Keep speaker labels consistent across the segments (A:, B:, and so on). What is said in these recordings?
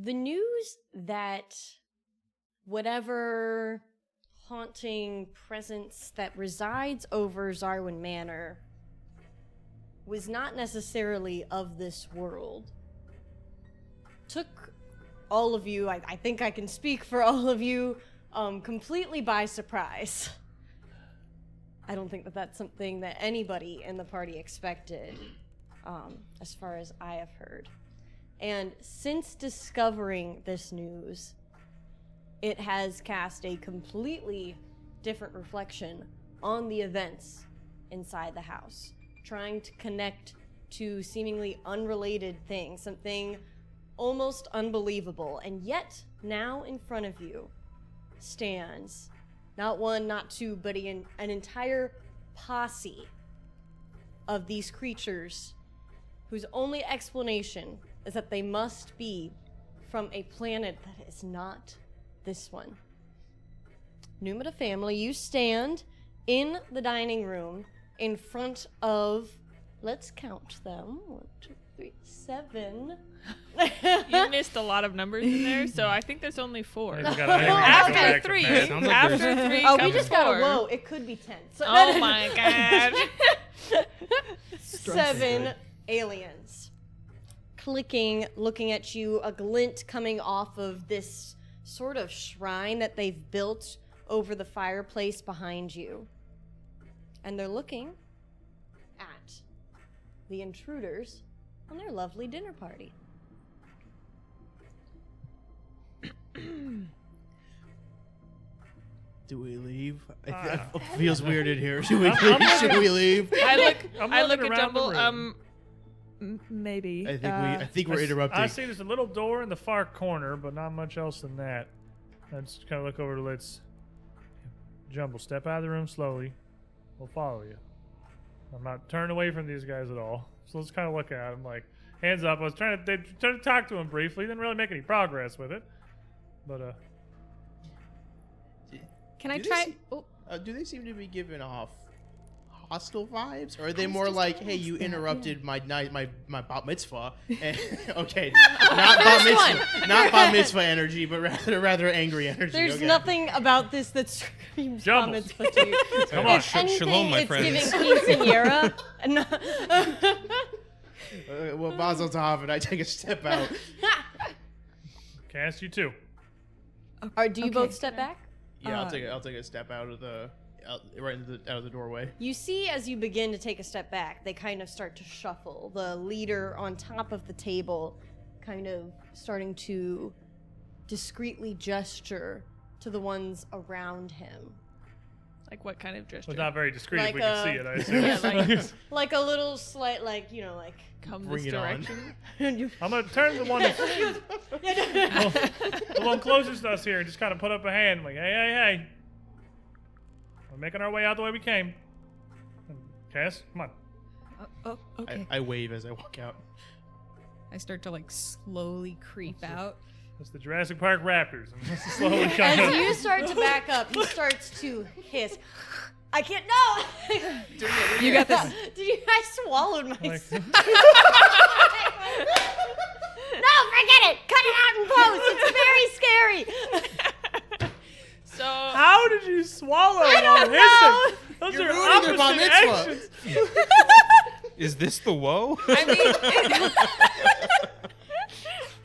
A: The news that whatever haunting presence that resides over Zarwin Manor was not necessarily of this world took all of you, I think I can speak for all of you, completely by surprise. I don't think that that's something that anybody in the party expected, as far as I have heard. And since discovering this news, it has cast a completely different reflection on the events inside the house, trying to connect to seemingly unrelated things, something almost unbelievable. And yet, now in front of you stands not one, not two, but an entire posse of these creatures whose only explanation is that they must be from a planet that is not this one. Numida family, you stand in the dining room in front of, let's count them, 1, 2, 3, 7.
B: You missed a lot of numbers in there, so I think there's only 4.
C: After
B: three.
C: After
B: 3
A: Oh,
B: comes
A: we just
B: 4.
A: got a whoa, it could be 10. So
B: Oh my god.
A: 7 aliens. Clicking, looking at you, a glint coming off of this sort of shrine that they've built over the fireplace behind you. And they're looking at the intruders on their lovely dinner party.
D: Do we leave? It feels weird in here. Should we leave? Should we leave?
B: I look
C: looking
B: at
C: around the
B: Jumble. Maybe.
D: I think we're interrupting.
C: I see there's a little door in the far corner, but not much else than that. I just kind of look over to Let's Jumble. Step out of the room slowly. We'll follow you. I'm not turning away from these guys at all. So let's kind of look at them, like, hands up. I was trying to talk to him briefly. Didn't really make any progress with it. But,
B: Can I
D: Do they
B: try?
D: see- do they seem to be giving off hostile vibes, or are they more like, "Hey, you interrupted my bat mitzvah"? And, okay, not bat mitzvah energy, but rather angry energy.
A: There's
D: okay.
A: nothing about this that screams
C: Jumble.
A: comments but to you.
C: Come on.
A: If anything,
E: Shalom, my
A: it's
E: friends.
A: giving quinceanera.
D: Well, Mazel Tov, and I take a step out.
C: cast you too.
A: Or do you both step back?
D: Yeah, I'll take a step out of the out of the doorway.
A: You see, as you begin to take a step back, they kind of start to shuffle. The leader on top of the table kind of starting to discreetly gesture to the ones around him.
B: Like what kind of gesture?
C: But not very discreet if
A: Like
C: we can see it, I assume.
A: Yeah, like a little slight, like, you know, like...
B: Come
D: Bring
B: this
D: it on.
B: direction.
C: I'm going to turn the one that's the one closest to us here and just kind of put up a hand like, hey. We're making our way out the way we came. Cass, come on.
B: Oh, okay.
D: I wave as I walk out.
F: I start to like slowly creep out.
C: It's the Jurassic Park Raptors. And this is slowly coming
A: As
C: up.
A: you start to back up, he starts to hiss. I can't, no!
F: You got this.
A: I swallowed
C: Like,
A: myself. No, forget it! Cut it out in post! It's very scary!
B: So
C: how did you swallow
A: I
C: while
A: don't know!
C: hissing? Those
D: You're
C: are
D: ruining their bar
C: opposite
D: mitzvah.
C: actions.
E: Is this the woe?
B: I mean,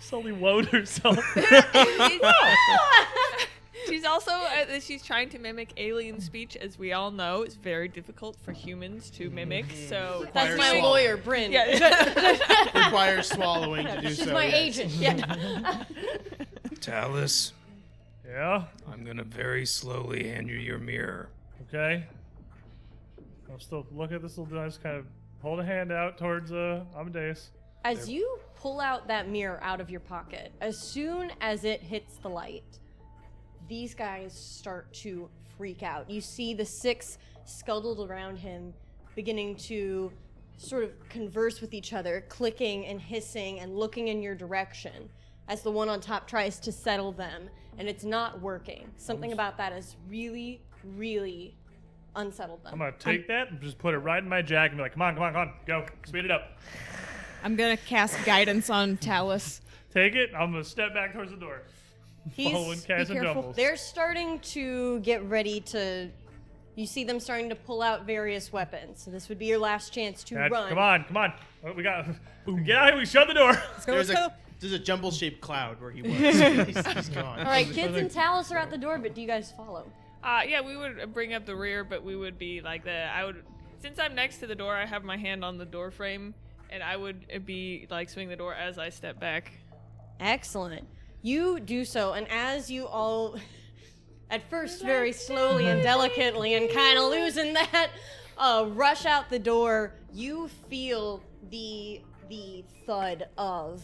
C: Slowly woed herself.
B: she's also she's trying to mimic alien speech, as we all know. It's very difficult for humans to mimic. So
A: That's my
D: Requires
A: lawyer, Bryn.
B: yeah.
D: Requires swallowing to do
A: She's
D: so.
A: my
D: yes.
A: agent. Yeah.
E: Talus,
C: Yeah.
E: I'm gonna very slowly hand you your mirror.
C: Okay. I'll still look at this little device, kind of hold a hand out towards Amadeus.
A: As you pull out that mirror out of your pocket, as soon as it hits the light, these guys start to freak out. You see the 6 scuttled around him beginning to sort of converse with each other, clicking and hissing and looking in your direction as the one on top tries to settle them, and it's not working. Something about that has really, really unsettled them.
C: I'm gonna take that and just put it right in my jacket and be like, come on, go, speed it up.
F: I'm gonna cast guidance on Talus.
C: Take it. I'm gonna step back towards the door. Following
A: Be
C: Cass and
A: careful.
C: Jumbles.
A: They're starting to get ready to. You see them starting to pull out various weapons. So this would be your last chance to
C: Dad,
A: run.
C: come on. Oh, we got. Get out of here. We shut the door.
D: There's a jumble-shaped cloud where he was. He's gone.
A: All right, kids and Talus are at the door, but do you guys follow?
B: Yeah, we would bring up the rear, but we would be like since I'm next to the door, I have my hand on the door frame, and I would be like swinging the door as I step back.
A: Excellent. You do so, and as you all, at first very slowly and delicately and kind of losing that, rush out the door, you feel the thud of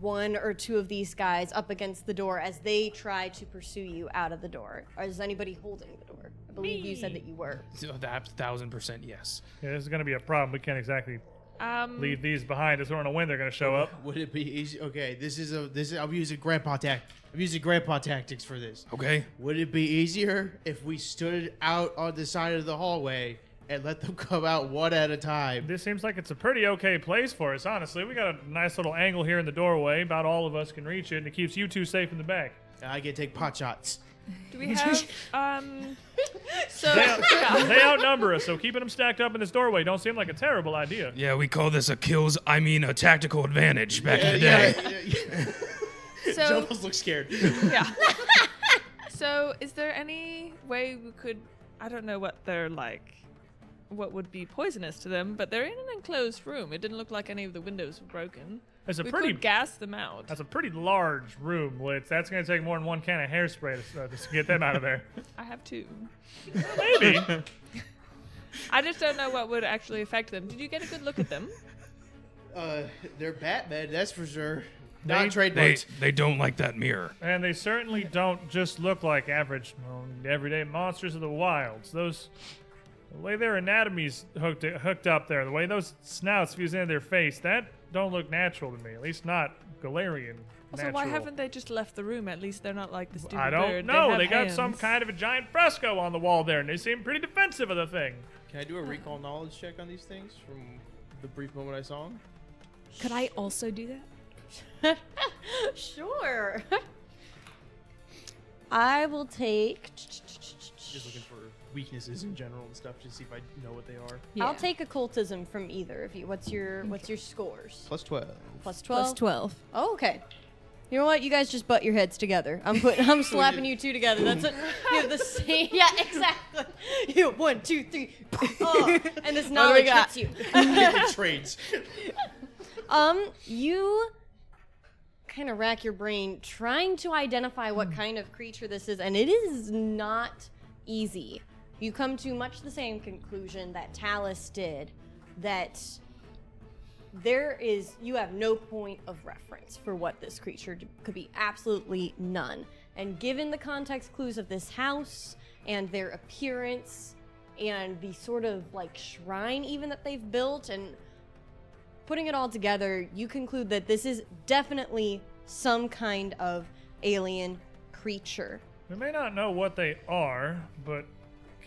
A: one or two of these guys up against the door as they try to pursue you out of the door. Or is anybody holding the door? I believe you said that you were.
E: That 1000% yes.
C: Yeah, this is gonna be a problem. We can't exactly leave these behind us. We don't know when they're gonna show up.
D: Would it be easy? Okay, this is I'm using grandpa tactics for this.
E: Okay.
D: Would it be easier if we stood out on the side of the hallway and let them come out one at a time?
C: This seems like it's a pretty okay place for us, honestly. We got a nice little angle here in the doorway. About all of us can reach it, and it keeps you two safe in the back.
D: I can take pot shots.
B: Do we have so
C: They outnumber us, so keeping them stacked up in this doorway don't seem like a terrible idea.
E: Yeah, we call this a tactical advantage back in the day.
B: So
D: Jumbles look scared.
B: yeah. So is there any way we could? I don't know what they're like. What would be poisonous to them? But they're in an enclosed room. It didn't look like any of the windows were broken.
C: It's a
B: We
C: pretty
B: could gas them out.
C: That's a pretty large room, Blitz. That's going to take more than one can of hairspray to get them out of there.
B: I have two.
C: Maybe.
B: I just don't know what would actually affect them. Did you get a good look at them?
D: They're Batman, that's for sure.
C: They-
D: Not trademarks.
E: They don't like that mirror.
C: And they certainly don't just look like average, everyday monsters of the wilds. The way their anatomy's hooked up there, the way those snouts fuse into their face, that don't look natural to me. At least not Galarian
B: Also,
C: natural.
B: why haven't they just left the room? At least they're not like the stupid
C: I don't
B: bird.
C: know.
B: have
C: They got
B: hands.
C: some kind of a giant fresco on the wall there, and they seem pretty defensive of the thing.
D: Can I do a recall knowledge check on these things from the brief moment I saw them?
F: Could I also do that?
A: Sure. I will take.
D: Just looking for weaknesses in general and stuff to see if I know what they are.
A: I'll take occultism from either of you. What's your scores?
D: Plus 12.
A: Plus 12.
F: Plus 12.
A: Oh, okay. You know what? You guys just butt your heads together. I'm slapping you two together. That's it. You have the same. Yeah, exactly. You 1, 2, 3. Oh, and this knowledge hits you.
D: Trades.
A: You kind of rack your brain trying to identify what kind of creature this is, and it is not easy. You come to much the same conclusion that Talus did, that you have no point of reference for what this creature could be. Absolutely none. And given the context clues of this house and their appearance and the sort of like shrine even that they've built, and putting it all together, you conclude that this is definitely some kind of alien creature.
C: We may not know what they are, but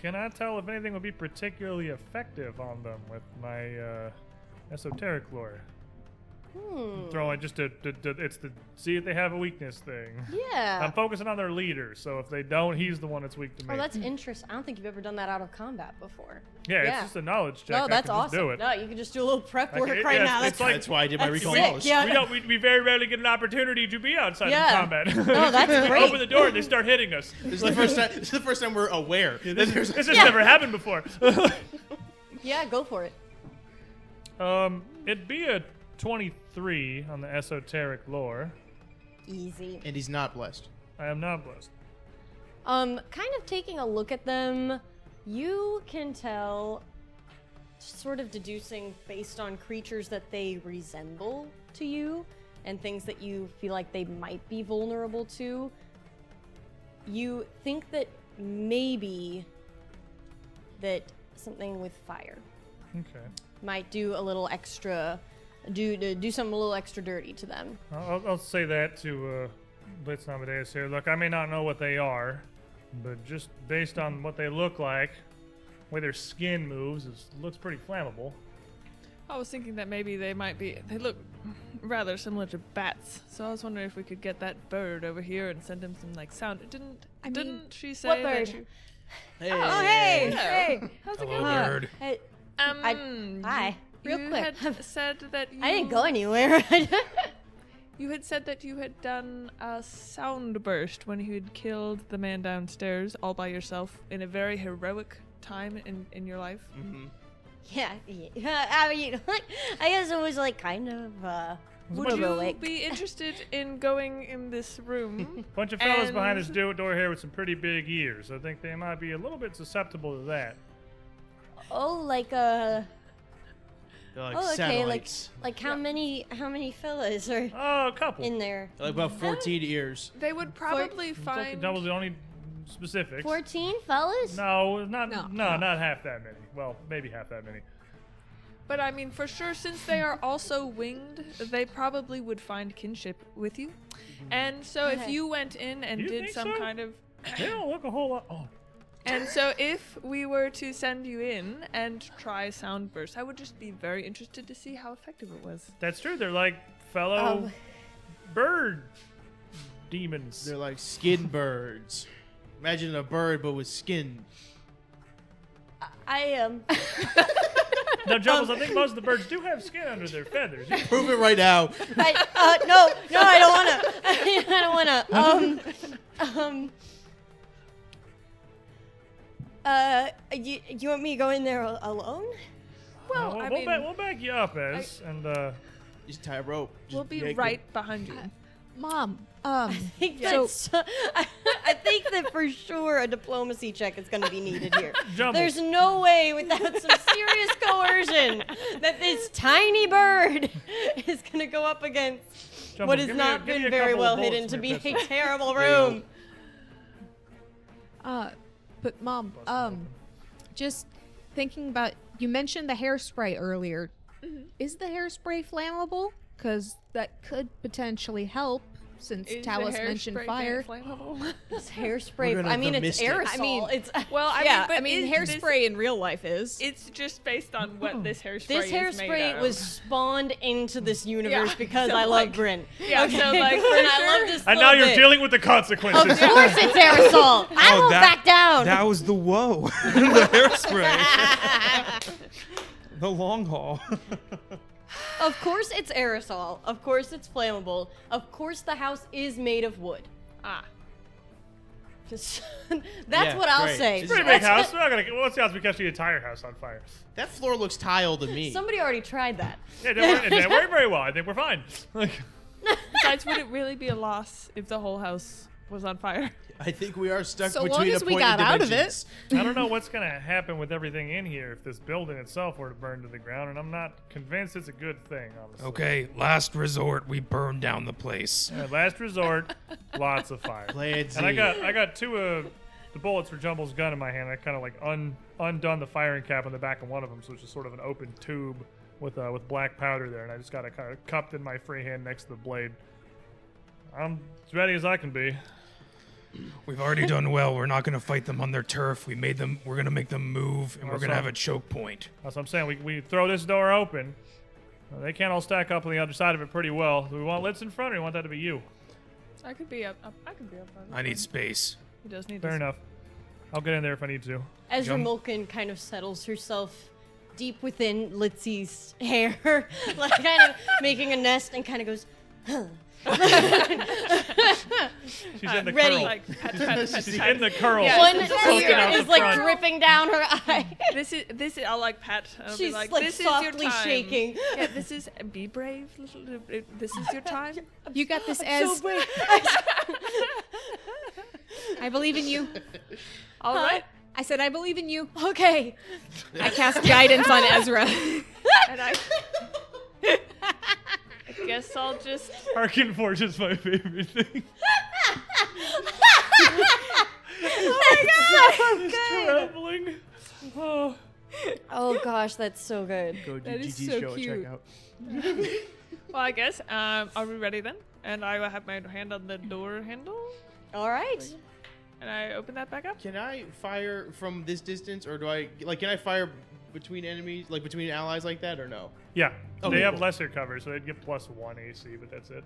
C: can I tell if anything would be particularly effective on them with my esoteric lore? Throwing just it's the see if they have a weakness thing.
A: Yeah.
C: I'm focusing on their leader, so if they don't, he's the one that's weak to me.
A: Oh, that's interesting. I don't think you've ever done that out of combat before.
C: yeah, it's just a knowledge check.
A: No,
C: I
A: that's
C: can just
A: awesome.
C: do it.
A: No, you can just do a little prep
C: Like,
A: work
C: it-
A: right
C: yeah,
A: now.
C: it's like
D: That's why I did my
A: that's
D: recall
A: sick,
D: knowledge.
A: yeah.
C: We very rarely get an opportunity to be outside
A: Yeah.
C: of combat.
A: No, that's
C: We
A: great.
C: open the door and they start hitting us.
D: This is the first time we're aware. that there's
C: This has never happened before.
A: Yeah, go for it.
C: It'd be a 23 on the esoteric lore.
A: Easy.
D: and he's not blessed.
C: I am not blessed.
A: Kind of taking a look at them, you can tell, sort of deducing based on creatures that they resemble to you and things that you feel like they might be vulnerable to. You think that maybe that something with fire
C: Okay.
A: might do a little extra, do something a little extra dirty to them.
C: I'll say that to Blitz and Amadeus here. Look, I may not know what they are, but just based on what they look like, the way their skin moves, it looks pretty flammable.
B: I was thinking that maybe they look rather similar to bats. So I was wondering if we could get that bird over here and send him some like sound. Didn't she say
A: what
B: that
A: bird?
B: you...
D: Hey.
A: Oh, hey,
B: Hello.
A: hey.
B: How's it
E: Hello,
B: going?
E: bird.
A: Hey, hi. Real
B: you
A: quick.
B: had said that you...
A: I didn't go anywhere.
B: You had said that you had done a sound burst when you had killed the man downstairs all by yourself in a very heroic time in your life.
D: Mm-hmm.
A: yeah. I mean, I guess it was like kind of
B: Would you
A: heroic.
B: be interested in going in this room?
C: Bunch of fellas behind this
B: And-
C: door here with some pretty big ears. I think they might be a little bit susceptible to that.
A: Oh, like
D: They're like
A: oh, okay,
D: satellites.
A: like how many fellas are
C: Oh, a couple.
A: in there?
D: Like about 14 ears.
B: They would probably
C: It's like
B: find...
C: double the only specifics.
A: 14 fellas?
C: No, not
F: No.
C: not half that many. Well, maybe half that many.
B: But I mean, for sure, since they are also winged, they probably would find kinship with you. And so if
A: Okay.
B: you went in and
C: You
B: did
C: think
B: some
C: so?
B: kind of...
C: They don't look a whole lot. Oh,
B: And so if we were to send you in and try sound burst, I would just be very interested to see how effective it was.
C: that's true. They're like fellow bird demons.
D: They're like skin birds. Imagine a bird but with skin.
A: I
C: Now, Jumbles, I think most of the birds do have skin under their feathers.
D: Prove it right now.
A: no, I don't wanna. I don't wanna. You want me to go in there alone?
B: Well, I
C: we'll,
B: mean,
C: we'll back you up, Ez, and
D: Just tie a rope. Just
B: we'll be
D: yank it.
B: right behind you.
F: Mom,
A: I think I think that for sure a diplomacy check is going to be needed here.
C: Jumbles.
A: There's no way without some serious coercion that this tiny bird is going to go up against
C: Jumbles,
A: what has
C: give me a-
A: not
C: give me
A: been
C: a
A: very
C: couple
A: well
C: of bullets
A: hidden to
C: from
A: be
C: your
A: a
C: pistol.
A: terrible
D: There you go.
A: room.
F: but Mom, just thinking about, you mentioned the hairspray earlier. Is the hairspray flammable? Because that could potentially help, since
B: Is the
F: Talus mentioned
B: hairspray
F: fire.
B: flammable?
A: This hairspray.
D: We're gonna
A: I mean, it's
D: mist it.
A: aerosol.
F: I mean,
A: it's
B: Well,
F: Yeah,
B: is
F: hairspray in real life is.
B: It's just based on what this hairspray
A: this
B: is made
A: hairspray
B: of.
A: was spawned into this universe
B: Yeah,
A: because
B: so,
A: I
B: like-
A: love Bryn.
B: Yeah,
A: Okay?
B: so, like, for
A: And I
B: sure-
A: love this.
C: and now
A: little
C: you're
A: bit.
C: dealing with the consequences.
A: Of course, it's aerosol. I
E: Oh,
A: won't
E: that-
A: back down.
E: That was the woe. The hairspray. The long haul.
A: Of course, it's aerosol. Of course, it's flammable. Of course, the house is made of wood.
B: Ah.
A: That's
D: Yeah,
A: what I'll
D: great.
A: say.
D: It's
C: Pretty
D: That's
C: big house. We're not gonna. What's the odds we catch the entire house on fire?
D: That floor looks tile to me.
A: Somebody already tried that.
C: Yeah, it didn't work very well. I think we're fine. Like,
B: Besides, would it really be a loss if the whole house was on fire?
D: I think we are stuck
F: So
D: between
F: long
D: a
F: as we
D: point
F: got
D: of
F: out of it.
D: dimensions.
C: I don't know what's gonna happen with everything in here if this building itself were to burn to the ground, and I'm not convinced it's a good thing. Honestly.
E: Okay, last resort, we burn down the place.
C: Yeah, last resort, lots of fire.
D: Plan Z.
C: And I got two of the bullets for Jumble's gun in my hand. I kind of like undone the firing cap on the back of one of them, so it's just sort of an open tube with black powder there, and I just got it kind of cupped in my free hand next to the blade. I'm as ready as I can be.
E: We've already done well. We're not gonna fight them on their turf. We're gonna make them move, and we're
C: That's
E: gonna have
C: all.
E: a choke point.
C: That's what I'm saying. We throw this door open. They can't all stack up on the other side of it pretty well. Do we want Litz in front, or do we want that to be you?
B: I could be up. I could be up. on
E: I need
B: this
E: space.
B: one. He does need
C: Fair
B: this.
C: enough. I'll get in there if I need to.
A: Ezra
E: Jump.
A: Mulkin kind of settles herself deep within Litzy's hair, like kind of making a nest, and kind of goes, huh.
C: She's in the
A: ready.
C: curl.
B: Like, pet, pet, pet,
C: She's
B: pet.
C: in the curl.
B: Yeah,
A: One
B: it's
C: poking
A: tear
C: out the
A: is like
C: front.
A: dripping down her eye.
B: This is. I'll like pat. And I'll
A: She's
B: be like,
A: like
B: this is your
A: softly
B: time.
A: shaking.
B: Yeah, this is. Be brave, little. This is your time.
F: You got this,
A: So
F: Ez.
A: brave.
F: I believe in you.
B: All right.
F: I said I believe in you.
A: Okay.
F: I cast guidance on Ezra.
B: And I guess I'll just.
C: Harkin Forge is my favorite thing. Traveling. Oh.
A: Oh gosh, that's so good.
D: Go do
F: That is
D: GG's
F: so
D: show
F: cute.
D: and check out.
B: Well, I guess. Are we ready then? And I will have my hand on the door handle,
A: All right.
B: and I open that back up.
D: Can I fire from this distance, or do I can I fire between enemies, like between allies like that, or no?
C: Yeah,
D: Oh,
C: they have
D: cool.
C: lesser cover, so they'd get +1 AC, but that's it.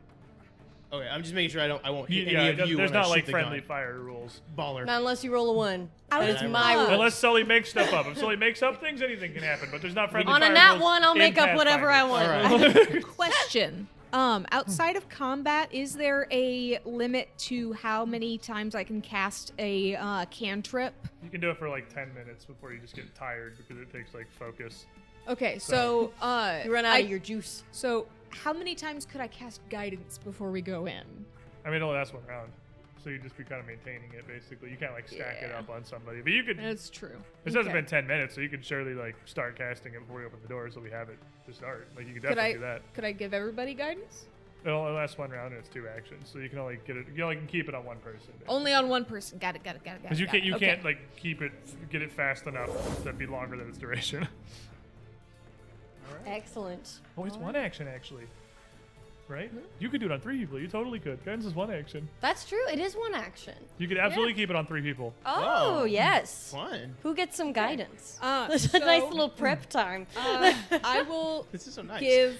D: Okay, I'm just making sure I won't hit
C: Yeah,
D: any of you.
C: there's
D: when I
C: not like
D: shoot the
C: friendly
D: gun.
C: fire rules.
D: Baller.
A: Not unless you roll a 1.
F: Out
A: That
F: of
A: is
D: love.
A: my rule.
C: Unless Sully makes stuff up. If Sully makes up things, anything can happen. But there's not friendly
A: On
C: fire
A: a nat
C: rules
A: 1, I'll
C: in
A: make up whatever I
C: Pathfinder.
A: want.
D: All right.
F: Question. Outside of combat, is there a limit to how many times I can cast a cantrip?
C: You can do it for like 10 minutes before you just get tired because it takes like focus.
F: Okay, so
A: You run out of your juice.
F: So how many times could I cast guidance before we go in?
C: I mean, only lasts 1 round. So you just be kind of maintaining it basically. You can't like stack it
F: Yeah.
C: up on somebody. But you could.
F: That's true.
C: This hasn't been 10 minutes, so you could surely like start casting it before we open the door, so we have it to start. Like you could definitely do that.
F: Could I give everybody guidance?
C: It only lasts 1 round and it's 2 actions, so you can only get it. You only can keep it on 1 person.
F: Only on one person. Got it.
C: Because you can't. You can't like keep it. Get it fast enough to be longer than its duration.
A: Excellent.
C: Oh, it's 1 action actually. Right? You could do it on 3 people. You totally could. Guidance is 1 action.
A: That's true. It is 1 action.
C: You could absolutely keep it on 3 people.
A: Oh,
D: Whoa.
A: yes.
D: Fun.
A: Who gets some guidance?
F: so,
A: a nice little prep time.
F: I will
D: This is so nice.
F: give.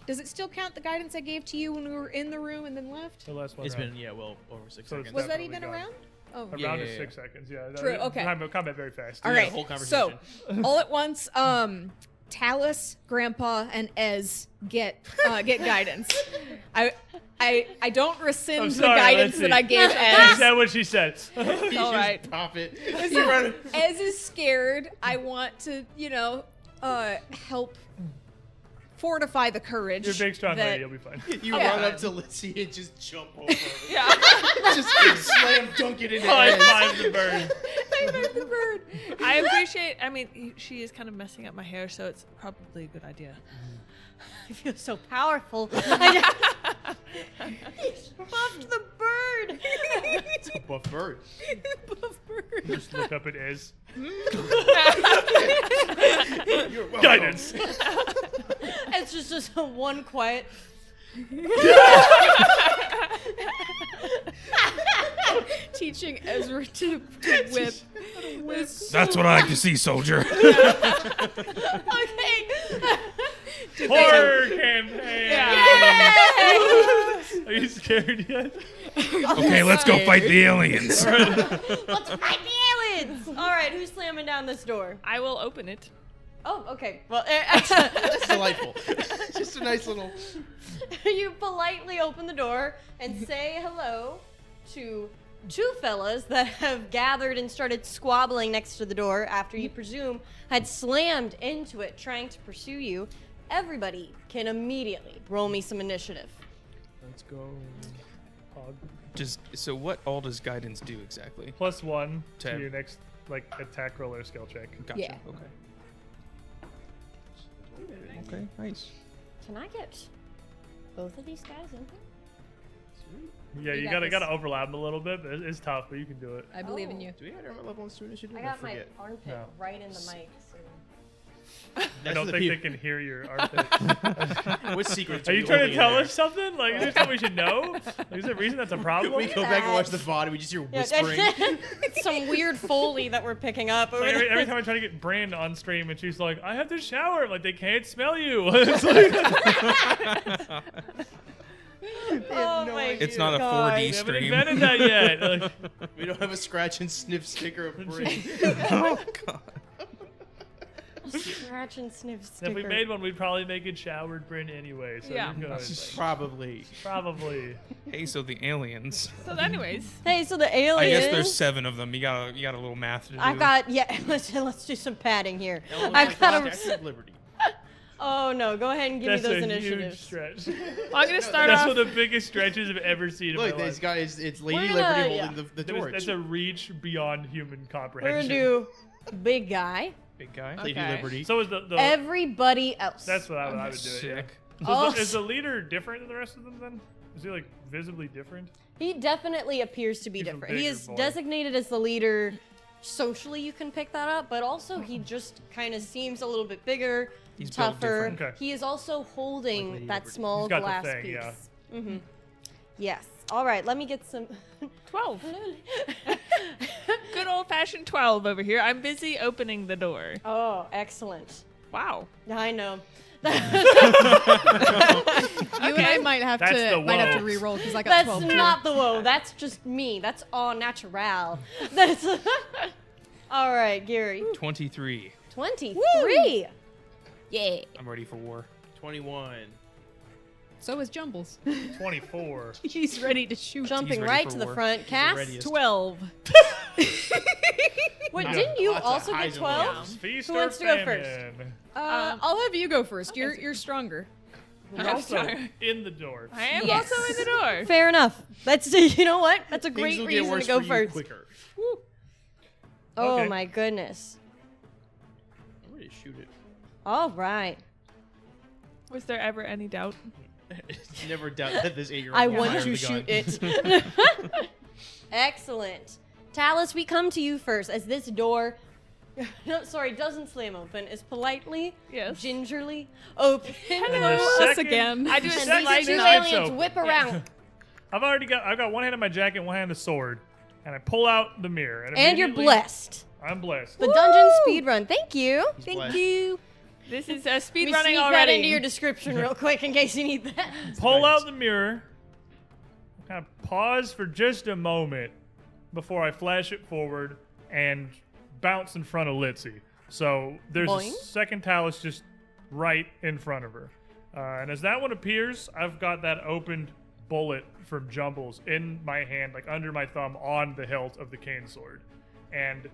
F: Does it still count the guidance I gave to you when we were in the room and then left?
C: The last 1
D: It's
C: round.
D: been well over 6
C: So it's
D: seconds.
F: Was that
C: definitely
F: even
C: gone.
F: around? Oh.
C: A
D: Yeah,
C: round
D: yeah,
C: is
D: yeah.
C: 6 seconds. Yeah.
F: True, okay.
C: Combat very fast.
F: All
D: Yeah,
F: right.
D: the whole
F: So
D: conversation.
F: all at once, Talus, Grandpa, and Ez get guidance. I don't rescind
C: I'm
F: the
C: sorry,
F: guidance
C: let's
F: that
C: see.
F: I gave
C: She
F: Ez.
C: said what she said.
D: You
F: all
D: just
F: right.
D: Pop it. You run.
F: Ez is scared. I want to, help fortify the courage.
C: You're a big, strong
F: that-
C: lady. You'll be fine.
D: You
F: Yeah.
D: run up to Lizzie and just jump over.
B: Yeah.
D: Just slam dunk it in the
C: High
D: head.
C: five the bird.
F: the bird.
B: I appreciate. I mean, she is kind of messing up my hair, so it's probably a good idea.
A: I feel so powerful. He buffed the bird.
D: It's a buff bird.
C: Just look up at Ez.
D: You're welcome.
C: Guidance.
A: It's just a one quiet.
F: Teaching Ezra to whip.
E: That's what I like to see, soldier.
A: Okay.
C: Horror campaign.
B: Yeah.
C: Are you scared yet?
E: Okay, let's go fight the aliens.
A: Let's fight the aliens. All right, who's slamming down this door?
B: I will open it.
A: Oh, okay. Well,
D: That's delightful. Just a nice little.
A: you politely open the door and say hello to 2 fellas that have gathered and started squabbling next to the door after you presume had slammed into it trying to pursue you. Everybody can immediately roll me some initiative.
C: Let's go. Hog.
E: So what all does guidance do exactly?
C: +1 to
E: Tab.
C: your next like attack roll or skill check.
E: Gotcha.
F: Yeah.
E: Okay. Okay, nice.
A: Can I get both of these guys in here?
C: Yeah, you
F: got
C: gotta
F: this.
C: gotta overlap them a little bit, but it's tough, but you can do it.
F: I believe in you.
D: Do we have our level 1 initiative?
A: I got my
D: forget.
A: armpit
C: No.
A: right in the mic. So.
C: I
D: That's
C: don't
D: the
C: think they
D: people-
C: can hear your armpit.
D: What secrets
C: Are you
D: you
C: trying to
D: holding in
C: tell
D: there?
C: us something? Like, is there something we should know? Like, is there a reason that's a problem?
D: We go back and watch the VOD, we just hear whispering.
A: Some weird foley that we're picking up over
C: Like, every
A: there.
C: time I try to get Brand on stream and she's like, I have to shower. I'm like, they can't smell you. It's like,
A: Oh
D: no
A: my
D: idea.
E: It's not a
A: God.
E: 4D
C: they haven't
E: stream.
C: invented that yet. Like,
D: We don't have a scratch and sniff sticker of brain.
E: Oh god.
A: Scratch and sniff sticker.
C: if we made one, we'd probably make it showered Bryn anyway. So
B: Yeah.
C: you're good.
D: Probably.
C: Probably.
E: Hey, so the aliens.
B: So, anyways,
A: Hey, so the
E: I
A: aliens.
E: guess there's 7 of them. You got a little math to do.
A: I've got let's do some padding here.
D: Elementary
A: I've got
D: Statue of Liberty.
A: Oh no, go ahead and give
C: That's
A: me those
C: a huge
A: initiatives.
C: stretch.
B: I'm gonna start
C: That's
B: off.
C: one of the biggest stretches I've ever seen in
D: Look,
C: my
D: these
C: life.
D: guys, it's Lady
A: We're
D: Liberty
A: gonna-
D: holding the
C: That is-
D: torch.
C: That's a reach beyond human
A: We're
C: comprehension.
A: gonna do big guy.
E: Big guy.
D: Lady
B: Okay.
D: Liberty.
C: So is the
A: Everybody else.
C: that's what I would do it. Yeah.
E: Sick.
C: So
A: Oh.
C: is the leader different than the rest of them then? Is he like visibly different?
A: He definitely appears to be
C: He's a
A: different. He
C: bigger
A: is
C: boy.
A: designated as the leader. Socially, you can pick that up, but also he just kind of seems a little bit bigger,
E: He's built
A: tougher.
E: different.
C: Okay.
A: He is also holding
D: Lady
A: that
D: Liberty.
A: small
C: He's got the
A: glass
C: thing,
A: piece.
C: yeah.
A: Mm-hmm. Yes. All right, let me get some.
B: 12. Good old-fashioned 12 over here. I'm busy opening the door.
A: Oh, excellent.
B: Wow.
A: I know.
F: You and I might have
C: That's the
F: to
C: woe.
F: re-roll because I got
A: That's
F: 12 too.
A: not the woe. That's just me. That's all natural. That's all right, Gary.
E: 23.
A: 23.
F: Yeah.
E: I'm ready for war.
D: 21.
F: So is Jumbles.
C: 24.
F: He's ready to shoot.
A: Jumping
E: ready
A: right
E: for
A: to the
E: war.
A: front. Cass.
D: readiest.
F: 12.
A: Wait,
C: Yeah.
A: didn't you
D: Lots of
A: also
D: highs
A: get
D: and
A: 12?
D: lows.
C: Feast
A: Who
C: or
A: wants to go first?
C: famine?
F: I'll have you go first. You're stronger.
C: We're also in the door.
B: I am
A: Yes.
B: also in the door.
A: Fair enough. That's you know what? That's a
D: Things
A: great
D: will get
A: reason
D: worse
A: to go
D: for you
A: first.
D: quicker.
A: Oh
C: Okay.
A: my goodness.
D: I'm ready to shoot it.
A: All right.
B: Was there ever any doubt?
D: Never doubt that this 8-year-old
A: I
D: will
A: want
D: fire
A: to
D: the
A: shoot
D: gun.
A: it. Excellent. Talus, we come to you first as this door, doesn't slam open, is politely,
B: Yes.
A: gingerly open.
F: Us again.
B: I do a
C: Second
A: And
B: slight
A: these two
C: time it's
A: aliens
C: open.
A: whip around.
C: I've got one hand in my jacket, one hand in the sword, and I pull out the mirror.
A: And you're
C: immediately-
A: blessed.
C: I'm blessed.
A: The dungeon speed run. Thank you.
D: He's
A: Thank
D: blessed.
A: you.
B: This is
A: Let
B: speed
A: me
B: running
A: sneak
B: already.
A: that into your description real quick in case you need that.
C: Pull
D: Nice.
C: out the mirror. Kind of pause for just a moment before I flash it forward and bounce in front of Litzy. So there's
A: Boing.
C: a second Talus just right in front of her. And as that one appears, I've got that opened bullet from Jumbles in my hand, like under my thumb on the hilt of the cane sword. And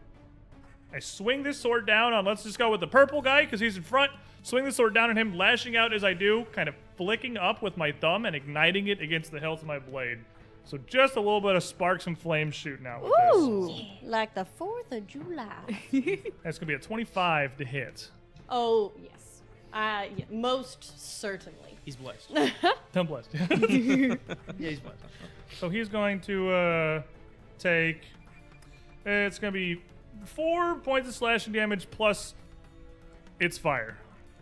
C: I swing this sword down on, let's just go with the purple guy because he's in front. Swing the sword down on him, lashing out as I do, kind of flicking up with my thumb and igniting it against the hilt of my blade. So just a little bit of sparks and flames shooting out with
A: Ooh, like the 4th of July.
C: this. That's going to be a 25 to hit.
A: Oh, yes. Yeah, most certainly.
D: He's blessed.
C: I'm blessed.
D: Yeah, he's blessed.
C: So he's going to take, it's going to be 4 points of slashing damage plus its fire.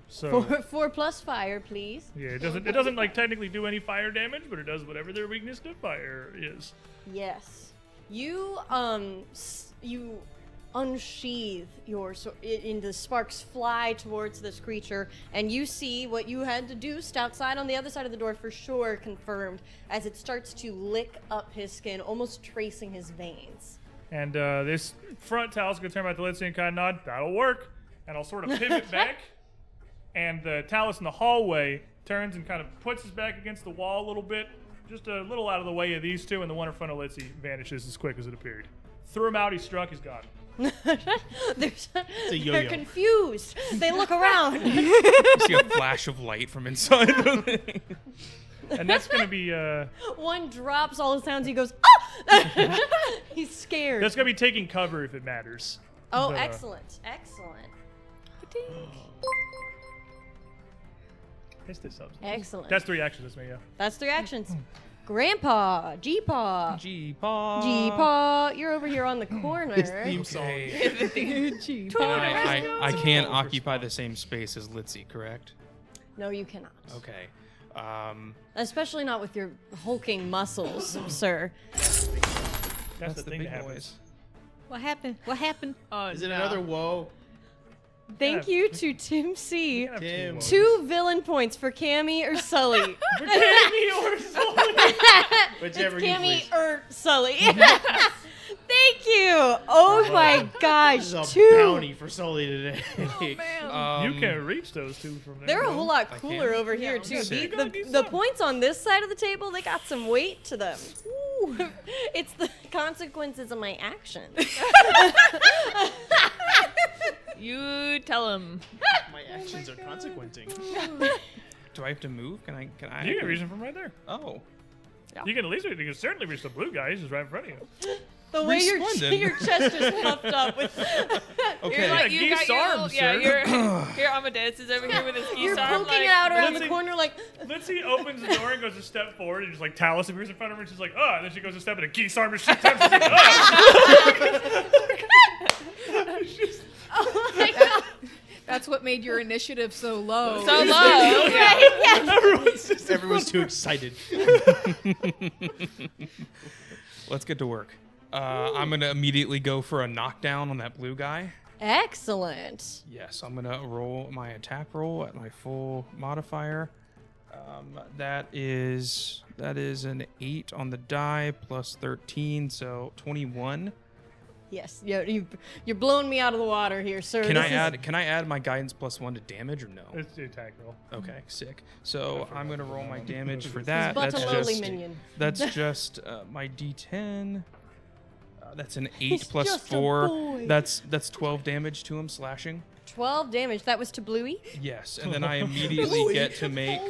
C: So
A: 4 plus fire, please.
C: yeah, it doesn't like technically do any fire damage, but it does whatever their weakness to fire is.
A: Yes. You you unsheath your sword, and the sparks fly towards this creature, and you see what you had to do outside on the other side of the door for sure confirmed as it starts to lick up his skin, almost tracing his veins.
C: And this front Talus is going to turn back to Litzy and kind of nod. That'll work. And I'll sort of pivot back. And the Talus in the hallway turns and kind of puts his back against the wall a little bit. Just a little out of the way of these two. And the one in front of Litzy vanishes as quick as it appeared. Threw him out. He struck. He's gone.
A: They're
D: yo-yo.
A: confused. They look around.
E: You see a flash of light from inside the thing.
C: And that's going to be
A: One drops all his sounds. He goes, ah! He's scared.
C: that's going to be taking cover if it matters.
A: Oh,
C: But,
A: excellent. Excellent.
C: Missed it subs.
A: Excellent.
C: That's 3 actions. That's me, yeah.
A: That's 3 actions. Grandpa, G-Paw.
E: G-Paw.
A: G-Paw, you're over here on the corner.
D: Theme song.
E: Okay. I can't occupy the same space as Litzy, correct?
A: No, you cannot.
E: Okay.
A: Especially not with your hulking muscles, sir.
C: That's the
E: the
C: thing
E: big
C: that happens.
E: boys.
F: What happened? What happened?
B: Oh,
D: Is it
B: no.
D: another woe?
A: Thank you to Tim C.
D: Tim.
A: 2 villain points for Cammy or Sully.
D: Whichever
A: It's
D: you
A: Cammy
D: please.
A: or Sully. Thank you. Oh my gosh.
D: This is a
A: 2.
D: bounty for Sully today.
C: You can reach those 2 from there.
A: They're a
C: though.
A: whole lot
E: I
A: cooler
E: can.
A: over here,
B: Yeah,
A: too.
E: sick.
C: You gotta do
A: The
C: something.
A: points on this side of the table, they got some weight to them. Ooh. It's the consequences of my actions.
B: You tell him.
D: My actions are consequencing.
E: Do I have to move? Can I?
C: You can reach him from right there.
E: Oh.
C: You can at least you can certainly reach the blue guy. He's just right in front of you.
A: The way your
E: Resplendent.
A: chest is puffed up with.
E: Okay.
B: You're like,
C: Yeah,
B: you got
C: geese
B: your
C: arms,
B: little, yeah,
C: sir.
B: you're here. Amadeus is over here with his geese
A: You're
B: arm.
A: poking
B: like,
A: it out around the
C: Lindsay-
A: corner like.
C: Litzy opens the door and goes a step forward, and just like Talus appears in front of her, and she's like, oh, and then she goes a step, and a geese arm and shoots him. She's like, oh.
A: Oh my god.
F: That's what made your initiative so low.
B: So low.
D: Everyone's too excited.
E: Let's get to work. I'm gonna immediately go for a knockdown on that blue guy.
A: Excellent.
E: Yes, I'm gonna roll my attack roll at my full modifier. That is an 8 on the die plus 13, so 21.
A: Yes, you're blowing me out of the water here, sir.
E: Can I add my guidance plus 1 to damage or no?
C: It's the attack roll.
E: Okay, sick. So I'm gonna roll my damage for that.
A: But
E: That's
A: a lowly
E: just
A: minion.
E: that's just my D10. That's an 8 plus
A: just a
E: 4.
A: boy.
E: That's 12 damage to him slashing.
A: 12 damage. That was to Bluey.
E: Yes, and then I immediately get to make.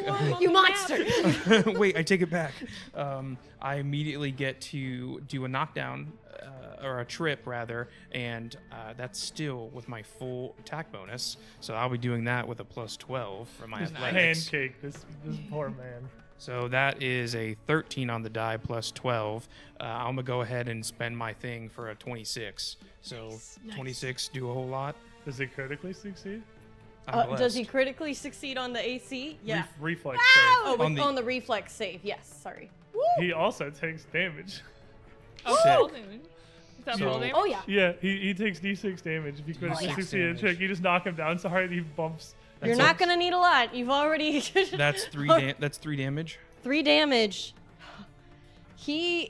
A: You monster!
E: Wait, I take it back. I immediately get to do a knockdown, or a trip rather, and that's still with my full attack bonus. So I'll be doing that with a plus 12 for my athletics.
C: Pancake, this poor man.
E: So that is a 13 on the die plus 12. I'm gonna go ahead and spend my thing for a 26. So 26 do a whole lot.
C: Does it critically succeed?
E: I'm
A: Does he
E: blessed.
A: critically succeed on the AC? Yeah.
C: Reflex
A: Oh,
E: On the-
A: on the reflex save. Yes, sorry.
C: save. He also takes damage.
B: Oh,
E: Sick.
B: full damage. Is that
E: So-
B: full damage?
A: Oh, yeah.
C: Yeah, he takes D6 damage if you critically
A: yeah.
C: succeed in a check. You just knock him down so hard he bumps.
A: You're not going to need a lot. You've already...
E: That's 3 that's 3 damage.
A: 3 damage. You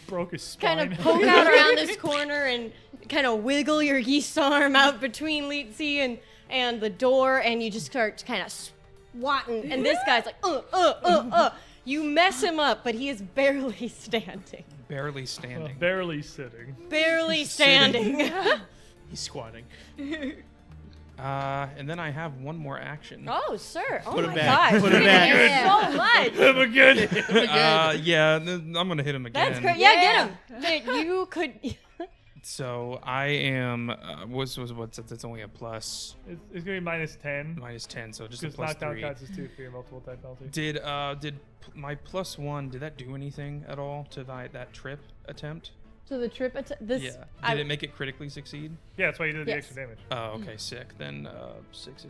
C: Broke his spine.
A: kind of poke out around this corner and kind of wiggle your yeast arm out between Leetsy and the door, and you just start kind of swatting. And this guy's like, You mess him up, but he is barely standing.
E: Barely standing.
C: Barely sitting.
A: Barely standing.
D: He's squatting.
E: And then I have one more action.
A: Oh, sir. Oh,
D: Put him
A: my
D: back.
A: God.
D: Put him back.
A: So much.
C: Him again.
E: Yeah, I'm gonna hit him again.
A: That's great. Yeah, get him. Dude, you could.
E: So I am. What's that's only a plus
C: It's gonna be minus 10.
E: minus 10, so just a
C: Because
E: plus
C: knockdown
E: 3.
C: counts as 2 for your multiple type penalty.
E: Did my plus 1? Did that do anything at all to that trip attempt?
A: So the trip. This.
E: Yeah. Did it make it critically succeed?
C: Yeah, that's why you did the
A: Yes.
C: extra damage.
E: Oh, okay, sick. Then 6.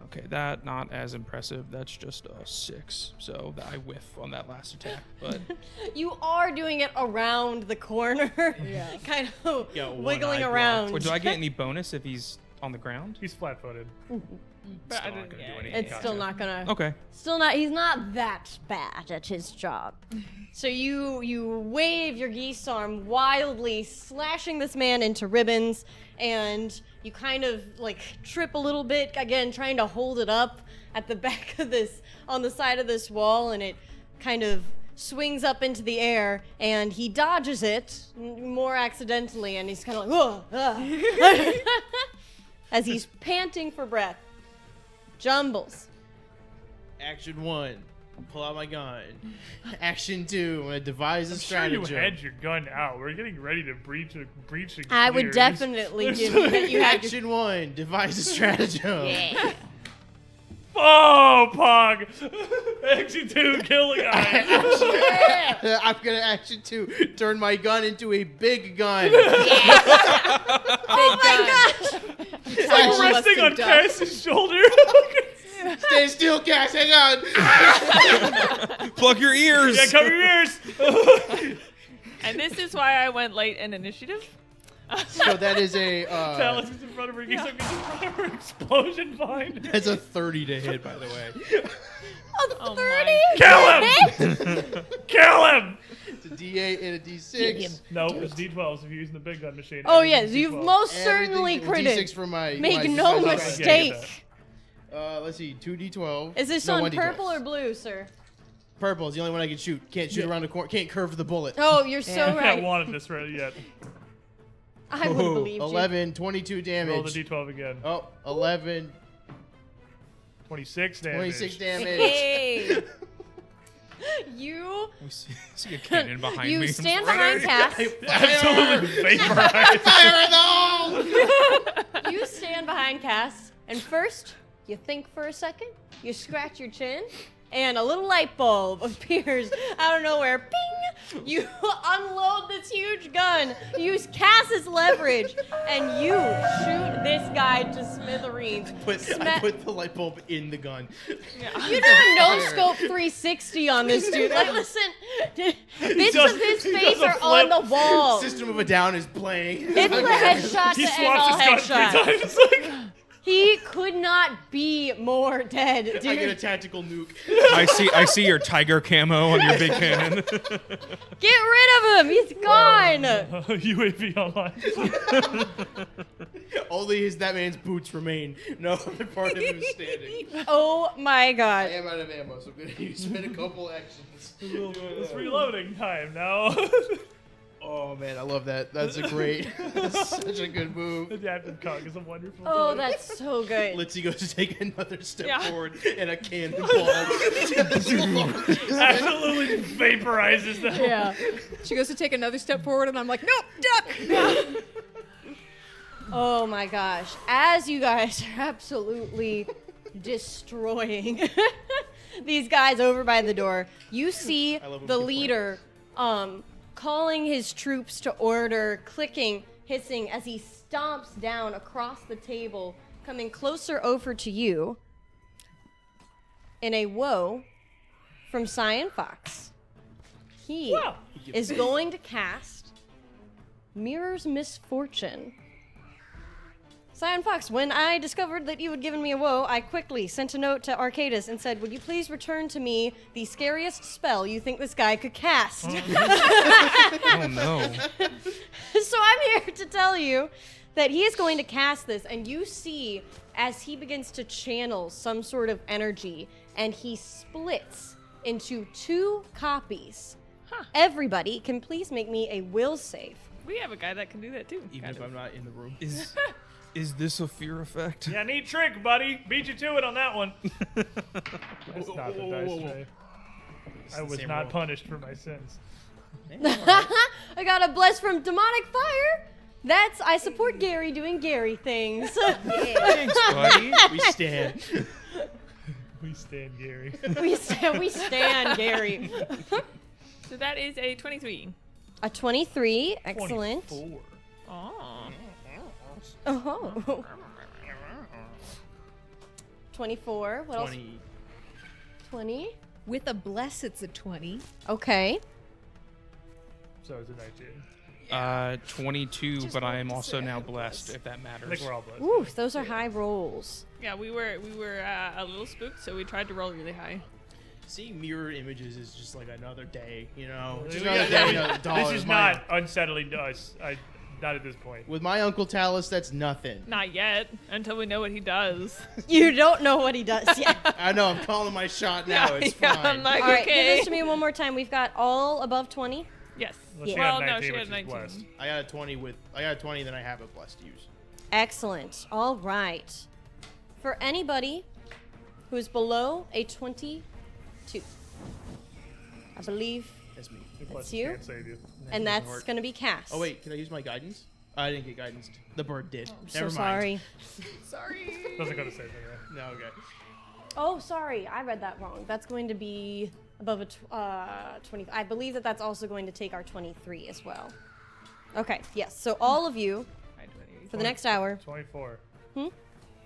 E: Okay, that not as impressive. That's just a 6. So I whiff on that last attack, but
A: You are doing it around the corner. Yeah. Kind of
D: Yeah, one
A: wiggling
D: eye
A: around.
E: or do I get any bonus if he's on the ground?
C: He's flat-footed.
B: But I
E: Still not
B: didn't
E: gonna
B: get
E: do
B: it.
E: anything.
A: It's still not gonna.
E: Okay.
A: Still not. He's not that bad at his job. So you wave your geese arm wildly, slashing this man into ribbons, and you kind of like trip a little bit again, trying to hold it up at the back of this, on the side of this wall, and it kind of swings up into the air, and he dodges it more accidentally, and he's kind of like, whoa, as he's panting for breath. Jumbles.
D: Action 1. Pull out my gun. Action 2. I'm gonna devise a
C: I'm sure you
D: stratagem.
C: had your gun out. We're getting ready to breach a
A: I would
C: gears.
A: definitely give you that you had your
D: Action 1. Devise a stratagem.
A: Yeah.
C: Oh, Pog! Action 2, kill a guy.
D: I'm gonna action 2. Turn my gun into a big gun.
A: Oh my gosh!
C: I'm resting on Cass's shoulder.
D: Stay still, Cass. Hang on.
E: Plug your ears.
C: Yeah, cover your ears.
B: And this is why I went late in initiative.
D: So that is a
C: Talus is in front of her. He's in front of her. Explosion behind her.
D: that's a 30 to hit, by the way.
B: Oh
A: 30?
C: Kill him! Kill him!
D: It's a D8 and a D6.
C: No, it's D12s if you're using the big gun machine.
A: Oh
C: Everything's
A: yes, you've
C: D12.
A: most certainly
D: Everything-
A: critted.
D: D6 for my.
A: Make
D: my
A: no
D: defense.
A: mistake.
D: Let's see, 2d12.
A: Is this
D: No,
A: on
D: 1d12.
A: purple or blue, sir?
D: Purple is the only one I can shoot. Can't shoot around the corner. Can't curve the bullet.
A: Oh, you're so
C: I haven't
A: right.
C: wanted this ready yet.
A: I would have believed
D: 11, 22 damage.
C: Roll the D12 again.
D: Oh, 11,
C: 26 damage.
D: 26 damage.
B: Hey.
A: you.
E: We see a cannon behind me.
A: You stand behind Cass.
C: Absolutely vaporized.
D: Fire in the hole!
A: You stand behind Cass, and first you think for a second. You scratch your chin, and a little light bulb appears out of nowhere. Ping! You unload this huge gun, use Cass's leverage, and you shoot this guy to smithereens.
D: I put the light bulb in the gun.
A: You do a no-scope 360 on this dude. Like, listen, bits of his face are on the wall.
D: System of a Down is playing.
A: It's the headshot
C: He
A: to end all
C: swaps his gun 3
A: headshots.
C: times.
A: He could not be more dead, dude.
D: I get a tactical nuke.
E: I see your tiger camo on your big cannon.
A: Get rid of him. He's gone.
C: UAV online.
D: Only that man's boots remain. No other part of him is standing.
A: Oh my
D: I
A: god.
D: am out of ammo, so I'm going to spend a couple actions.
C: It's reloading time now.
D: Oh man, I love that. That's such a good move.
C: Adaptive cock is a wonderful
A: Oh,
C: toy.
A: that's so good.
D: Litzy goes to take another step
B: Yeah.
D: forward, and a cannonball.
C: Absolutely vaporizes them.
F: Yeah. She goes to take another step forward, and I'm like, nope, duck.
A: Oh my gosh. As you guys are absolutely destroying these guys over by the door, you see
D: I love when
A: the
D: people
A: leader calling his troops to order, clicking, hissing as he stomps down across the table, coming closer over to you in a woe from Cyan Fox. He
C: Wow.
A: is going to cast Mirror's Misfortune. Cyan Fox, when I discovered that you had given me a woe, I quickly sent a note to Arcadus and said, would you please return to me the scariest spell you think this guy could cast?
E: Oh no.
A: So I'm here to tell you that he is going to cast this, and you see as he begins to channel some sort of energy, and he splits into 2 copies.
B: Huh.
A: Everybody can please make me a will save.
B: We have a guy that can do that too.
D: Even
B: kind
D: if
B: of.
D: I'm not in the room.
E: Is this a fear effect?
C: Yeah, neat trick, buddy. Beat you to it on that one. That's not the dice tray. I was
D: Same
C: not
D: roll.
C: punished for my sins.
A: I got a bless from demonic fire. I support Gary doing Gary things.
E: Thanks, buddy.
D: We stand.
C: We stand Gary.
A: we stand Gary.
B: So that is a 23.
A: A 23, excellent.
C: 24.
B: Oh.
A: Oh. 24. What else?
D: 20.
A: 20.
F: With a bless, it's a 20.
A: Okay.
C: So it's a 19.
E: 22, but I am also now blessed, if that
C: I
E: matters.
C: think we're all blessed.
A: Ooh, those are high rolls.
B: Yeah, we were a little spooked, so we tried to roll really high.
D: Seeing mirrored images is just like another day, you know? Just
C: Yeah,
D: another day,
C: yeah,
D: another dollar.
C: This is not unsettling to us. Not at this point.
D: With my Uncle Talus, that's nothing.
B: Not yet, until we know what he does.
A: You don't know what he does yet.
D: I know, I'm calling my shot now. It's
B: Yeah,
D: fine.
B: I'm like,
A: All right,
B: okay.
A: give this to me one more time. We've got all above 20.
B: Yes.
C: Unless she
B: Well,
C: had
B: no,
C: 19,
B: she
C: which
B: had
C: is
B: 19.
C: blessed.
D: I got a 20, then I have a blessed to use.
A: Excellent. All right. For anybody who is below a 22, I believe,
D: That's me.
C: Plus,
A: you?
C: can't save you.
A: and that's going to be cast.
D: Oh wait, can I use my guidance? I didn't get guidance. The bird did.
A: I'm so
D: Never mind.
A: sorry.
B: Sorry.
C: Doesn't go to save me, right?
D: No, okay.
A: Oh, sorry. I read that wrong. That's going to be above a 20. I believe that that's also going to take our 23 as well. Okay, yes. So all of you, for the next hour.
C: 24.
A: Hmm?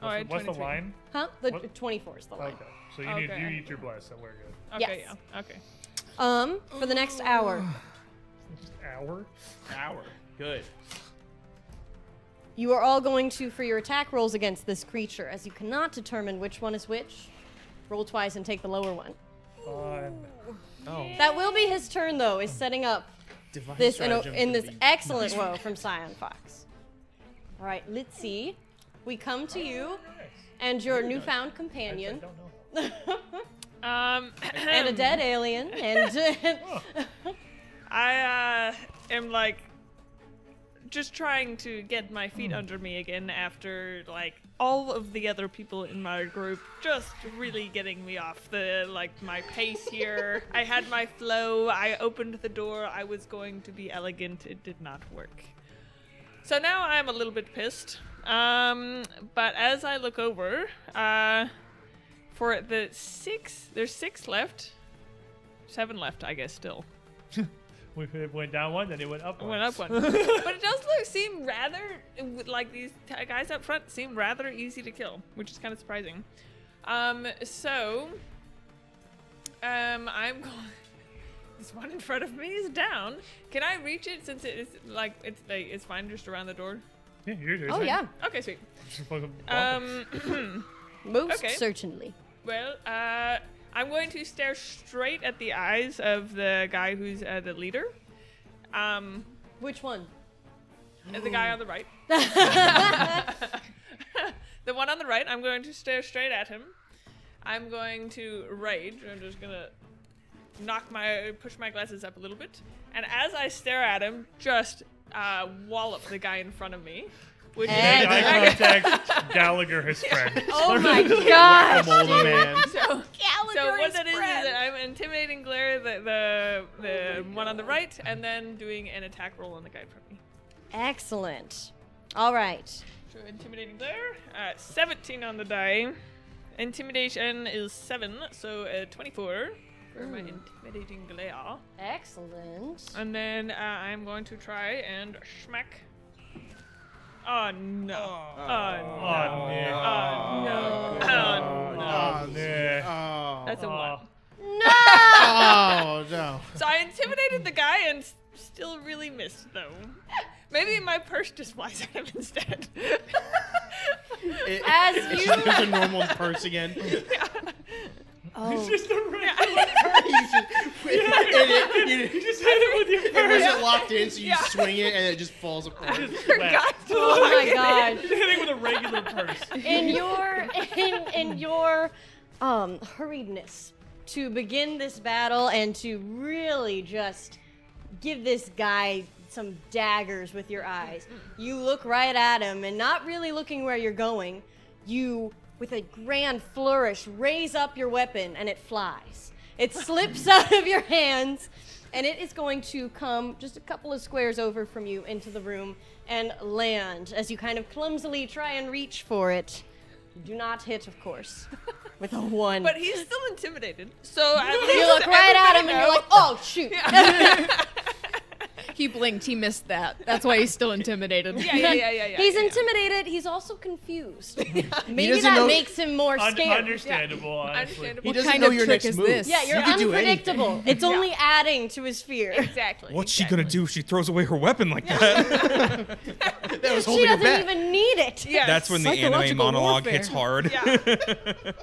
B: Oh, I had
C: What's the
B: 23.
C: line?
A: Huh? The
C: What?
A: 24 is the line.
C: Okay. So you
B: Okay.
C: you need your bless, so we're good.
B: Okay,
A: Yes.
B: yeah. Okay.
A: For the next hour,
C: Just hour?
D: Hour. Good.
A: you are all going to, for your attack rolls against this creature, as you cannot determine which one is which, roll twice and take the lower one.
C: Fun.
E: Oh.
A: That will be his turn, though, is setting up
D: Divine
A: this
D: stratagem
A: in
D: could
A: this
D: be
A: excellent woe from Cyan Fox. All right, let's see. We come to you and your newfound
C: I
A: companion
C: don't know.
A: and a dead alien and
B: I am like just trying to get my feet under me again after like all of the other people in my group just really getting me off the my pace here. I had my flow. I opened the door. I was going to be elegant. It did not work. So now I'm a little bit pissed. But as I look over, for the 6, there's 6 left. 7 left, I guess, still.
C: We went down one, then it went up
B: It
C: one.
B: went up one. But it does seem rather, like these guys up front seem rather easy to kill, which is kind of surprising. I'm going, this one in front of me is down. Can I reach it since it's fine just around the door?
C: Yeah, you're
A: Oh yeah,
B: Okay, sweet.
C: Just fucking bonk it.
A: most
B: Okay.
A: certainly.
B: Well, I'm going to stare straight at the eyes of the guy who's the leader.
A: Which one?
B: The guy on the right. The one on the right, I'm going to stare straight at him. I'm going to rage. I'm just gonna push my glasses up a little bit. And as I stare at him, just wallop the guy in front of me. Which
A: And-
C: Eye contact, Gallagher, his friend.
A: Oh my gosh!
D: Old man.
B: So what that is that I'm intimidating glare the one on the right, and then doing an attack roll on the guy in front of me.
A: Excellent. All right.
B: So intimidating glare, 17 on the die. Intimidation is 7, so 24 for my intimidating glare.
A: Excellent.
B: And then I'm going to try and schmack. Oh no! Oh no!
C: Nick.
B: Oh no! Oh no!
C: Oh, Nick.
D: Oh.
B: That's a 1.
A: No!
D: Oh no.
B: So I intimidated the guy and still really missed though. Maybe my purse just flies at him instead.
A: As
D: It's
A: you-
D: just a normal purse again.
A: Oh,
C: Just a ring.
D: You
C: Just hit it with your
D: It
C: purse.
D: wasn't locked in, so you swing it and it just falls apart.
C: Slap.
A: oh my gosh.
C: Just hitting with a regular purse.
A: In your hurriedness to begin this battle and to really just give this guy some daggers with your eyes, you look right at him and not really looking where you're going, you, with a grand flourish, raise up your weapon and it flies. It slips out of your hands and it is going to come just a couple of squares over from you into the room and land as you kind of clumsily try and reach for it. You do not hit, of course, with a 1.
B: But he's still intimidated. So at least
A: you look right at him and you're like, oh, shoot.
F: He blinked. He missed that. That's why he's still intimidated.
B: Yeah.
A: He's intimidated. He's also confused. Maybe
D: doesn't
A: that
D: know-
A: makes him more scared.
C: Understandable, honestly.
B: Understandable.
D: He
F: What
D: doesn't
F: kind
D: know
F: of
D: your
F: trick
D: next
F: is
D: move.
F: this?
A: Yeah, you're
D: You could do
A: unpredictable. It's only adding to his fear.
B: Exactly.
E: What's she gonna do if she throws away her weapon like that?
D: That was
A: She
D: holding it
A: doesn't
D: back.
A: even need it.
B: Yes.
E: That's when the anime
F: Psychological
E: monologue
F: warfare.
E: hits hard.
B: Yeah.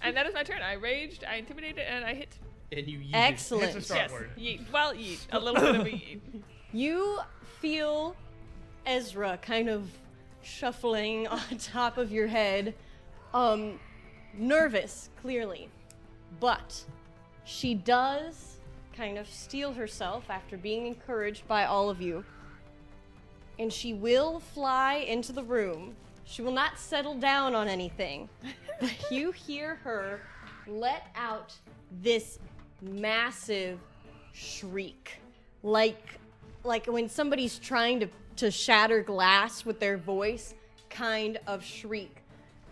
B: And that is my turn. I raged, I intimidated, and I hit.
D: And you yeeted.
A: Excellent.
C: It's a start
B: Yes.
C: word.
B: Yeet. Well, yeet. A little bit of a yeet.
A: You feel Ezra kind of shuffling on top of your head, nervous, clearly. But she does kind of steel herself after being encouraged by all of you. And she will fly into the room. She will not settle down on anything. But you hear her let out this massive shriek. Like when somebody's trying to shatter glass with their voice, kind of shriek.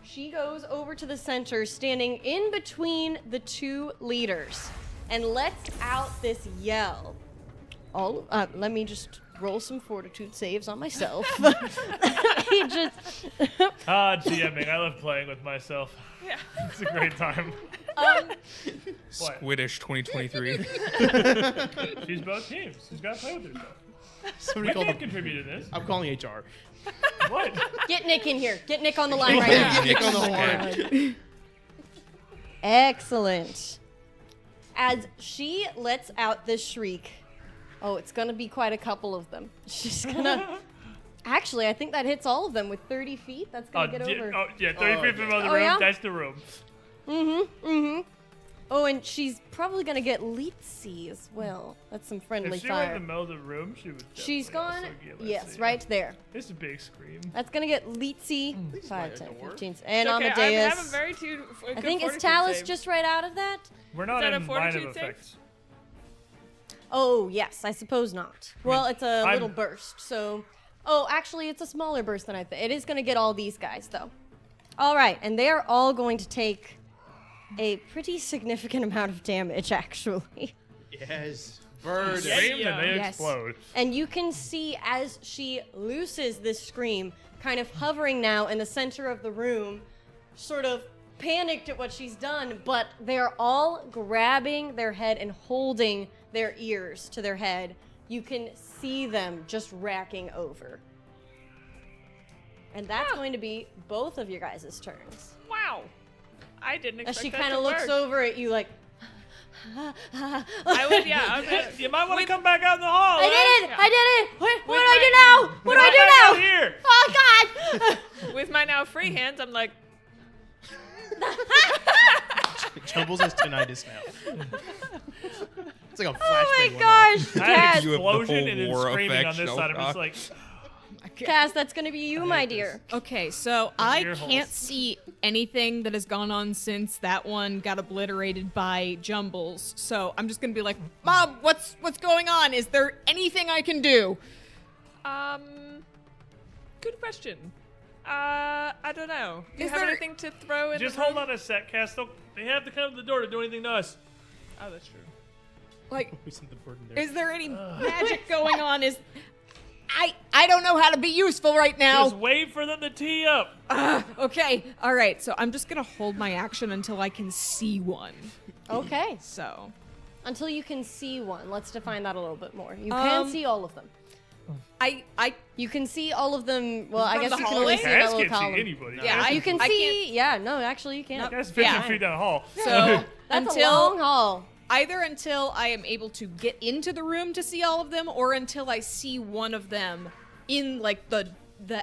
A: She goes over to the center, standing in between the two leaders, and lets out this yell. Let me just roll some fortitude saves on myself. He just
C: GMing. I love playing with myself.
B: Yeah.
C: It's a great time. What?
E: Squiddish 2023.
C: She's both teams. She's got to play with herself.
D: Somebody
C: We
D: called
C: can't
D: him.
C: contribute to this.
D: I'm calling HR.
C: What?
A: get Nick in here. Get Nick on the line right now.
D: Get Nick on the horn.
A: Excellent. As she lets out this shriek, oh, it's gonna be quite a couple of them. She's gonna. Actually, I think that hits all of them with 30 feet. That's gonna get over.
C: 30 feet from the
A: Oh,
C: room.
A: yeah?
C: That's the room.
A: Oh, and she's probably gonna get Litzy as well. That's some friendly
C: If she were in
A: fire.
C: the middle of the room, she would.
A: She's
C: definitely
A: gone.
C: also get Litzy.
A: Yes, right there.
C: It's a big scream.
A: That's gonna get Litzy.
D: by
A: 5,
D: a
A: 10,
D: door.
A: 15, and
B: Okay, I
A: Amadeus.
B: have a very
A: I think is Talus just right out of that?
C: We're not
B: that a
C: in line of
B: fortitude save?
C: effects.
A: Oh, yes, I suppose not. Well, it's a
C: I'm-
A: little burst, so... Oh, actually, it's a smaller burst than I think. It is going to get all these guys, though. All right, and they are all going to take a pretty significant amount of damage, actually.
D: Yes. Bird.
C: Scream and they
F: Yes.
C: explode.
A: And you can see as she looses this scream, kind of hovering now in the center of the room, sort of panicked at what she's done, but they're all grabbing their head and holding their ears to their head. You can see them just racking over. And that's going to be both of your guys' turns.
B: Wow. I didn't
A: As
B: expect
A: she
B: that
A: kind
B: to
A: of looks
B: work.
A: over at you like,
B: I would, yeah. I would,
C: You might want to come back out in the hall.
A: I did it!
B: Yeah.
A: I did it! What do
B: With
A: I do now? What do I do now?
C: Here.
A: Oh, God!
B: with my now free hands, I'm like,
D: Jumbles has tinnitus now. It's like a flashbang.
A: Oh my
D: went
A: gosh!
C: I had
A: Cass,
C: an
E: You have the
C: explosion
E: whole
C: and then
E: war
C: screaming
E: effect
C: on this side. I'm just
E: shock.
C: like,
A: Cass, that's gonna be you, my dear.
F: Okay, so I
C: ear
F: can't
C: holes.
F: see anything that has gone on since that one got obliterated by Jumbles. So I'm just gonna be like, Mom, what's going on? Is there anything I can do?
B: good question. I don't know. Do you
F: Is
B: have
F: there-
B: anything to throw in?
C: just
B: the
C: hold
B: room?
C: on a sec, Cass. They have to come to the door to do anything to us.
B: Oh, that's true.
F: Like,
D: We sent the bird in there.
F: is there any magic going on? I don't know how to be useful right now.
C: Just wait for them to tee up.
F: Okay, all right. So I'm just gonna hold my action until I can see one.
A: Okay.
F: So
A: Until you can see one. Let's define that a little bit more. You can see all of them.
F: I
A: You can see all of them. Well, I
F: From
A: guess
F: the
A: you can only
F: hallway?
A: see that
C: Cass
A: little
C: can't see
A: column.
C: anybody.
F: Yeah,
C: Cass
A: You can
F: I
A: see. Yeah, no, actually, you can't.
C: Cass is 15
F: Yeah.
C: feet down the hall.
F: so
A: That's
F: until
A: a long haul.
F: either until I am able to get into the room to see all of them, or until I see one of them in like the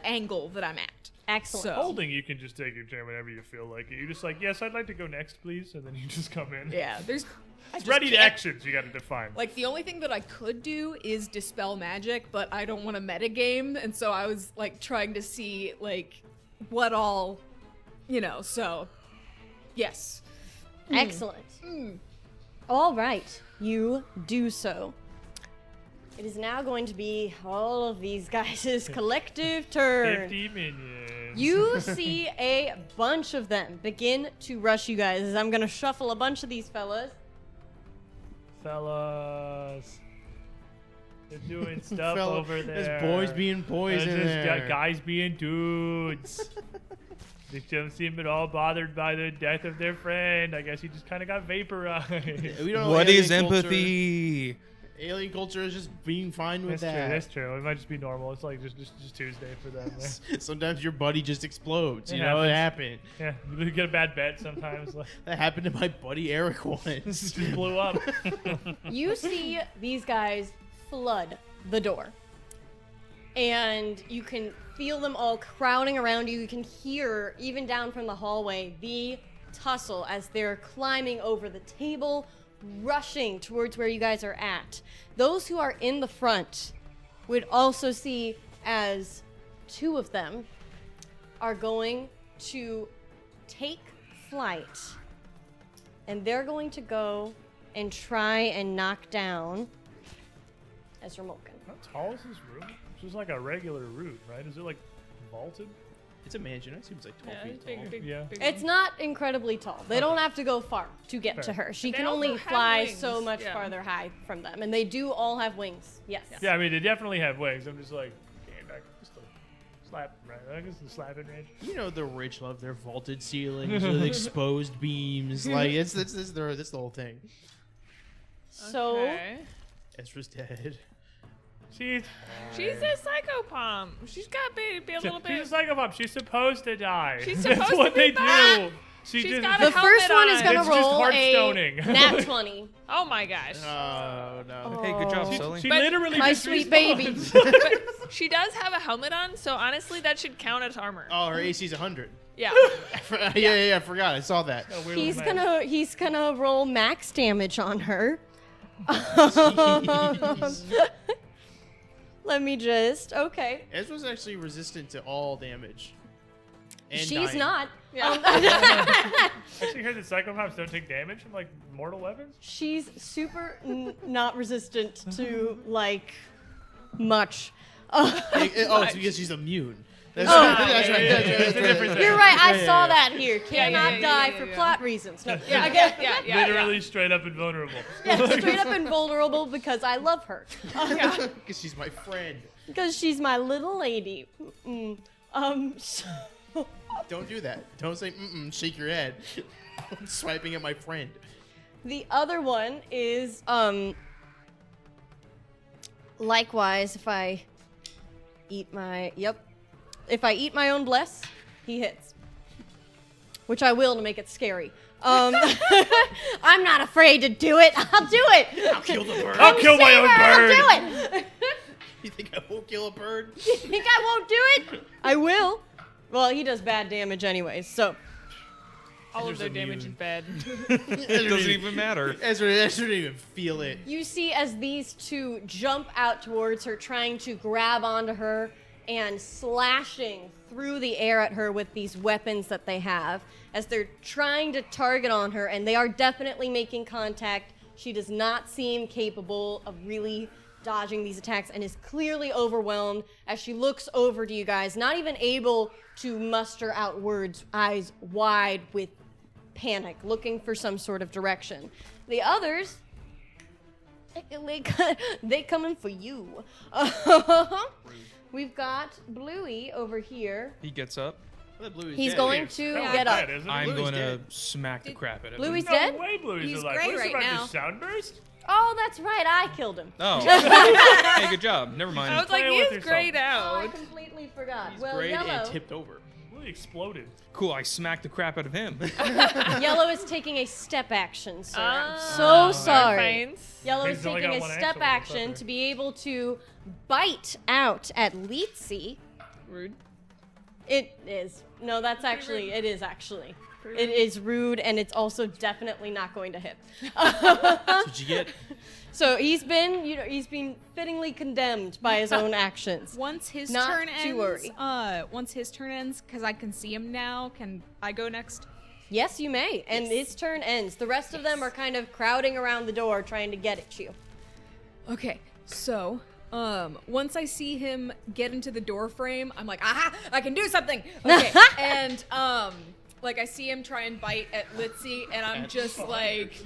F: angle that I'm at.
A: Excellent.
F: So-
C: Holding, you can just take your turn whenever you feel like it. You're just like, yes, I'd like to go next, please, and then you just come in.
F: Yeah, there's
C: It's ready to actions. You got to define.
F: like the only thing that I could do is dispel magic, but I don't want to metagame, and so I was like trying to see like what all, So yes,
A: Excellent. All right, you do so. It is now going to be all of these guys' collective turn.
C: 50 minions.
A: You see a bunch of them begin to rush you guys as I'm going to shuffle a bunch of these fellas.
C: Fellas. They're doing stuff
D: Fella-
C: over there.
D: There's boys being boys in
C: There's
D: there.
C: guys being dudes. They don't seem at all bothered by the death of their friend. I guess he just kind of got vaporized.
D: We don't know
E: What
D: alien
E: is
D: culture-
E: empathy?
D: Alien culture is just being fine with
C: That's true.
D: that.
C: That's true. It might just be normal. It's like just Tuesday for them.
D: Sometimes your buddy just explodes.
C: It
D: You know, it
C: happens.
D: happened.
C: Yeah, you get a bad bet sometimes. Like,
D: That happened to my buddy Eric once.
C: just blew up.
A: You see these guys flood the door. And you can feel them all crowding around you. You can hear, even down from the hallway, the tussle as they're climbing over the table, rushing towards where you guys are at. Those who are in the front would also see as two of them are going to take flight. And they're going to go and try and knock down Ezra Mulkin.
C: How tall is this room? It's just like a regular room, right? Is it like vaulted?
D: It's a mansion. It seems like 12
B: Yeah,
D: feet
B: big,
D: tall.
B: big,
C: Yeah.
B: big
A: It's not incredibly tall. They don't have to go far to get to
C: Fair.
A: her. She
B: They
A: can
B: also
A: only
B: have
A: fly
B: wings.
A: so much
B: Yeah.
A: farther high from them. And they do all have wings. Yes.
C: Yeah, I mean, they definitely have wings. I'm just like, okay, back just a slap, right? I guess the slapping range.
D: You know the rich love their vaulted ceilings with exposed beams. Like that's the whole thing.
A: So
B: Okay.
D: Ezra's dead.
C: She's
B: She's a psychopomp. She's got to be a little
C: she's a
B: bit.
C: psychopath. She's supposed to die.
B: She's
C: That's
B: supposed
C: what
B: to be
C: they
B: bad.
C: do. She
B: She's
C: just
B: got
A: the
B: a
A: first one is
B: helmet
A: going
B: on.
A: to
C: It's just
A: roll a
C: Hearthstoning.
A: nat 20.
B: Oh my gosh.
D: Oh no.
E: Hey, good job,
A: Oh.
E: Sully.
C: She
B: But
C: literally
A: My
C: just
A: sweet
C: respawns.
A: baby.
B: But she does have a helmet on, so honestly, that should count as armor.
D: Oh, her AC's 100.
B: Yeah.
D: Yeah, I forgot. I saw that.
C: A weird
A: He's
C: match.
A: gonna roll max damage on her. Let me just okay.
D: Ezra's actually resistant to all damage. And
A: She's
D: dying.
A: not.
B: Yeah.
C: Actually, heard that psychopaths don't take damage from like mortal weapons.
A: She's super not resistant to like much.
D: Oh, it's because she's immune. That's
A: Oh.
D: right. That's right.
C: It's a different thing.
A: You're right. I
D: Yeah,
A: saw
D: yeah.
A: that here. Cannot die for
B: yeah.
A: plot reasons. No.
B: Yeah,
A: Okay.
B: yeah.
C: Literally straight up invulnerable.
A: Yeah, straight up invulnerable because I love her.
D: Because she's my friend.
A: Because she's my little lady. Mm-mm. So
D: Don't do that. Don't say shake your head. I'm swiping at my friend.
A: the other one is likewise if I eat my own bless, he hits. Which I will to make it scary. I'm not afraid to do it. I'll do it.
D: I'll kill the bird.
C: I'll kill my own bird.
A: I'll do it.
D: You think I won't kill a bird?
A: You think I won't do it? I will. Well, he does bad damage anyways, so.
B: All of
C: Just
B: their damage is
C: immune.
B: bad.
E: It doesn't even matter.
D: Ezra didn't even feel it.
A: You see as these two jump out towards her, trying to grab onto her and slashing through the air at her with these weapons that they have, as they're trying to target on her, and they are definitely making contact. She does not seem capable of really dodging these attacks and is clearly overwhelmed as she looks over to you guys, not even able to muster out words, eyes wide with panic, looking for some sort of direction. The others, they coming for you. We've got Bluey over here.
E: He gets up.
A: He's going to
C: That was
A: get up.
C: dead, isn't it?
E: I'm
D: Bluey's
E: going to
D: dead.
E: smack the crap out of him.
A: Bluey's
C: No
A: dead?
C: way Bluey's
F: He's
C: alive.
F: gray
C: What is
F: right
C: about
F: now.
C: this soundburst?
A: Oh, that's right. I killed him.
E: Oh. Hey, good job. Never mind.
B: I was like,
C: Play with
B: he's
C: yourself.
B: grayed
A: Oh, I
B: out.
A: completely forgot.
D: He's
A: Well,
D: grayed
A: Yellow.
D: and tipped over.
C: Bluey exploded.
E: Cool, I smacked the crap out of him.
A: Yellow is taking a step action, sir. I'm
B: Ah,
A: so sorry.
B: Faints.
A: Yellow is
C: He's only
A: taking a
C: got one
A: step
C: action,
A: action
C: motherfucker.
A: to be able to bite out at Leetsy.
B: Rude.
A: It is. No, that's actually, it is actually.
B: Pretty
A: It is rude, and it's also definitely not going to hit.
D: That's what you get.
A: So he's been fittingly condemned by his own actions.
F: Once his
A: Not
F: turn
A: to
F: ends,
A: worry.
F: once his turn ends, because I can see him now, can I go next?
A: Yes, you may. And his turn ends. The rest of them are kind of crowding around the door trying to get at you.
F: Okay, so once I see him get into the door frame, I'm like, aha, I can do something. Okay, and like I see him try and bite at Litzy, and I'm just like,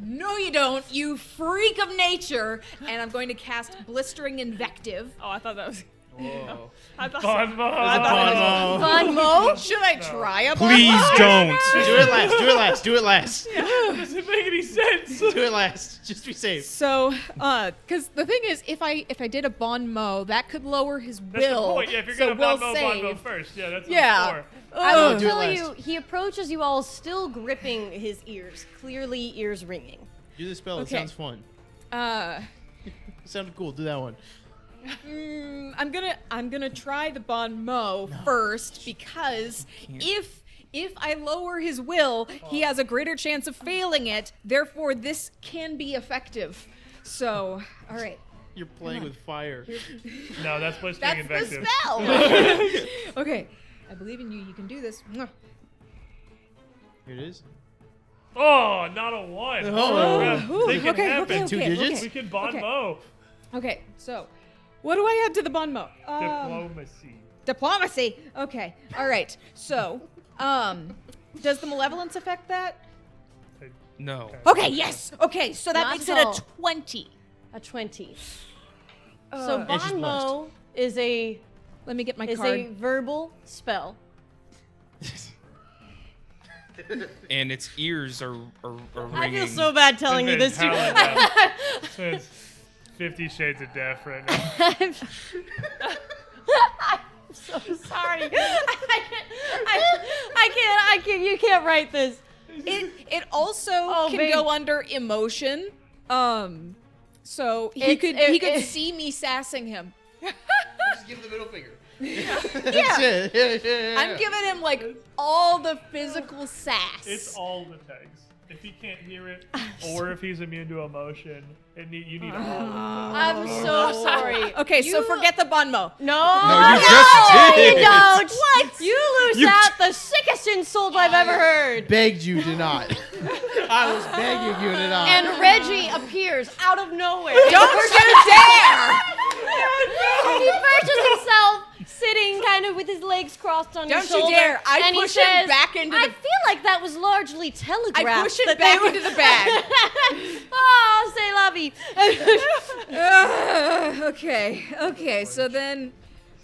F: no, you don't, you freak of nature. And I'm going to cast Blistering Invective.
B: Oh, I thought that was.
D: Whoa.
B: I thought.
C: Bon Bon.
B: I thought
A: Fun Mo?
F: Should I try a
E: Please don't.
D: Do it last. Do it last. Do it last.
C: Doesn't make any sense.
D: Do it last. Just be safe.
F: So, because the thing is, if I did a Bon Mo, that could lower his
C: That's the
F: will.
C: point. Yeah, if you're
F: so
C: gonna
F: will
C: Bon Mo
F: save.
C: first. Yeah, that's what
F: Yeah.
C: it's for.
A: I will
D: do it
A: tell
D: last.
A: you, he approaches you all still gripping his ears, clearly ears ringing.
D: Do the spell. It
F: Okay.
D: sounds fun. It sounded cool. Do that one.
F: I'm gonna try the Bon Mo first because if I lower his will, he has a greater chance of failing it. Therefore, this can be effective. So, all right.
D: You're playing with fire.
C: No, that's blistering
F: That's
C: invective.
F: the spell. Okay. I believe in you. You can do this. Mwah.
D: Here it is.
C: Oh, not a one.
D: Oh.
C: crap. They can
F: okay,
C: happen.
F: okay,
D: Two
F: okay,
D: digits?
F: okay.
C: We can Bon
F: Okay.
C: Mo.
F: Okay. So, what do I add to the Bon Mo?
C: Diplomacy.
F: Diplomacy. Okay. All right. So, does the malevolence affect that?
E: No.
F: Okay. Yes. Okay. So that
A: Not
F: makes
A: at
F: it
A: all.
F: a 20.
A: A 20. So
D: And she's
A: Bon Mo is a
F: Let me get my
A: is
F: card.
A: a verbal spell.
E: And its ears are ringing.
A: I feel so bad telling you this too.
C: So it's 50 Shades of Death right now.
A: I'm so sorry. I can't. You can't write this.
F: It also can
A: babe.
F: go under emotion. So he
A: It's-
F: could see me sassing him.
D: Just give him the middle finger. That's it. Yeah.
F: I'm giving him like all the physical sass.
C: It's all the tags. If he can't hear it, or if he's immune to emotion, you need all of them.
A: I'm so sorry.
F: Okay, so
A: You-
F: forget the Bon Mo.
A: No,
E: you just did.
A: You don't. What? You lose out the sickest insult I've ever heard.
D: Begged you to not. I was begging you to not.
A: And Reggie appears out of nowhere.
F: Don't you dare!
A: He perches himself sitting kind of with his legs crossed on his
F: Don't
A: shoulder.
F: you dare. I
A: and he
F: push him
A: says,
F: back into
A: I
F: the-
A: feel like that was largely telegraphed.
F: I push him
A: that
F: back
A: they
F: into the bag.
A: Oh, say la vie.
F: Okay, so then,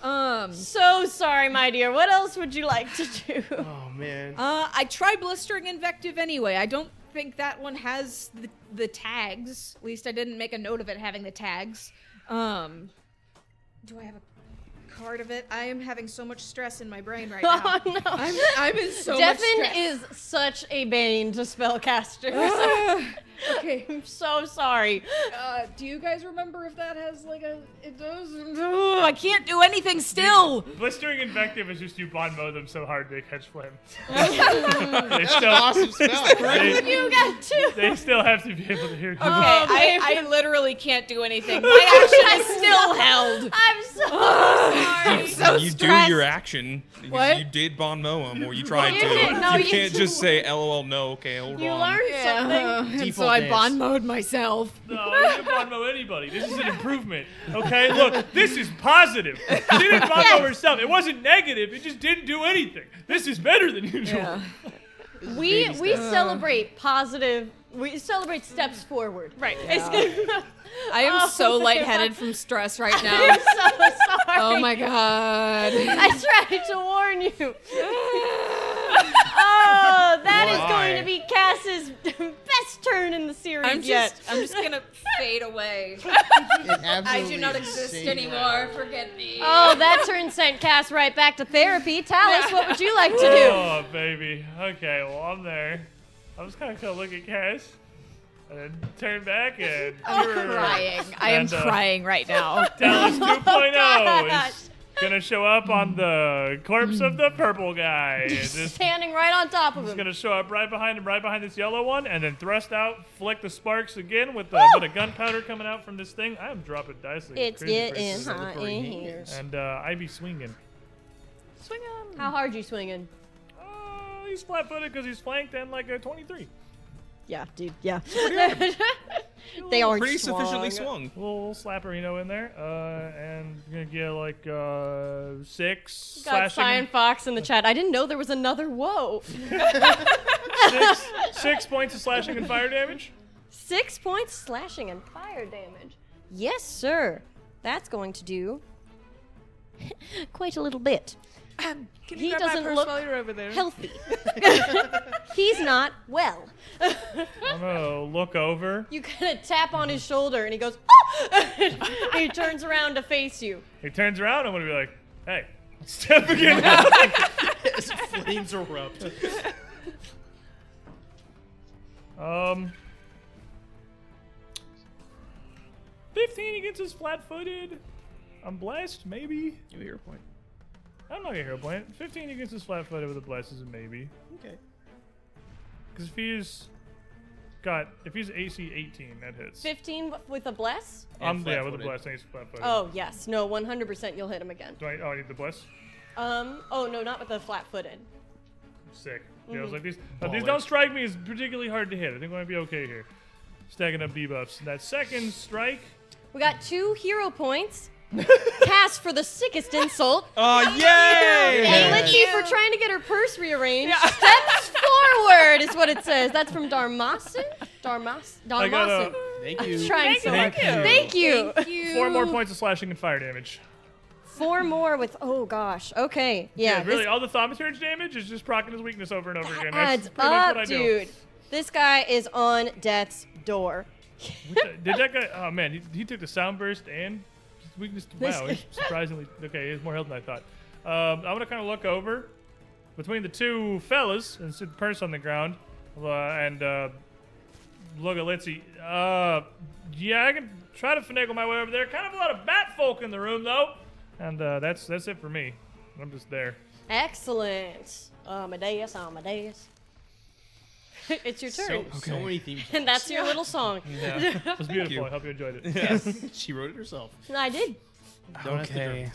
A: So sorry, my dear. What else would you like to do?
D: Oh man.
F: I tried blistering invective anyway. I don't think that one has the tags. At least I didn't make a note of it having the tags. Do I have a card of it? I am having so much stress in my brain right now.
A: Oh no.
F: I'm in so much
A: Devin
F: stress.
A: is such a bane to spellcasters.
F: Okay.
A: I'm so sorry.
F: Do you guys remember if that has like a? It does. I can't do anything still.
C: Blistering Invective is just you bond mode them so hard they catch flame. they
D: That's
C: still,
D: an awesome spell.
A: You got two.
C: they still have to be able to hear you.
F: Okay,
A: babe.
F: I literally can't do anything. My action is still held.
A: I'm so sorry.
F: So
E: you
F: stressed.
E: do your action. because
F: What?
E: You did bond mow him, or you tried
A: You
E: to.
A: did. No,
E: you
A: you
E: can't just
A: didn't.
E: say LOL. No, okay, hold
A: You
E: on.
A: learned something.
F: and
D: Default
F: so I
D: dance.
F: bond mode myself.
C: No, you didn't bond mow anybody. This is an improvement. Okay, look, this is positive. She didn't bond mow herself. It wasn't negative. It just didn't do anything. This is better than usual.
A: We
D: baby steps.
A: celebrate positive. We celebrate steps forward.
B: Right.
A: It's gonna,
F: I am
A: Oh,
F: so
A: my
F: lightheaded
A: God.
F: from stress right
A: I'm
F: now.
A: so sorry.
F: Oh my god.
A: I tried to warn you. Oh, that is
E: Why?
A: going to be Cass's best turn in the series
F: I'm
A: yet.
F: just gonna fade away.
D: It
F: I
D: absolutely
F: do not exist
D: insane.
F: anymore. Forget me.
A: Oh, that turn sent Cass right back to therapy. Talus, what would you like to do?
C: Oh, baby. Okay, well, I'm there. I'm just kind of gonna look at Cass and then turn back and
F: I'm crying. I am
C: And,
F: crying right now.
C: Talus 2.0
A: gosh.
C: is gonna show up on the corpse of the purple guy. And just
A: Standing right on top of
C: He's
A: him.
C: gonna show up right behind him, right behind this yellow one, and then thrust out, flick the sparks again with a bit of gunpowder coming out from this thing. I am dropping dice like a
A: It's
C: crazy
A: getting
C: person.
A: hot in here.
C: And I be swinging.
B: Swing on.
A: How hard you swinging?
C: He's flat-footed because he's flanked and like a 23.
A: Yeah, dude. Yeah. They aren't
E: Pretty
A: swung.
E: sufficiently swung.
C: Little slapperino in there, and you're gonna get like 6
A: Got
C: slashing.
A: Cyan Fox in the chat. I didn't know there was another whoa.
C: 6 points of slashing and fire damage.
A: 6 points slashing and fire damage. Yes, sir. That's going to do quite a little bit.
B: Can you
A: He
B: grab
A: doesn't
B: my purse
A: look
B: while you're over there?
A: Healthy. He's not well.
C: I'm gonna look over.
A: You kind of tap on his shoulder and he goes, "Ah!" He turns around to face you.
C: He turns around. I'm gonna be like, "Hey, step again."
D: As flames erupt.
C: 15 against his flat-footed. I'm blessed, maybe.
D: Give me your point.
C: I'm not gonna hero point. 15 against his flat-footed with a bless is a maybe.
D: Okay.
C: Because if he's AC 18, that hits.
A: 15 with a bless?
D: And
C: Yeah, with a
D: flat-footed.
C: bless, and he's flat-footed.
A: Oh, yes. No, 100% you'll hit him again.
C: I need the bless?
A: Oh, no, not with the flat-footed.
C: Sick. Yeah, I was like, these
D: Baller.
C: don't strike me as particularly hard to hit. I think we're gonna be okay here. Stacking up debuffs. That second strike.
A: We got 2 hero points. Cast for the sickest insult.
E: Oh, yay!
A: And Litchi for trying to get her purse rearranged. Steps forward is what it says. That's from Darmasin?
C: I got
A: Darmasin.
D: Thank
A: I'm
D: you.
A: trying so hard. Thank you.
C: 4 more points of slashing and fire damage.
A: 4 more with, oh gosh. Okay. Yeah.
C: really,
A: this
C: all the thaumaturge damage is just proccing his weakness over and over again.
A: adds
C: That's pretty much what I
A: up,
C: do.
A: dude. This guy is on death's door.
C: Did that guy? Oh man, he took the sound burst and his weakness. Wow, he's surprisingly okay. He has more health than I thought. I'm gonna kind of look over between the two fellas and see the purse on the ground, and look at Litzy. Yeah, I can try to finagle my way over there. Kind of a lot of bat folk in the room though, and that's it for me. I'm just there.
A: Excellent. Amadeus. It's your turn.
D: So many themes.
A: And that's your little song.
C: Yeah, it was beautiful.
E: you.
C: I hope you enjoyed it.
D: Yes. She wrote it herself.
A: I did.
D: Don't ask the
E: Okay.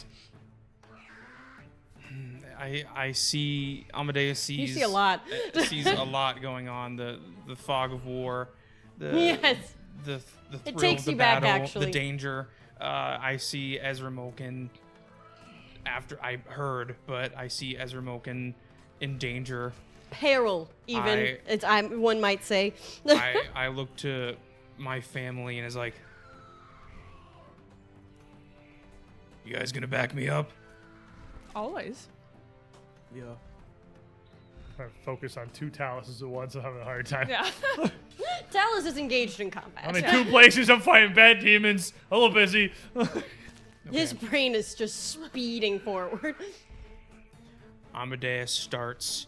D: Germans.
E: I see Amadeus sees.
A: You see a lot.
E: Sees a lot going on. The fog of war. The
A: Yes.
E: The thrill
A: takes
E: of the
A: you back,
E: battle.
A: actually.
E: The danger. I see Ezra Molkin after I heard, but I see Ezra Moken in danger.
A: Peril, even one might say.
E: I look to my family and is like, "You guys gonna back me up?"
B: Always.
D: Yeah.
C: Trying to focus on 2 Taluses at once. I'm having a hard time.
B: Yeah.
A: Talus is engaged in combat.
C: I'm in 2 places. I'm fighting bad demons. A little busy.
A: His brain is just speeding forward.
E: Amadeus starts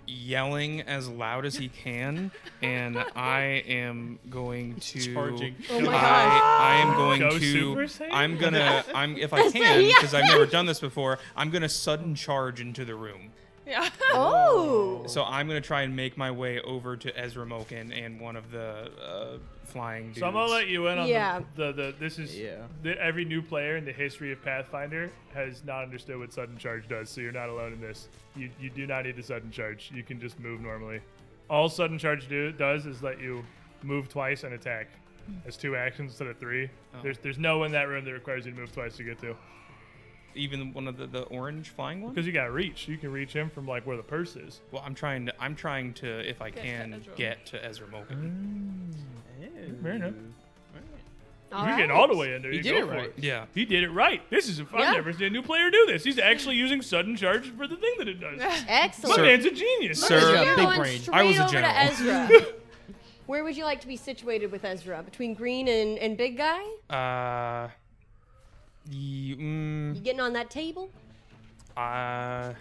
E: yelling as loud as he can, and I am going to
D: Charging.
A: Oh my gosh.
E: I am going
C: Go
E: to
C: Super Saiyan?
E: if I can, because I've never done this before, I'm gonna sudden charge into the room.
B: Yeah.
A: Oh.
E: So I'm gonna try and make my way over to Ezra Moken and one of the flying dudes.
C: So I'm gonna let you in on
A: Yeah.
C: this is
D: Yeah.
C: every new player in the history of Pathfinder has not understood what sudden charge does, so you're not alone in this. You do not need a sudden charge. You can just move normally. All sudden charge does is let you move twice and attack. As 2 actions instead of 3.
E: Oh.
C: There's no one in that room that requires you to move twice to get to.
E: Even one of the orange flying ones.
C: Because you got reach. You can reach him from like where the purse is.
E: Well, I'm trying to, if I
B: Get to
E: can,
B: Ezra.
E: get to Ezra Moken.
C: Fair enough.
A: All
C: You're
A: right.
C: getting all the way in there.
D: You
C: You
D: did
C: go
D: it
C: for
D: right.
E: Yeah.
C: He did it right. I've
A: Yeah.
C: never seen a new player do this. He's actually using sudden charge for the thing that it does. My
A: Excellent.
E: Sir-
C: man's a genius.
E: Sir-
A: You're
D: Yeah, big
A: going
D: brain.
A: straight
E: I was a
A: over to
E: general.
A: Ezra. Where would you like to be situated with Ezra? Between Green and Big Guy? You getting on that table?
E: Yeah.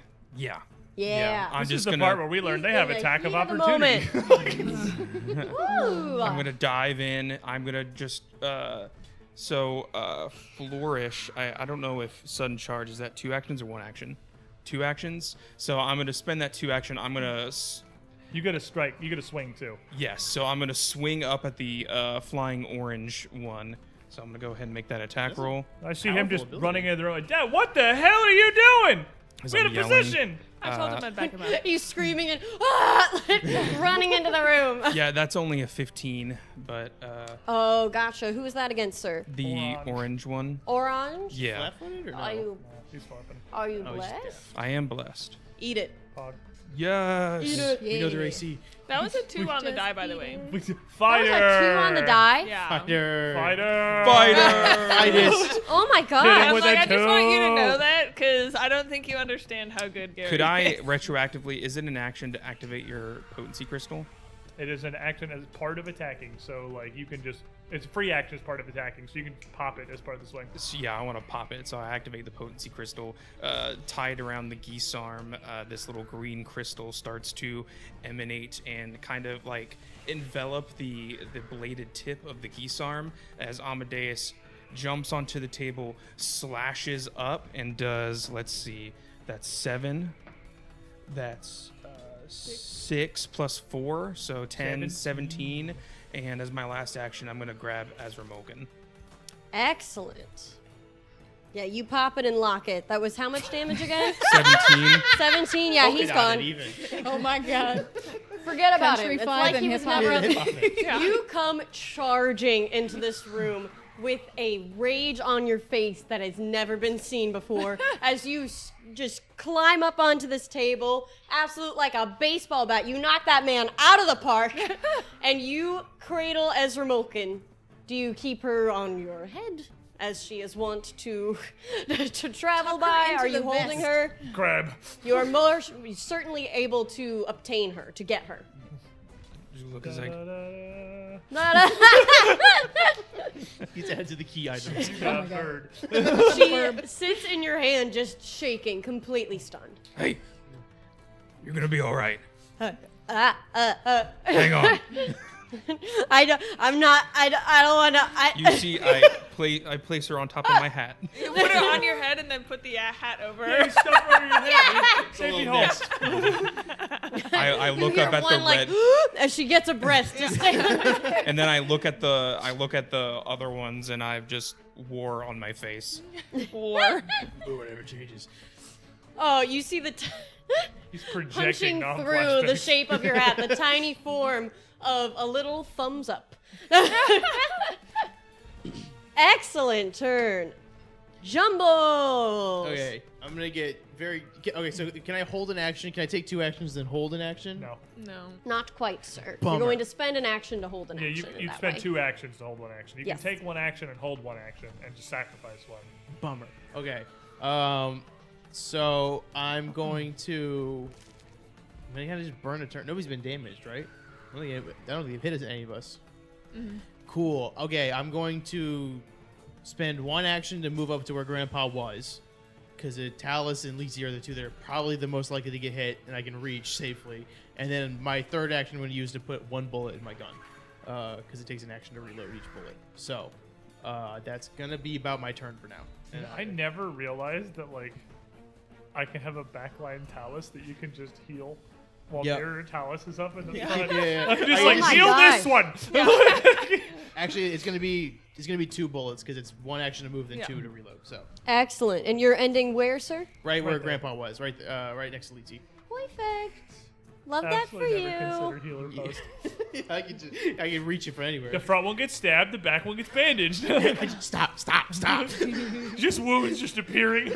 A: Yeah.
E: I'm
C: This
E: just
C: is the
E: gonna.
C: part where we learn they have
A: In the
C: attack of
A: heat the
C: opportunity.
A: moment. Woo.
E: I'm gonna dive in. I'm gonna just flourish. I don't know if sudden charge is that 2 actions or 1 action. 2 actions. So I'm gonna spend that 2 action. I'm gonna
C: You gotta strike. You gotta swing too.
E: yes. So I'm gonna swing up at the flying orange one. So I'm gonna go ahead and make that attack roll.
C: I see him just
D: ability.
C: running in the room like, Dad, what the hell are you doing?
E: As
C: We had
E: I'm
C: a
E: yelling.
C: position.
B: I told him I'd back him up.
A: He's screaming and running into the room.
E: Yeah, that's only a 15, but
A: Oh, gotcha. Who is that against, sir?
E: the
C: Orange.
E: orange one.
A: Orange?
E: Yeah,
D: Left-footed or no?
A: Are you
C: He's flapping.
A: are you
D: Oh, he's
A: blessed?
D: deaf.
E: I am blessed.
A: Eat it.
C: Pog.
E: Yes.
A: Eat it.
D: We know their AC.
B: That was a 2 on the
F: just
B: die, by the way.
C: Fighter.
A: That was a 2 on the die.
B: Yeah.
D: Fighter.
C: Fighter.
D: Fightist.
A: Oh my
C: Hit him
A: god.
B: I'm
C: with
B: like,
C: a
B: I just want you to
C: two.
B: know that because I don't think you understand how good Gary
E: Could
B: is.
E: I retroactively? Is it an action to activate your potency crystal?
C: It is an action as part of attacking, so like you can just it's a free action as part of attacking, so you can pop it as part of the swing.
E: So yeah, I want to pop it. So I activate the potency crystal. Tied around the geese arm, this little green crystal starts to emanate and kind of like envelop the bladed tip of the geese arm as Amadeus jumps onto the table, slashes up, and does, let's see, that's 7. That's 6 plus 4, so 10, 17. And as my last action, I'm going to grab Ezra Moken.
A: Excellent. Yeah, you pop it and lock it. That was how much damage again?
E: 17.
A: 17. Yeah, he's
D: Polka dotted
A: gone.
D: even.
F: Oh my god.
A: Forget about
F: Country
A: it. It's
F: five
A: like
F: and
A: he was
F: hip-hop.
A: never.
D: Yeah.
A: You come charging into this room with a rage on your face that has never been seen before as you just climb up onto this table, absolute like a baseball bat. You knock that man out of the park and you cradle Ezra Moken. Do you keep her on your head as she is wont to travel by?
F: into
A: Are you
F: the
A: holding
F: vest.
A: her?
C: Grab.
A: You are more certainly able to obtain her, to get her.
E: You look as like,
D: He's added to the key items.
C: Bird.
A: She sits in your hand, just shaking, completely stunned.
E: hey, you're going to be all right.
A: Hang
E: Hang on.
A: I don't. I'm not. I don't want to.
E: You see, I place her on top of my hat.
B: You put it on your head and then put the hat over.
C: Hey, stuff under your head. Safety
D: Little
C: hole.
E: I look
A: You
E: up
A: hear
E: at the
A: one like
E: red,
A: as she gets a breast. Just stay
E: and then I look at the other ones, and I've just war on my face.
B: War.
D: Or whatever changes.
A: Oh, you see the
C: He's projecting
A: punching through the
C: non-flashbacks.
A: shape of your hat, the tiny form of a little thumbs up. Excellent turn. Jumbles.
D: Okay, I'm gonna get very. Okay, so can I hold an action? Can I take 2 actions then hold an action?
C: No.
B: No.
A: Not quite, sir.
D: Bummer.
A: You're going to spend an action to hold an
C: Yeah,
A: action.
C: you
A: that
C: spend
A: way.
C: 2 actions to hold 1 action. You
A: Yes.
C: can take 1 action and hold 1 action and just sacrifice 1.
D: Bummer. Okay. So I'm going to. I'm gonna kind of just burn a turn. Nobody's been damaged, right? I don't think they've hit any of us. Cool. Okay, I'm going to spend 1 action to move up to where Grandpa was, because Talus and Lisi are the 2 that are probably the most likely to get hit, and I can reach safely. And then my 3rd action I'm going to use to put 1 bullet in my gun, because it takes an action to reload each bullet. So that's gonna be about my turn for now. And
C: I never realized that, like, I can have a backline Talus that you can just heal while
D: Yep.
C: Mirror Talus is up in the
D: Yeah,
C: front.
D: yeah.
C: I'm just
D: Oh
C: like,
A: my
C: heal
A: God.
C: this one!
D: Actually, it's gonna be 2 bullets because it's 1 action to move, then 2 to reload. So
A: Excellent. And you're ending where, sir?
D: right where
C: Right there.
D: Grandpa was, right next to Lisi.
A: Perfect. Love that for
C: Absolutely
A: you.
C: never considered healer post.
D: I can reach it from anywhere.
C: The front one gets stabbed, the back one gets bandaged.
D: Stop!
C: Just wounds just appearing.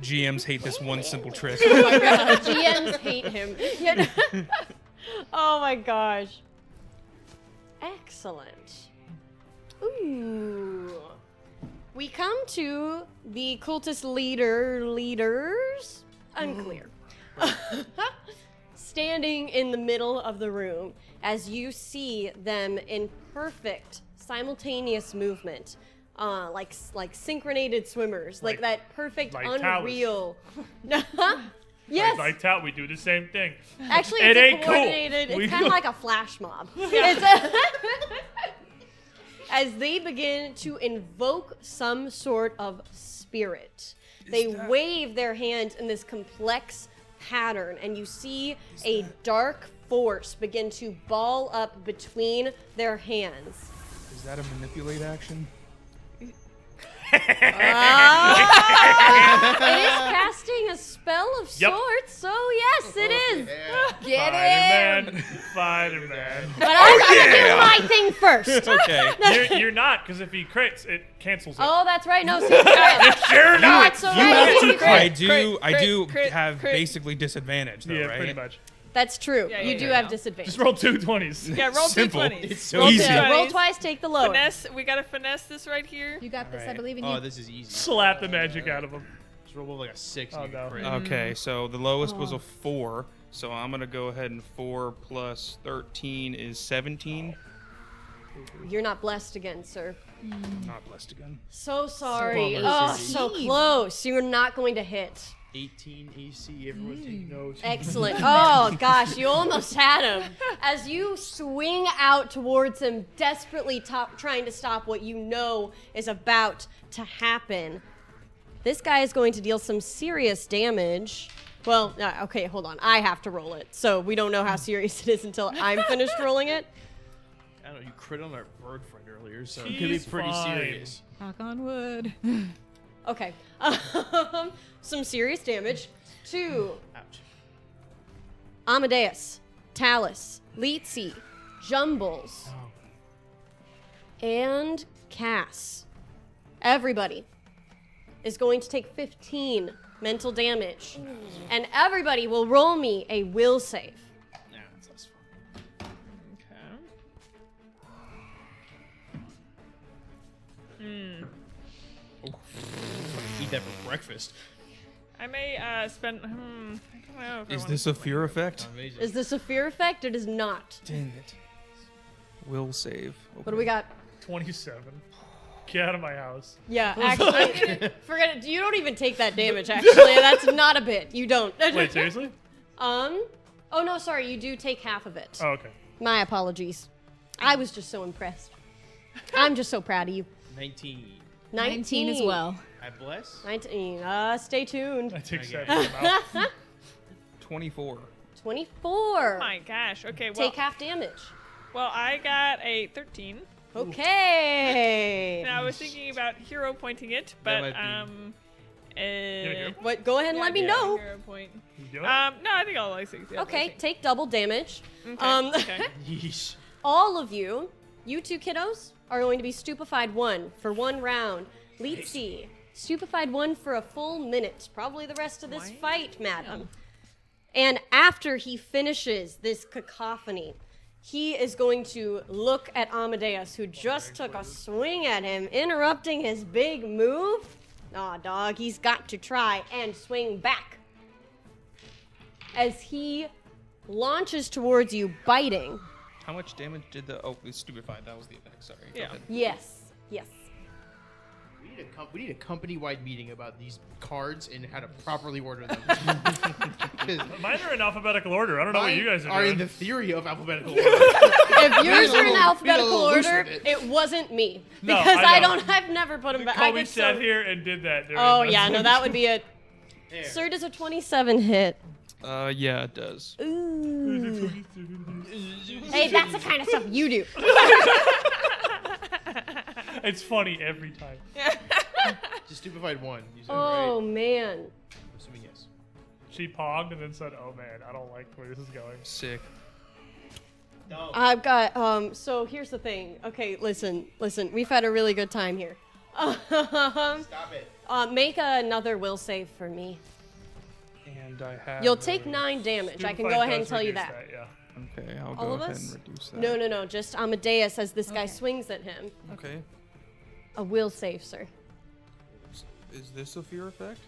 E: GMs hate this one simple trick.
A: GMs hate him. Yeah. Oh my gosh. Excellent. Ooh. We come to the cultist leaders. Unclear. Standing in the middle of the room as you see them in perfect simultaneous movement. Like synchronated swimmers, like that perfect,
C: like
A: unreal. Yes,
C: Like tout, we do the same thing.
A: actually,
C: It
A: it's
C: ain't
A: a
C: cool.
A: coordinated.
C: We
A: It's kind of
C: go-
A: like a flash mob. It's as they begin to invoke some sort of spirit, they wave their hands in this complex pattern, and you see a dark force begin to ball up between their hands.
E: Is that a manipulate action?
A: It is casting a spell of
C: Yep.
A: sorts, so yes, it is. Get it?
C: Spider-Man.
A: But I'm gonna do my thing first.
E: Okay.
C: You're not, because if he crits, it cancels it.
A: Oh, that's right. No, see, right.
C: Sure not.
A: That's all
E: You
A: right.
E: have to.
A: Crit.
E: I do. I
B: crit,
E: do
B: crit,
E: have
B: crit.
E: basically disadvantage, though,
C: Yeah,
E: right?
C: pretty much.
A: That's true.
B: Yeah,
A: You
B: yeah,
A: do
B: yeah.
A: have disadvantage.
C: Just roll 2 20s.
B: Yeah, roll
E: Simple.
B: 2 20s.
E: It's so
B: roll
E: easy.
B: two
A: Roll
B: 20s.
A: twice, take the lower.
B: Finesse. We gotta finesse this right here.
F: You got this. I believe in you.
D: Oh, this is easy.
C: Slap the magic out of him.
D: Just roll like a 6.
C: Oh,
D: and you
C: no.
D: crit.
E: Okay, so the lowest was a 4, so I'm gonna go ahead and 4 plus 13 is 17.
A: You're not blessed again, sir.
E: Not blessed again.
A: So sorry.
D: Bummer.
A: Oh, so close. You're not going to hit.
D: 18 AC. Everyone take notes.
A: Excellent. Oh, gosh, you almost had him. As you swing out towards him, desperately trying to stop what you know is about to happen. This guy is going to deal some serious damage. Well, okay, hold on. I have to roll it, so we don't know how serious it is until I'm finished rolling it.
D: I don't know. You crit on our bird friend earlier, so it could be
C: He's
D: pretty
C: fine.
D: serious.
F: Knock on wood.
A: Okay. Some serious damage to
D: Ouch.
A: Amadeus, Talus, Leetzi, Jumbles, and Cass. Everybody is going to take 15 mental damage. And everybody will roll me a will save.
D: Nah, that's less fun. Eat that for breakfast.
B: I may spend. I don't know. If I
E: Is
B: wanna-
E: this a fear effect?
D: Amazing.
A: Is this a fear effect? It is not.
E: Dang it. Will save.
A: What do we got?
C: 27. Get out of my house.
A: Yeah, actually, forget it. You don't even take that damage, actually. That's not a bit. You don't.
C: Wait, seriously?
A: Oh no, sorry. You do take half of it.
C: Oh, okay.
A: My apologies. I was just so impressed. I'm just so proud of you.
D: 19.
F: 19 as well.
D: I bless.
A: 19. Stay tuned.
C: I take
D: Okay.
C: 7 out.
E: 24.
A: 24.
B: Oh my gosh. Okay. Well,
A: Take half damage.
B: well, I got a 13.
A: Okay.
B: Now I was thinking about hero pointing it,
D: That
B: but
D: might
C: you go.
A: What? Go ahead and let me know.
B: Hero point.
C: You do it?
B: No, I think I'll like 60.
A: Okay, take double damage.
B: Okay. Okay.
D: Yeesh.
A: All of you two kiddos, are going to be stupefied 1 for 1 round. Leetzi, stupefied 1 for a full minute, probably the rest of this fight, madam. And after he finishes this cacophony, he is going to look at Amadeus, who just took a swing at him, interrupting his big move. Aw, dog, he's got to try and swing back. As he launches towards you, biting.
E: How much damage did the... Oh, it's stupefied. That was the effect. Sorry. Go
B: Yeah.
E: ahead.
A: Yes.
D: We need a company-wide meeting about these cards and how to properly order them.
C: Mine are in alphabeutical order. I don't know what you guys are
D: in
C: doing.
D: the theory of alphabetical order.
A: If yours are in
D: little-
A: alphabetical
D: be a little loose
A: order,
D: with it.
A: it wasn't me.
C: No,
A: Because
C: I know.
A: I've never put them back. I
C: Kobe
A: get
C: sat
A: so...
C: here and did that. During
A: Oh,
C: this.
A: yeah, no, that would be it.
D: There.
A: Sir, does a 27 hit?
E: Yeah, it does.
A: Ooh. Hey, that's the kind of stuff you do.
C: It's funny every time.
D: Just stupefied 1. You said,
A: Oh,
D: right?
A: man.
D: I'm assuming yes.
C: She pogged and then said, "Oh man, I don't like where this is going."
E: Sick.
D: No.
A: I've got, so here's the thing. Okay, listen. We've had a really good time here.
D: Stop it.
A: Make another will save for me.
E: And I have...
A: You'll take 9 damage. I can go ahead and tell you that.
C: Yeah.
E: Okay, I'll
A: All
E: go
A: of
E: ahead
A: us?
E: and reduce that.
A: No, just Amadeus as this guy swings at him.
E: Okay.
A: A will save, sir.
E: Is this a fear effect?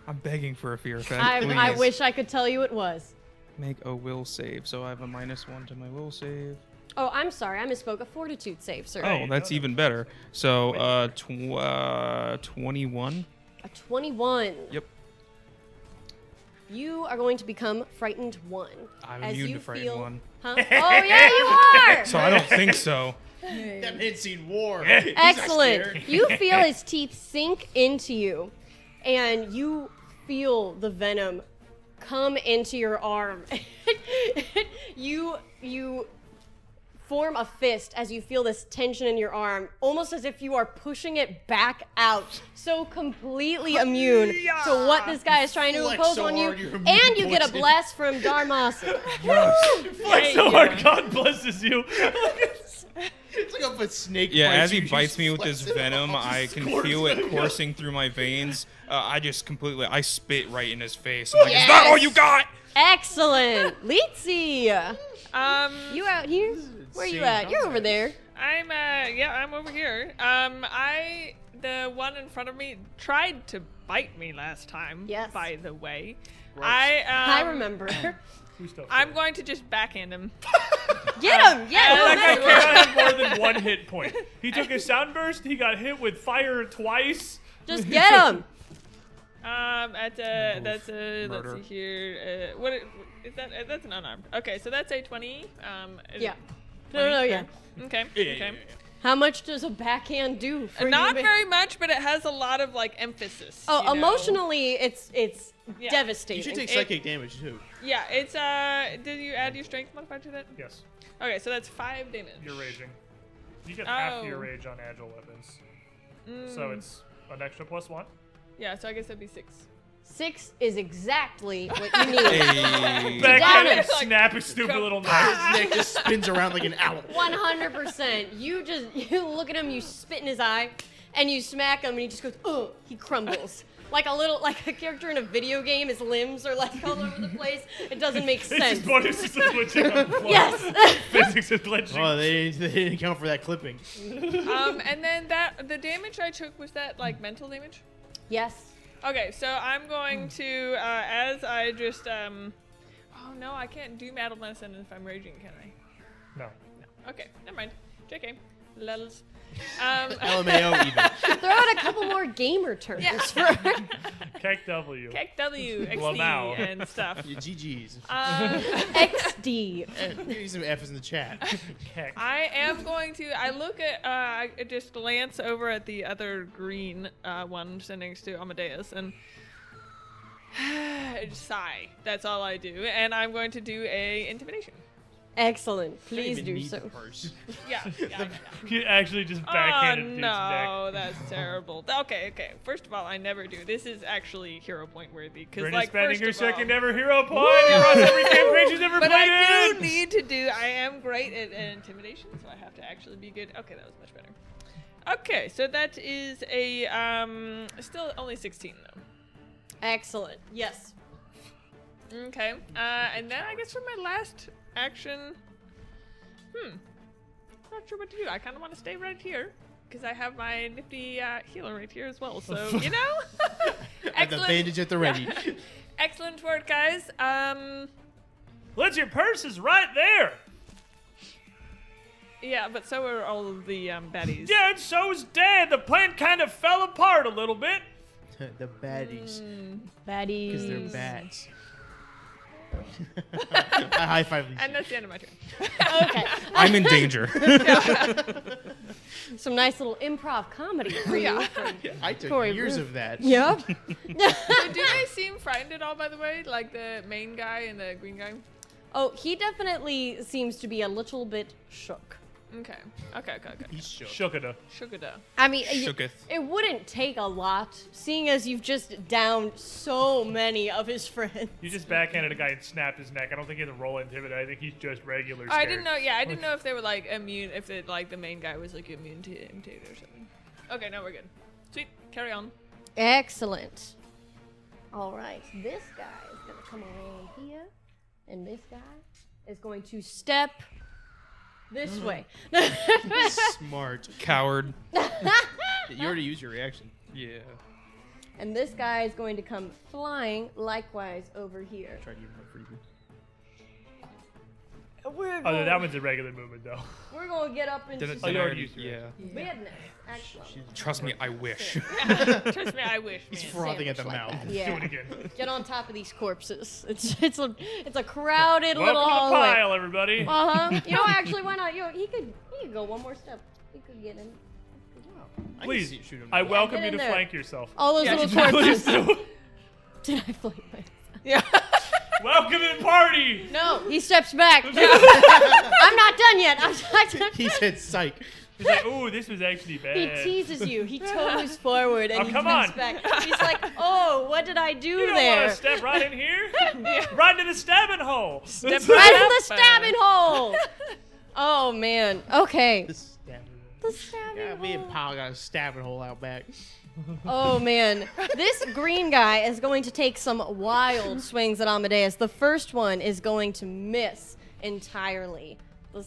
E: I'm begging for a fear effect.
A: I
E: please.
A: wish I could tell you it was.
E: Make a will save. So I have a -1 to my will save.
A: Oh, I'm sorry. I misspoke. A fortitude save, sir.
E: Oh, that's even better. So, 21.
A: A 21.
E: Yep.
A: You are going to become frightened 1.
E: I'm
A: as
E: immune
A: you
E: to frightened
A: feel...
E: 1.
A: Huh? Oh, yeah, you are!
E: So I don't think so.
D: That man's seen war.
A: Excellent. You feel his teeth sink into you, and you feel the venom come into your arm. you form a fist as you feel this tension in your arm, almost as if you are pushing it back out. So completely immune to what this guy is trying to
D: Flex
A: impose
D: so
A: on you,
D: hard you're
A: and you get a
D: pointed.
A: bless from Dharmasa.
C: Flex so hard, God blesses you.
D: It's like if a snake
E: Yeah,
D: bites
E: as he
D: you, you
E: bites me with
D: flex
E: this
D: it
E: venom,
D: off.
E: I can feel it coursing through my veins. I just completely, I spit right in his face. I'm like, is that all you got?
A: Excellent. Litzy, you out here? Where you
D: Same
A: at? You're over
D: combat.
A: there.
B: I'm over here. The one in front of me tried to bite me last time.
A: Yes.
B: By the way,
D: Gross.
A: I remember.
C: We still
B: I'm going to just backhand him.
A: Get him! Yeah, no,
C: That guy
A: that's
C: cannot have more than 1 hit point. He took a sound burst. He got hit with fire twice.
A: just get him.
B: That's let's
E: Murder.
B: see here. What is that? That's an unarmed. Okay, so that's a 20. Is
A: Yeah.
B: it
A: No, yeah.
B: 20? Okay.
D: Yeah,
B: okay.
D: yeah.
A: How much does a backhand do for
B: Not
A: you?
B: very much, but it has a lot of like emphasis.
A: Oh,
B: you know?
A: emotionally, it's
B: Yeah.
A: devastating.
D: You should take psychic damage too.
B: Yeah, it's Did you add your strength modifier to that?
C: Yes,
B: Okay, so that's 5 damage.
C: you're raging. You get half your
B: Oh.
C: rage on agile weapons, so it's an extra +1.
B: Yeah, so I guess that'd be 6.
A: 6 is exactly what you need.
E: Hey.
C: Backhand
A: it.
C: and snap his stupid little
D: His
C: knife.
D: neck just spins around like an owl.
A: 100%. You look at him, you spit in his eye, and you smack him, and he just goes, ugh, he crumbles. Like a character in a video game, his limbs are like all over the place. It doesn't make
C: It's
A: sense.
C: just bonuses to glitching on the floor.
A: Yes.
C: Physics is glitching.
D: Oh, they didn't account for that clipping.
B: And then the damage I took, was that like mental damage?
A: Yes.
B: Okay, so I'm going to as I just oh no, I can't do Malevolence if I'm raging, can I?
C: No.
B: Okay, never mind. JK. Lulz.
D: LMAO even.
A: Throw out a couple more gamer terms.
C: Keck W.
B: Keck W,
C: Lamau.
B: XD, and stuff.
D: Your GGs.
A: XD.
D: Give some F's in the chat.
C: Keck.
B: I am going to. I look at. I just glance over at the other green one sitting next to Amadeus and just sigh. That's all I do, and I'm going to do a intimidation.
A: Excellent.
D: Don't
A: Please
D: even
A: do
D: need
A: so.
D: the purse.
B: Yeah.
C: You actually just
B: Oh
C: backhanded dude's
B: no,
C: neck.
B: that's terrible. Okay. First of all, I never do. This is actually hero point worthy because,
C: Brynn is
B: like,
C: spending
B: first
C: her
B: of all,
C: second ever hero point across every campaign she's ever
B: but
C: played
B: I
C: in.
B: do need to do. I am great at intimidation, so I have to actually be good. Okay, that was much better. Okay, so that is a still only 16 though.
A: Excellent. Yes.
B: Okay. And then I guess for my last action, not sure what to do. I kind of want to stay right here because I have my nifty healer right here as well. So you know,
D: And the bandage at the ready.
B: Yeah. Excellent work, guys.
C: Liz, your purse is right there.
B: Yeah, but so are all of the baddies.
C: Yeah, and so's Dad. The plan kind of fell apart a little bit.
D: The baddies.
A: Baddies.
D: Because they're bats. I high five Lisa.
B: And that's the end of my turn.
A: Okay.
E: I'm in danger.
A: Some nice little improv comedy for you.
B: Yeah.
A: from-
D: I took
A: Corey
D: years
A: Ruth.
D: of that.
A: Yep.
B: So do they seem frightened at all, by the way? Like the main guy and the green guy?
A: Oh, he definitely seems to be a little bit shook.
B: Okay.
D: He's shook.
C: Shookada.
B: Shugada.
A: I mean,
E: Shooketh.
A: it wouldn't take a lot, seeing as you've just downed so many of his friends.
C: You just backhanded a guy and snapped his neck. I don't think he had to roll intimidate. I think he's just regular.
B: Oh, I
C: scared.
B: didn't know. Yeah, I didn't know if they were like immune. If it, like the main guy was like immune to imitate or something. Okay, now we're good. Sweet. Carry on.
A: Excellent. All right, this guy is going to come around here, and this guy is going to step this way.
D: Smart.
E: Coward.
D: You already used your reaction.
E: Yeah.
A: And this guy is going to come flying likewise over here.
D: Try to use my freebie.
A: We're
C: Oh,
A: going,
C: no, that one's a regular movement, though.
A: we're going to get up into
E: Didn't
C: Oh, you
A: some
C: already used
E: yeah.
A: business. Excellent.
E: Trust me, I wish.
B: Trust me, I wish.
D: He's
B: Man.
D: frothing at the
A: Sandwich like
D: mouth.
A: that.
C: Do
A: Yeah.
C: it again.
A: Get on top of these corpses. It's a crowded little
C: Welcome to the
A: hallway.
C: pile, everybody.
A: You know, actually, why not? He could go one more step. He could get in.
D: I can
C: Please,
D: see it shoot him.
C: I
D: down.
C: welcome
A: get
C: you
A: in
C: to
A: there.
C: flank yourself.
A: All those
B: Yeah,
A: little
C: Please
A: corpses.
C: do.
A: Did I flank myself?
B: Yeah.
C: Welcome in party.
A: No, he steps back. I'm not done yet. I'm not done.
D: He said psych.
C: He's like, ooh, this was actually bad.
A: He teases you. He toes forward and
C: Oh,
A: he
C: come
A: steps
C: on.
A: back. He's like, "Oh, what did I do
C: You don't
A: there?"
C: want to step right in here? Right into the stabbing hole.
B: Step
A: Right in the
B: up,
A: stabbing hole. Oh man. Okay.
D: The stabbing.
A: The stabbing
D: Yeah, me and
A: hole.
D: Pal got a stabbing hole out back.
A: Oh man. This green guy is going to take some wild swings at Amadeus. The first one is going to miss entirely. The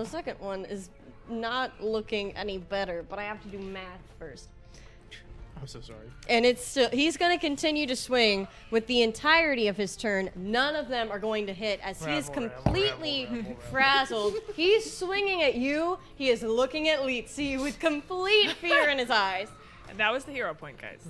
A: second one is not looking any better, but I have to do math first.
D: I'm so sorry.
A: And it's still, he's going to continue to swing with the entirety of his turn. None of them are going to hit as he is
C: Rabble,
A: completely
C: rabble, rabble.
A: frazzled. He's swinging at you. He is looking at Litsi with complete fear in his eyes.
B: And that was the hero point, guys.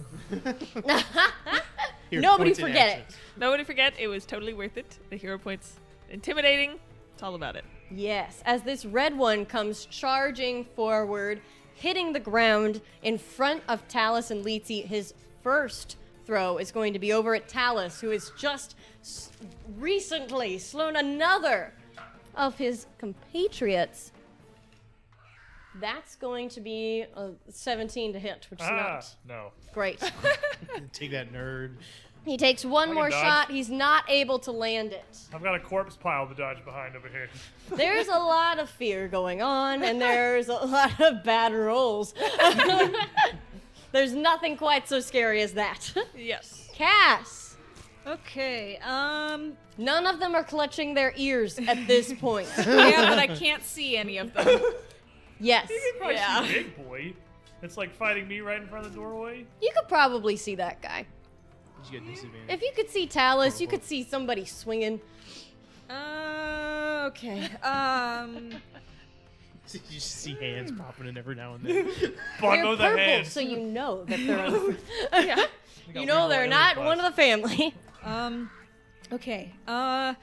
D: Here,
A: Nobody
D: points in
A: forget
D: action.
A: it.
B: Nobody forget, it was totally worth it. The hero points, intimidating. It's all about it.
A: Yes, as this red one comes charging forward, hitting the ground in front of Talus and Litsi. His first throw is going to be over at Talus, who has just recently slain another of his compatriots. That's going to be a 17 to hit, which is not
C: No.
A: great.
D: Take that, nerd.
A: He takes one
C: I can
A: more
C: dodge.
A: shot. He's not able to land it.
C: I've got a corpse pile to dodge behind over here.
A: There's a lot of fear going on, and there's a lot of bad rolls. There's nothing quite so scary as that.
B: Yes.
A: Cass!
F: Okay.
A: None of them are clutching their ears at this point.
F: Yeah, but I can't see any of them.
A: Yes.
C: Probably
B: Yeah.
C: see big boy. It's like fighting me right in front of the doorway.
A: You could probably see that guy.
D: You get disadvantage.
A: If you could see Talus, you could see somebody swinging.
F: Okay.
D: You just see hands popping in every now and then.
C: Bundle
A: They're
C: the
A: purple,
C: hands.
A: so you know that they're
B: Yeah.
A: you know they're not one of the family.
F: Okay. I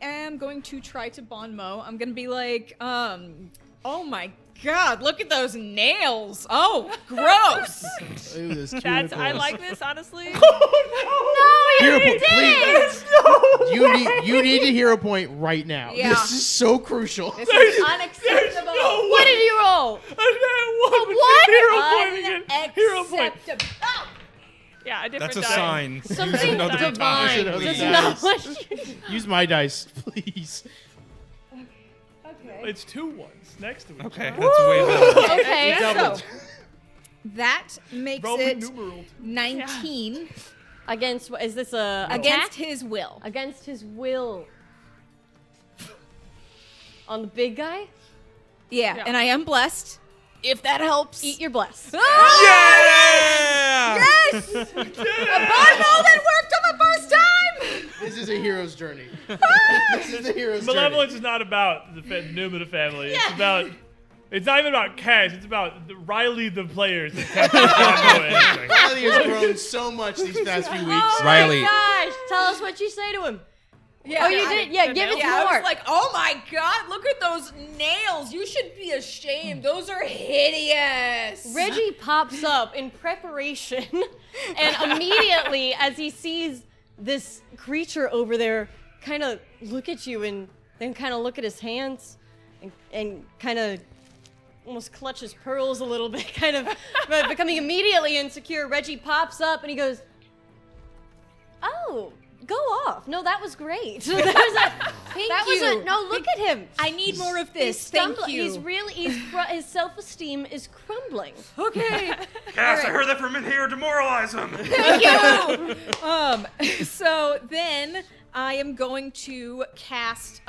F: am going to try to Bon Mo. I'm gonna be like, oh my god, look at those nails. Oh, gross.
D: Ooh, those
B: That's, I
D: cuticles.
B: like this, honestly.
A: No, you
D: Hero
A: didn't.
D: point, please. You need a hero point right now.
F: Yeah.
D: This is so crucial.
A: This is unacceptable.
C: no
A: What did you roll? What?
C: Hero point again. Hero point.
A: Unacceptable.
B: Yeah, a different
E: That's a
B: die.
E: sign.
A: Something
E: Another
A: divine.
E: time.
D: Another
A: That's
D: die.
A: not what you...
D: Use my dice, please.
A: Okay.
C: It's 2 ones next to each
E: Okay,
C: other.
E: that's way better.
F: Okay, so
D: Doubled.
F: that makes
C: Roman
F: it
C: numerals.
F: 19
A: Against, is this a
F: against
A: attack?
F: his will.
A: Against his will. On the big guy?
F: Yeah, and I am blessed. If that helps.
A: Eat your bless.
E: Yeah!
F: Yes! A bond roll that worked on the first time!
D: This is a hero's journey. This is a hero's
C: Malevolence
D: journey.
C: is not about the Numida family. It's about. It's not even about Cash. It's about Riley, the players. And Cash doesn't know anything.
D: Riley has grown so much these past few weeks.
A: Oh
E: Riley.
A: my gosh! Tell us what you say to him.
F: Yeah,
A: Oh, you did? Yeah, give us
G: Yeah, I
A: more.
G: was like, oh my god, look at those nails. You should be ashamed. Those are hideous.
A: Reggie pops up in preparation, and immediately, as he sees this creature over there, kind of look at you and then kind of look at his hands and kind of almost clutch his pearls a little bit, kind of becoming immediately insecure. Reggie pops up and he goes, "Oh, go off. No, that was great.
F: Thank
A: That was
F: you.
A: a no. Look at him.
F: I need more of
A: He's
F: this. Thank
A: stumbling.
F: you.
A: He's really. His self-esteem is crumbling.
F: Okay.
E: Cass, I heard that from in here. Demoralize him.
F: Thank you. So then I am going to cast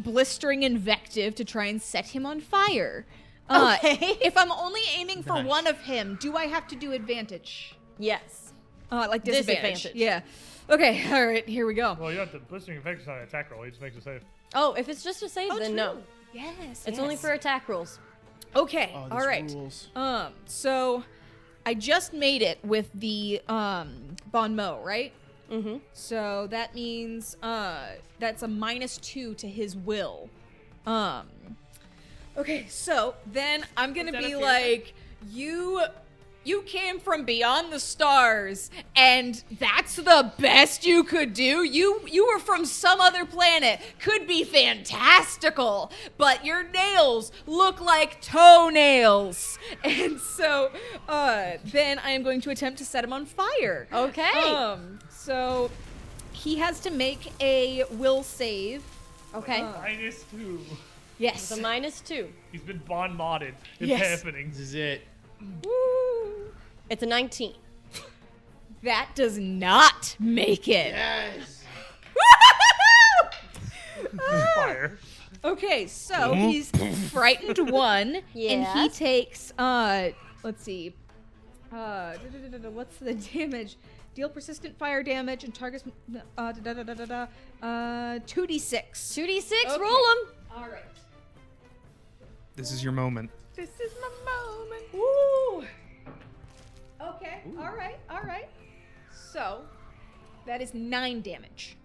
F: blistering invective to try and set him on fire.
A: Okay.
F: If I'm only aiming for
D: Nice.
F: one of him, do I have to do advantage?
A: Yes.
F: Like disadvantage.
A: Disadvantage.
F: Yeah. Okay. All right. Here we go.
C: Well, you have to blistering effects on an attack roll. He just makes it safe.
A: Oh, if it's just a save, then no.
F: Yes.
A: It's only for attack rolls.
F: Okay.
D: Oh,
F: all
D: these
F: right.
D: rules.
F: So I just made it with the bon mot, right?
A: Mm-hmm.
F: So that means that's a -2 to his will. Okay, so then I'm gonna be like, you came from beyond the stars, and that's the best you could do? You were from some other planet. Could be fantastical, but your nails look like toenails. And so then I am going to attempt to set him on fire.
A: Okay.
F: So he has to make a will save.
A: Okay.
C: -2.
F: Yes.
A: It's a -2.
C: He's been bond modded. It's
F: Yes.
C: happening.
D: This is it.
F: Woo.
A: It's a 19.
F: That does not make it.
D: Yes.
C: Fire.
F: Okay, so he's frightened 1, and he
A: Yes.
F: takes let's see, what's the damage? Deal persistent fire damage and targets 2d6.
A: 2d6,
F: Okay.
A: roll them.
F: All right.
E: This is your moment.
F: This is my moment. Woo! Okay. All right. So that is 9 damage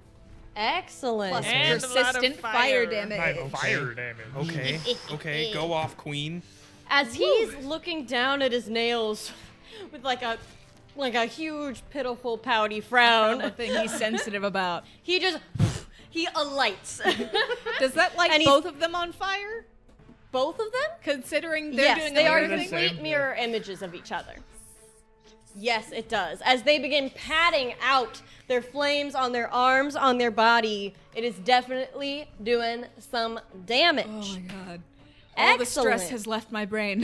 A: Excellent.
F: plus
B: And a lot of
F: persistent fire
B: fire.
F: damage.
C: Fire damage.
E: Okay, go off, queen.
A: As he's looking down at his nails with like a huge, pitiful, pouty frown,
F: The thing he's sensitive about.
A: he alights.
F: Does that light
A: And he's-
F: both of them on fire?
A: Both of them?
F: Considering they're
A: Yes,
F: doing
A: they are
F: another
C: the
F: thing?
A: complete
C: same.
A: mirror images of each other. Yes, it does. As they begin patting out their flames on their arms, on their body, it is definitely doing some damage.
F: Oh my god. All the stress
A: Excellent.
F: has left my brain.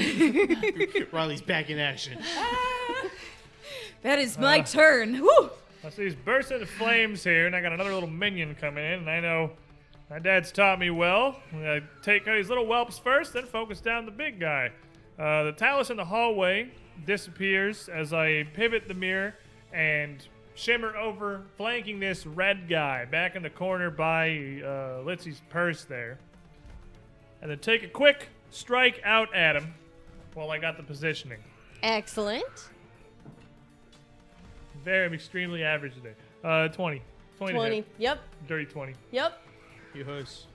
D: Riley's back in action.
F: That is my turn. Woo!
C: I see he's bursting into flames here, and I got another little minion coming in, and I know my dad's taught me well. I take out these little whelps first, then focus down the big guy. The talus in the hallway disappears as I pivot the mirror and shimmer over, flanking this red guy back in the corner by Litsy's purse there. And then take a quick strike out at him while I got the positioning.
A: Excellent.
C: Very extremely average today. 20. 20 to
A: 20.
C: hit.
A: Yep.
C: Dirty 20.
A: Yep.
D: Yes.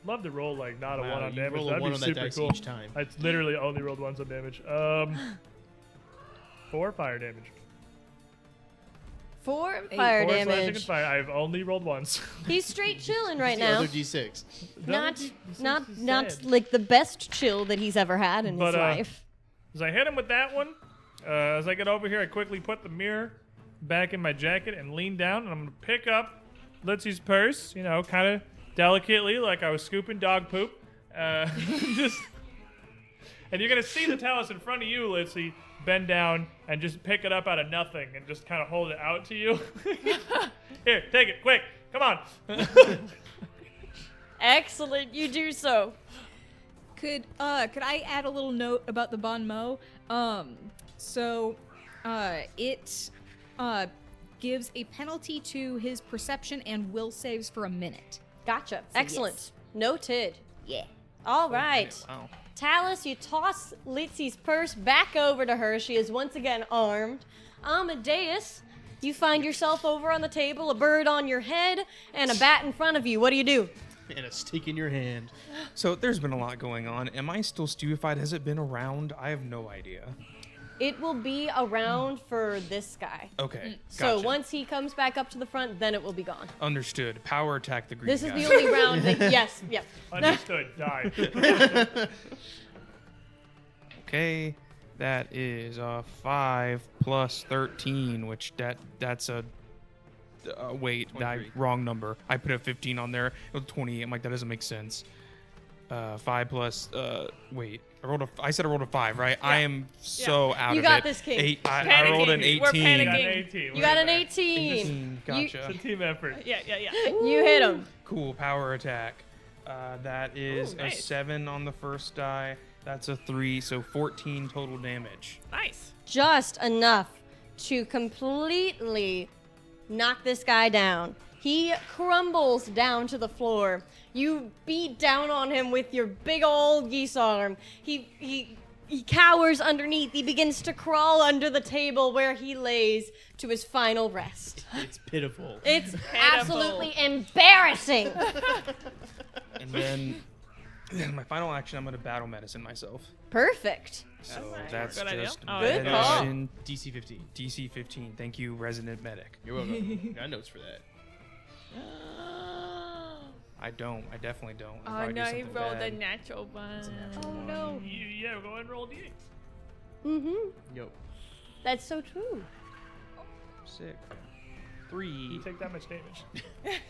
C: Love to roll like not a
D: Wow,
C: one on
D: you
C: damage.
D: roll a
C: That'd
D: one
C: be
D: on that
C: super
D: dice
C: cool.
D: each time.
C: I literally only rolled once on damage. 4 fire damage.
A: 4 fire
C: 4 slashing and
A: damage.
C: fire. I've only rolled once.
A: He's straight chilling right
D: The
A: now.
D: other D6.
A: Not
C: is
A: not
C: sad.
A: like the best chill that he's ever had in his
C: But,
A: life.
C: As I hit him with that one, as I get over here, I quickly put the mirror back in my jacket and lean down, and I'm gonna pick up Litsy's purse. You know, kind of delicately, like I was scooping dog poop. Just, and you're gonna see the talus in front of you, Litzy, bend down and just pick it up out of nothing and just kind of hold it out to you. Here, take it, quick, come on.
A: Excellent, you do so.
F: Could I add a little note about the bon mot? It gives a penalty to his perception and will saves for a minute.
A: Gotcha. Excellent.
G: yes.
A: Noted.
G: Yeah.
A: All right.
E: Wow.
A: Talus, you toss Litzy's purse back over to her. She is once again armed. Amadeus, you find yourself over on the table, a bird on your head, and a bat in front of you. What do you do?
D: And a stick in your hand.
E: So there's been a lot going on. Am I still stupefied? Has it been around? I have no idea.
A: It will be around for this guy.
E: Okay.
A: So
E: gotcha.
A: once he comes back up to the front, then it will be gone.
E: Understood. Power attack the green
A: This
E: guy.
A: is the only round that, yes, yep.
C: Understood. Die.
E: Okay, that is 5 plus 13, which that's a wait, that
D: 23.
E: wrong number. I put a 15 on there. It was 20. I'm like, that doesn't make sense. 5 plus wait. I said I rolled a 5, right? I am so out
A: You
E: of
A: got
E: it.
A: this, King.
E: 8. I rolled an
B: Panicking.
E: 18.
B: We're
C: You got an
B: panicking.
C: 18.
A: You got an
C: We're
A: 18.
C: It's
E: Gotcha.
C: a team effort.
B: Yeah.
A: You hit him.
E: Cool power attack. That is
B: Ooh,
E: a
B: nice.
E: 7 on the first die. That's a 3, so 14 total damage.
B: Nice.
A: Just enough to completely knock this guy down. He crumbles down to the floor. You beat down on him with your big old geese arm. He cowers underneath. He begins to crawl under the table where he lays to his final rest.
D: It's pitiful.
A: It's absolutely embarrassing.
E: And then my final action, I'm going to battle medicine myself.
A: Perfect.
E: So
B: nice.
E: that's
B: Good idea.
E: just
B: Oh,
A: Good call.
E: medicine.
D: DC 15.
E: DC 15. Thank you, resident medic.
D: You're welcome. Got notes for that.
E: I don't. I definitely don't. I'll
B: Oh
E: probably do
B: no, he
E: something
B: rolled a
E: bad.
B: natural one.
F: Oh no.
C: Yeah, go ahead and roll a d8.
A: Mm-hmm.
D: Yo.
A: That's so true.
E: 6.
C: You
E: 3.
C: take that much damage.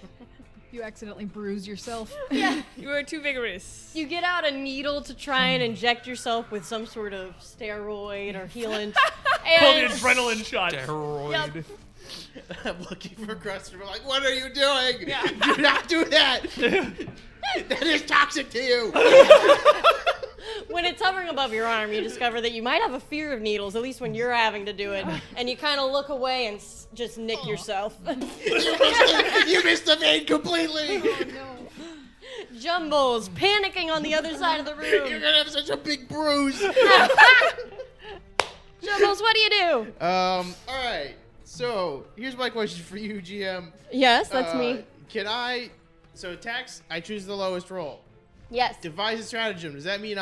F: You accidentally bruise yourself.
B: You were too vigorous.
A: You get out a needle to try and inject yourself with some sort of steroid or healant.
C: Pull the
A: And
C: adrenaline shot.
E: Steroid.
A: Yep.
D: I'm looking for Crusher. We're like, what are you doing? Do not do that. That is toxic to you.
A: when it's hovering above your arm, you discover that you might have a fear of needles, at least when you're having to do it, and you kind of look away and just nick yourself.
D: You missed the vein completely.
A: Jumbo's panicking on the other side of the
D: You're
A: room.
D: gonna have such a big bruise.
A: Jumbo's, what do you do?
D: All right. So here's my question for you, GM.
A: Yes, that's me.
D: Can I? So attacks, I choose the lowest roll.
A: Yes.
D: Devise a stratagem. Does that mean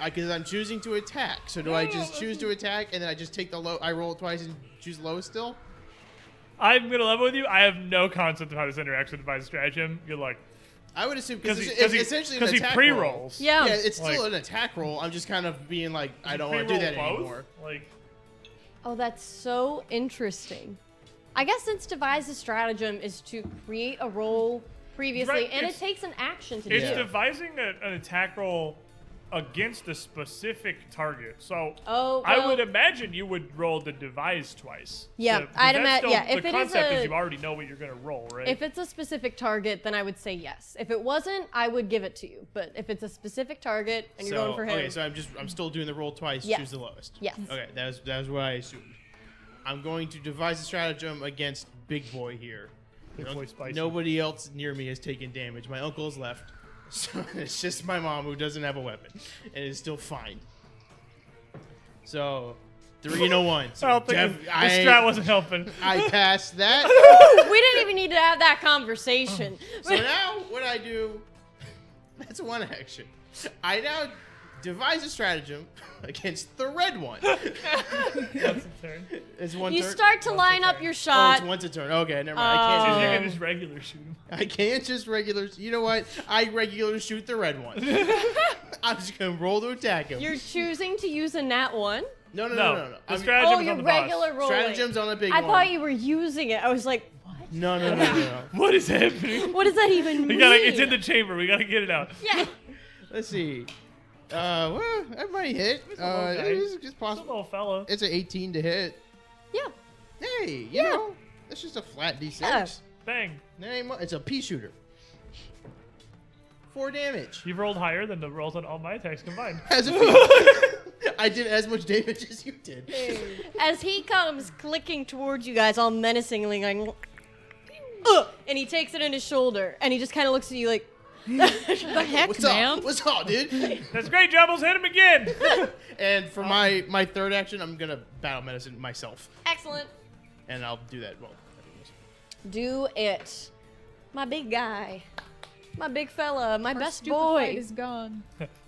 D: because I'm choosing to attack? So do I just choose to attack and then I just take the low? I roll it twice and choose the lowest still?
C: I'm gonna level with you. I have no concept of how this interacts with Devise Stratagem. You're like,
D: I would assume because
C: because
D: it's
C: he,
D: essentially
C: because
D: an
C: he
D: attack
C: pre-rolls.
A: Yeah.
D: Yeah, it's still
C: Like-
D: an attack roll. I'm just kind of being like, I don't want to
C: Pre-roll
D: do that
C: both?
D: anymore.
C: Like,
A: Oh, that's so interesting. I guess since devise a stratagem is to create a roll previously,
C: Right,
A: and it
C: it's-
A: takes an action to do
C: it's
A: it.
C: devising an attack roll against a specific target. So
A: Oh,
C: I
A: well-
C: would imagine you would roll the devise twice.
A: Yeah,
C: So- 'cause
A: I'd
C: that's
A: imagine.
C: still-
A: Yeah,
C: the
A: if it is
C: concept is
A: a,
C: you already know what you're gonna roll, right?
A: if it's a specific target, then I would say yes. If it wasn't, I would give it to you. But if it's a specific target and you're going for him,
D: Okay, so I'm still doing the roll twice,
A: Yes.
D: choose the lowest.
A: Yes.
D: Okay, that was what I assumed. I'm going to devise a stratagem against Big Boy here.
C: Big
D: No-
C: Boy Spicy.
D: Nobody else near me has taken damage. My uncle is left, so it's just my mom who doesn't have a weapon and is still fine. So 3 and a 1. So
C: I don't think
D: def-
C: the strat wasn't helping.
D: I passed that.
A: we didn't even need to have that conversation.
D: So now what I do, that's one action. I now devise a stratagem against the red one.
C: That's a turn.
D: It's one
A: You
D: turn.
A: start to
C: Once a
A: line up
C: turn.
A: your
D: Oh,
A: shot.
D: it's once a turn. Okay, never mind. I
C: So
D: can't
C: you
D: do
C: can just regular shoot him.
D: I can't just regular. You know what? I regular shoot the red one. I'm just gonna roll to attack him.
A: You're choosing to use a nat one.
D: No.
C: The
D: I mean,
C: stratagem
A: Oh,
C: is
A: you're
C: on the boss.
A: regular rolling.
D: stratagems on a big
A: I
D: one.
A: thought you were using it. I was like, what?
D: No.
C: What is happening?
A: What does that even mean?
C: It's in the chamber. We gotta get it out.
A: Yeah.
D: Let's see. Well, everybody hit.
C: okay.
D: It's
C: It's a
D: possible.
C: little fella.
D: It's an 18 to hit.
A: Yeah.
D: Hey, you know, that's just a flat D6.
A: Yeah.
C: Bang.
D: That ain't it's a pea shooter. 4 damage.
C: You've rolled higher than the rolls on all my attacks combined.
D: As a pea. I did as much damage as you did.
A: As he comes clicking towards you guys all menacingly, going, and he takes it in his shoulder, and he just kind of looks at you like,
F: The heck,
D: What's
F: man?
D: up? What's up, dude?
C: That's great, Jumbles. Hit him again.
D: And for my third action, I'm gonna battle medicine myself,
A: excellent.
D: and I'll do that. Well,
A: Do it. My big guy. My big fella. My
F: Our
A: best
F: stupid
A: boy.
F: fight is gone.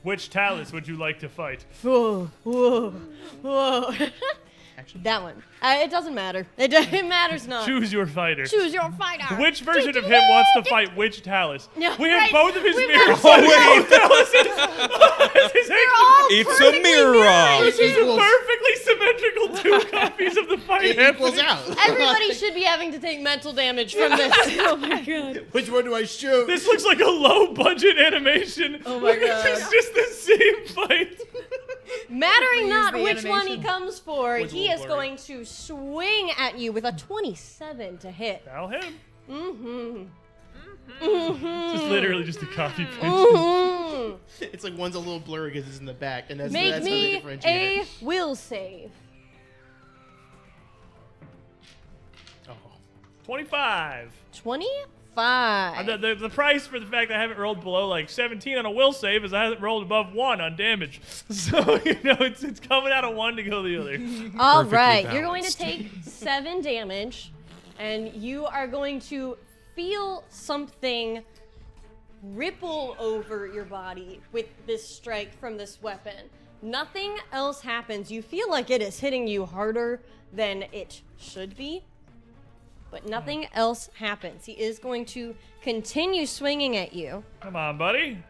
C: Which talus would you like to fight?
A: Whoa.
D: action.
A: That one. It doesn't matter. It matters not.
C: Choose your fighter.
A: Choose your fighter.
C: Which version of him wants to fight which talus?
A: No,
C: We have
A: right.
C: both of his
A: We
C: mirrors.
A: both-
C: Both taluses. This is
E: It's a mirror.
D: It equals,
C: perfectly symmetrical 2 copies of the fight.
D: it equals out.
A: Everybody should be having to take mental damage from this. Oh my god.
D: Which one do I shoot?
C: This looks like a low-budget animation.
A: Oh my god.
C: It's just the same fight.
A: Mattering not
F: the
A: which one he
F: animation.
A: comes for,
D: Which
A: he
D: one,
A: is
D: Blurry?
A: going to swing at you with a 27 to hit.
C: That'll hit him.
A: Mm-hmm.
C: It's literally just a copy paste.
A: Mm-hmm.
D: It's like one's a little blurry because it's in the back, and that's
A: Make
D: how they
A: me
D: differentiate
A: a
D: it.
A: will save.
D: Oh.
C: 25.
A: 25.
C: The price for the fact that I haven't rolled below like 17 on a will save is I haven't rolled above 1 on damage. So, it's coming out of one to go the other.
A: All
E: Perfectly
A: right, you're going to
E: balanced.
A: take 7 damage, and you are going to feel something ripple over your body with this strike from this weapon. Nothing else happens. You feel like it is hitting you harder than it should be, but nothing else happens. He is going to continue swinging at you.
C: Come on, buddy.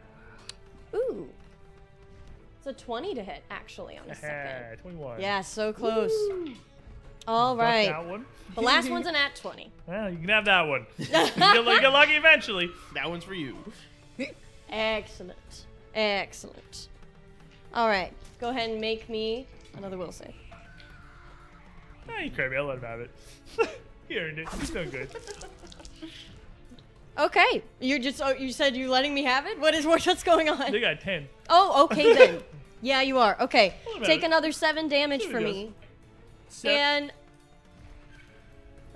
A: Ooh. It's a 20 to hit, actually, on the second.
C: 21.
A: Yeah, so close. All
C: Got
A: right.
C: that one.
A: The last one's an at 20.
C: Well, you can have that one. You get lucky eventually.
D: That one's for you.
A: Excellent. Excellent. All right. Go ahead and make me another will save.
C: You crazy. I'll let him have it. He earned it. He's doing good.
A: Okay. You said you're letting me have it? What's going on?
C: They got 10.
A: Oh, okay then. Yeah, you are. Okay.
C: What about
A: Take
C: it?
A: another 7 damage
C: There
A: for
C: he
A: me.
C: goes.
A: And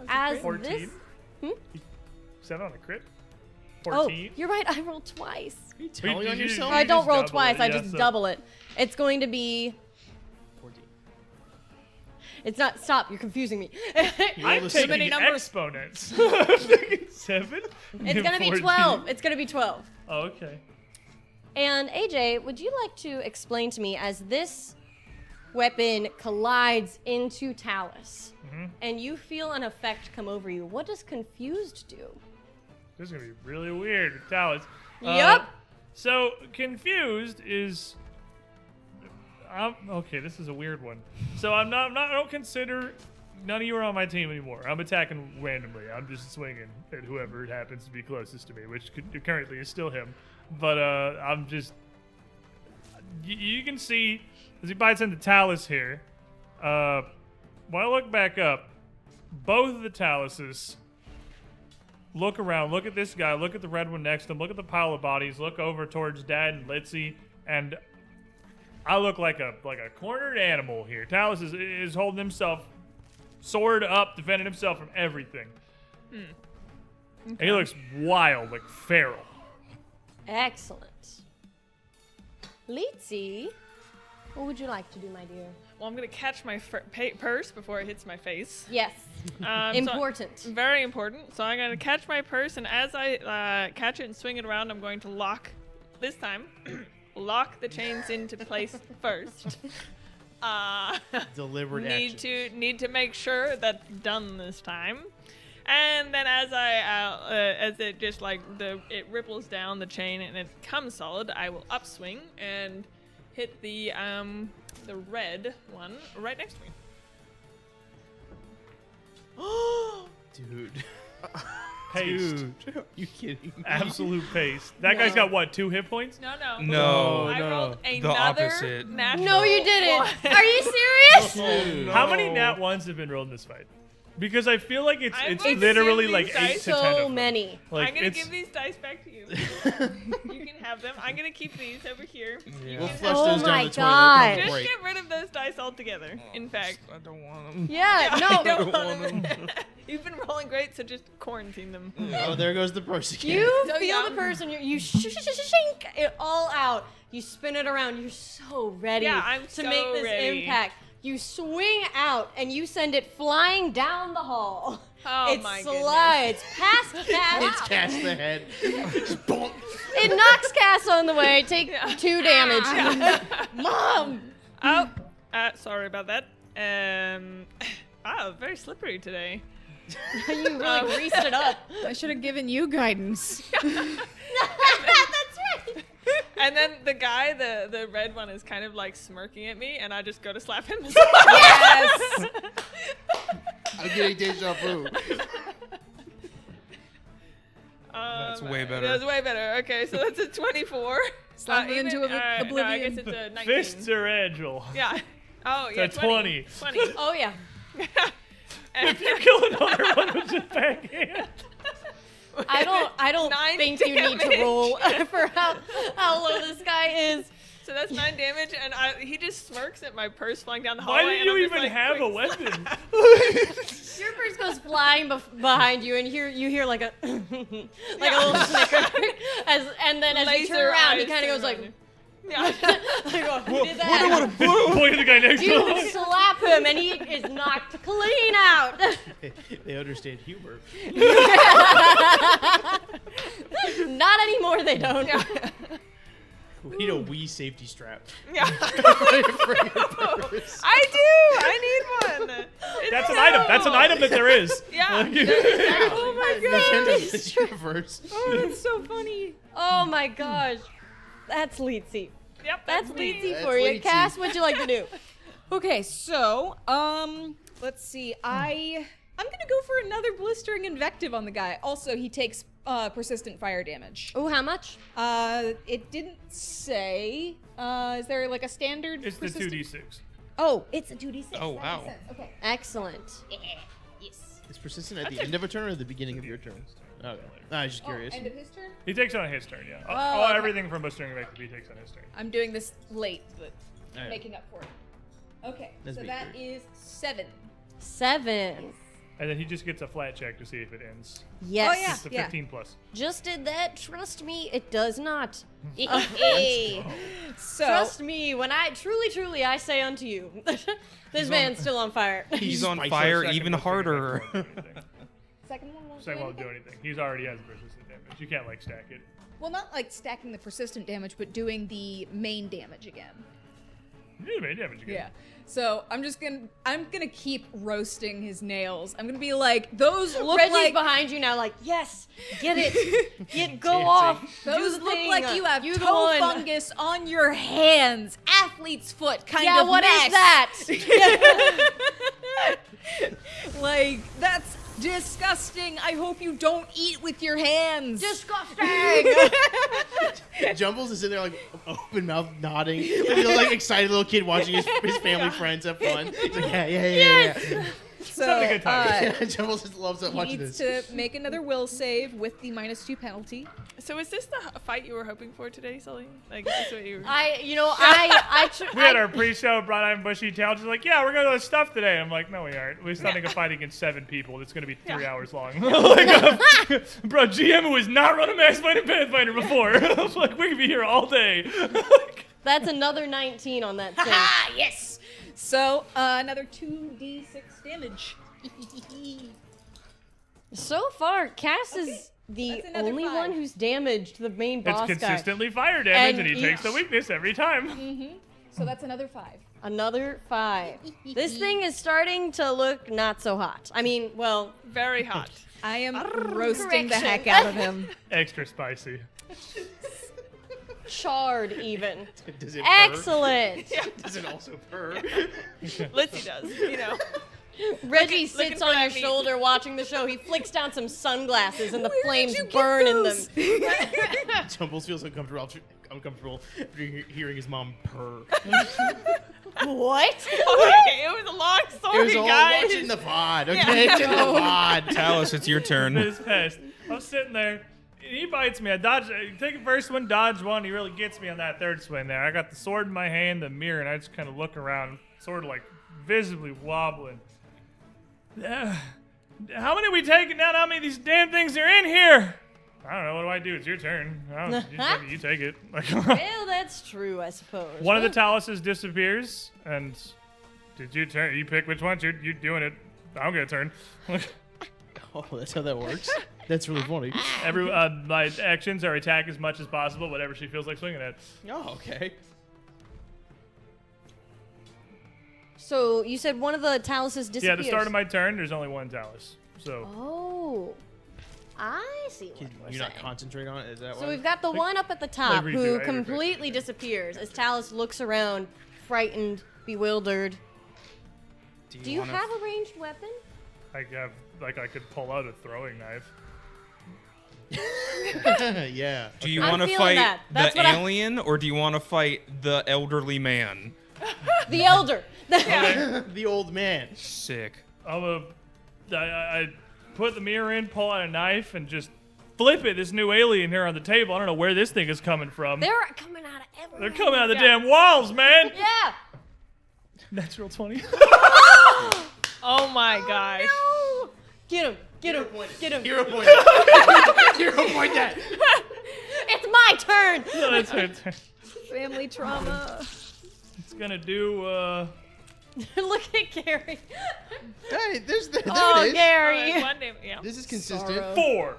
A: as
C: 14.
A: this
C: 7 on the crit.
A: Oh,
C: 14.
A: you're right. I rolled twice.
D: Are you telling on yourself?
A: I don't
C: just
A: roll
C: double
A: twice.
C: it,
A: I
C: yeah,
A: just
C: so-
A: double it. It's going to be
D: 14.
A: It's not. Stop. You're confusing me.
C: I'm
D: the
C: taking
F: many numbers.
C: exponents. I'm taking 7.
A: It's gonna be
C: 14.
A: 12. It's gonna be 12.
C: Oh, okay.
A: And AJ, would you like to explain to me as this weapon collides into Talus, and you feel an effect come over you? What does confused do?
C: This is going to be really weird with Talus.
A: Yep.
C: So, confused is... okay, this is a weird one. So, I don't consider... None of you are on my team anymore. I'm attacking randomly. I'm just swinging at whoever happens to be closest to me, which currently is still him. But I'm just... You can see, as he bites into Talus here, when I look back up, both of the Taluses look around, look at this guy, look at the red one next to him, look at the pile of bodies, look over towards Dad and Litzy, and I look like a cornered animal here. Talus is holding himself sword up, defending himself from everything. And he looks wild, like feral.
A: Excellent. Litzy, what would you like to do, my dear?
B: Well, I'm gonna catch my purse before it hits my face.
A: Yes.
B: So-
A: Important.
B: very important. So I'm gonna catch my purse, and as I catch it and swing it around, I'm going to lock. This time, lock the chains into place first.
D: Deliberate action.
B: Need to make sure that's done this time. And then as it just like it ripples down the chain and it comes solid, I will upswing and hit the red one right next to me.
D: Dude.
C: Paste.
D: Dude, are you kidding me?
C: Absolute paste. That guy's got what? 2 hit points?
B: No.
E: No,
B: I
D: no.
B: rolled
E: The
B: another
E: opposite.
B: natural
A: No, you didn't.
B: one.
A: Are you serious?
D: Dude.
C: How many nat ones have been rolled in this fight? Because I feel like it's
B: I'm
C: it's
B: gonna
C: literally
B: give
C: like
B: these
C: 8
B: dice
C: to 10 of
A: So
C: them.
A: many.
C: Like
B: I'm gonna
C: it's
B: give these dice back to you. You can have them. I'm gonna keep these over here.
E: Yeah.
D: We'll flush
A: Oh
D: those down
A: my
D: the toilet.
A: God.
D: Come
B: Just
D: break.
B: get rid of those dice altogether. In fact,
E: I don't want them.
A: Yeah,
B: I
A: no.
B: don't
E: want
B: want them. You've been rolling great, so just quarantine them.
D: Oh, there goes the purse again.
A: You
B: So,
A: feel
B: yeah.
A: the person, you shink it all out. You spin it around. You're so ready
B: Yeah, I'm
A: to
B: so
A: make this
B: ready.
A: impact. You swing out and you send it flying down the hall.
B: Oh
A: it
B: my
A: slides past Cass.
D: It's cast the head. Just bonk.
A: It knocks Cass on the way. Take
B: Yeah.
A: 2 damage. Mom!
B: Oh, really about that. Wow, very slippery today.
A: You really greased it up.
F: I should have given you guidance.
A: That's right.
B: And then the guy, the red one, is kind of like smirking at me, and I just go to slap him.
F: Yes.
D: I'm getting deja vu.
E: That's way better.
B: That's way better. Okay, so that's a 24.
F: Slap him into
B: No, I
F: oblivion.
B: guess it's a 19.
C: fists are agile.
B: Yeah. Oh, yeah.
C: It's a 20.
B: 20.
A: Oh, yeah.
C: If you kill another one with just backhand.
A: I don't
B: 9
A: think you need to
B: damage.
A: roll for how low this guy is.
B: So that's 9 damage, and he just smirks at my purse flying down the
C: Why
B: hallway.
C: did
B: and
C: you
B: I'm just
C: even
B: like,
C: have a
B: quick
C: weapon?
A: Your purse goes flying behind you, and you hear like a like a little snicker, and then as you
B: Laser
A: turn around, he
B: eyes
A: kind of goes
B: turn
A: like,
B: on you. Yeah.
A: like, who did that?
C: Point at the guy next to
A: You
C: him.
A: slap him, and he is knocked clean out.
D: They understand humor.
A: Not anymore, they don't.
D: We need a wee safety strap.
B: Yeah.
D: For your purse.
B: I do. I need one. It's
C: That's an item. That's an item that there is.
B: Yeah.
A: Oh my
D: Nintendo, this universe.
A: Oh, that's so funny. Oh my gosh. That's Leetsy.
B: Yep.
A: That's
B: me.
A: Leetsy
D: That's
A: for you.
D: Leetsy.
A: Cass, what'd you like to do?
G: Okay, so let's see. I'm gonna go for another blistering invective on the guy. Also, he takes persistent fire damage.
A: Oh, how much?
G: It didn't say. Is there like a standard?
C: It's the
G: persistent-
C: 2d6.
G: Oh, it's a 2d6.
E: Oh,
G: That
E: wow.
G: makes sense. Okay.
A: Excellent.
G: Yes.
D: It's persistent at the end of a turn or the beginning of your turn? Okay. I was just curious.
G: End of his turn.
C: He takes on his turn, yeah.
G: Oh, okay.
C: Everything from Blistering Effective he takes on his turn.
G: I'm doing this late, but
D: Alright.
G: making up for it. Okay,
D: That's
G: so
D: big
G: that
D: three.
G: is 7.
A: 7.
C: And then he just gets a flat check to see if it ends.
A: Yes.
G: Oh, yeah.
C: It's a 15 plus.
A: Just did that. Trust me, it does not.
G: So
A: Trust me when I truly I say unto you, this man's still on fire.
E: He's on
D: Spice
E: fire
C: Second
E: even
C: Blistering
E: harder.
C: Effect won't do anything.
G: second one won't do
C: Second won't do
G: anything?
C: anything. He's already has persistent damage. You can't like stack it.
G: Well, not like stacking the persistent damage, but doing the main damage again.
C: You did made damage again.
G: Yeah. So I'm gonna keep roasting his nails. I'm gonna be like, those look
A: Reggie's
G: like
A: behind you now, like, yes, get it, go
D: Dancing.
A: off.
G: those
A: do the
G: look
A: thing.
G: like you have
A: You the
G: toe
A: one.
G: fungus on your hands, athlete's foot kind
A: Yeah,
G: of
A: what is
G: mess.
A: that?
G: Like that's disgusting. I hope you don't eat with your hands.
A: Disgusting.
D: Jumbles is in there like open mouth nodding, like a like excited little kid watching his family friends have fun. He's like, yeah.
G: so
C: having a good time.
D: Jumbles just loves
G: he
D: watching
G: needs
D: this.
G: to make another will save with the -2 penalty.
B: So is this the fight you were hoping for today, Sully? Like, is this what you were...
C: We had our pre-show, brought on Bushy Tail, just like, yeah, we're going to do stuff today. I'm like, no, we aren't. We're starting a fight against 7 people. It's going to be 3 hours long. Like, bro, GM was not run a mass fight in Pathfinder before. I was like, we could be here all day.
A: That's another 19 on that thing.
G: Ah, yes. So another 2d6 damage.
A: So far, Cass is the
G: that's another
A: only
G: 5.
A: one who's damaged the main
C: It's
A: boss guy.
C: consistently fire damage,
A: And
C: and he takes the weakness every time.
G: So that's another 5.
A: Another 5. This thing is starting to look not so hot. I mean, well,
B: Very hot.
G: I am roasting the
A: correction.
G: heck out of him.
C: Extra spicy.
A: charred even.
D: Does it purr?
A: Excellent.
D: Does it also purr?
B: Lizzie does, you know.
A: Reggie
B: looking
A: sits
B: for
A: on
B: that
A: your
B: meat.
A: shoulder watching the show. He flicks down some sunglasses and the
G: Where
A: flames
G: did you get
A: burn in them.
G: those?
D: Tumbles feels uncomfortable after hearing his mom purr.
A: What?
B: Okay, it was a long
D: It
B: story,
D: was all
B: guys.
D: watching the pod, okay? It's in the pod.
E: Talus, it's your turn.
C: This pest. I'm sitting there. He bites me. I dodge. I take the first one, dodge one. He really gets me on that third swing there. I got the sword in my hand, the mirror, and I just kind of look around, sort of like visibly wobbling. How many are we taking down? How many of these damn things are in here? I don't know. What do I do? It's your turn. You take it.
A: Well, that's true, I suppose.
C: One of the taluses disappears, and did you turn? You pick which one. You're doing it. I don't get a turn.
D: Oh, that's how that works? That's really funny.
C: My actions are attack as much as possible, whatever she feels like swinging at.
D: Oh, okay.
A: So you said one of the taluses disappears.
C: Yeah, at the start of my turn, there's only one talus. So
A: Oh, I see what
D: You're
A: you're
D: not
A: saying.
D: concentrating on it? Is that
A: So
D: why?
A: we've got the one up at the top
C: redo,
A: who
C: I
A: completely disappears as Talus looks around, frightened, bewildered. Do you
E: wanna-
A: have a ranged weapon?
C: I could pull out a throwing knife.
D: Yeah.
E: Do you
A: I'm
E: want to
A: feeling
E: fight
A: that. That's
E: the
A: what I-
E: alien, or do you want to fight the elderly man?
A: The elder.
D: The old man.
E: Sick.
C: I put the mirror in, pull out a knife, and just flip it. This new alien here on the table. I don't know where this thing is coming from.
A: They're coming out of everywhere.
C: They're coming out of the damn walls, man.
A: Yeah.
C: Natural 20.
B: Oh my gosh.
A: No. Get him. Get him. Get him.
D: Hero point that. Hero point that.
A: It's my turn.
C: No, that's it.
G: Family trauma.
C: It's gonna do.
A: Look at Gary.
D: Hey, there
A: Oh,
D: it is.
A: Gary.
B: One name, yeah.
D: This is consistent.
G: Sorrow.
C: 4.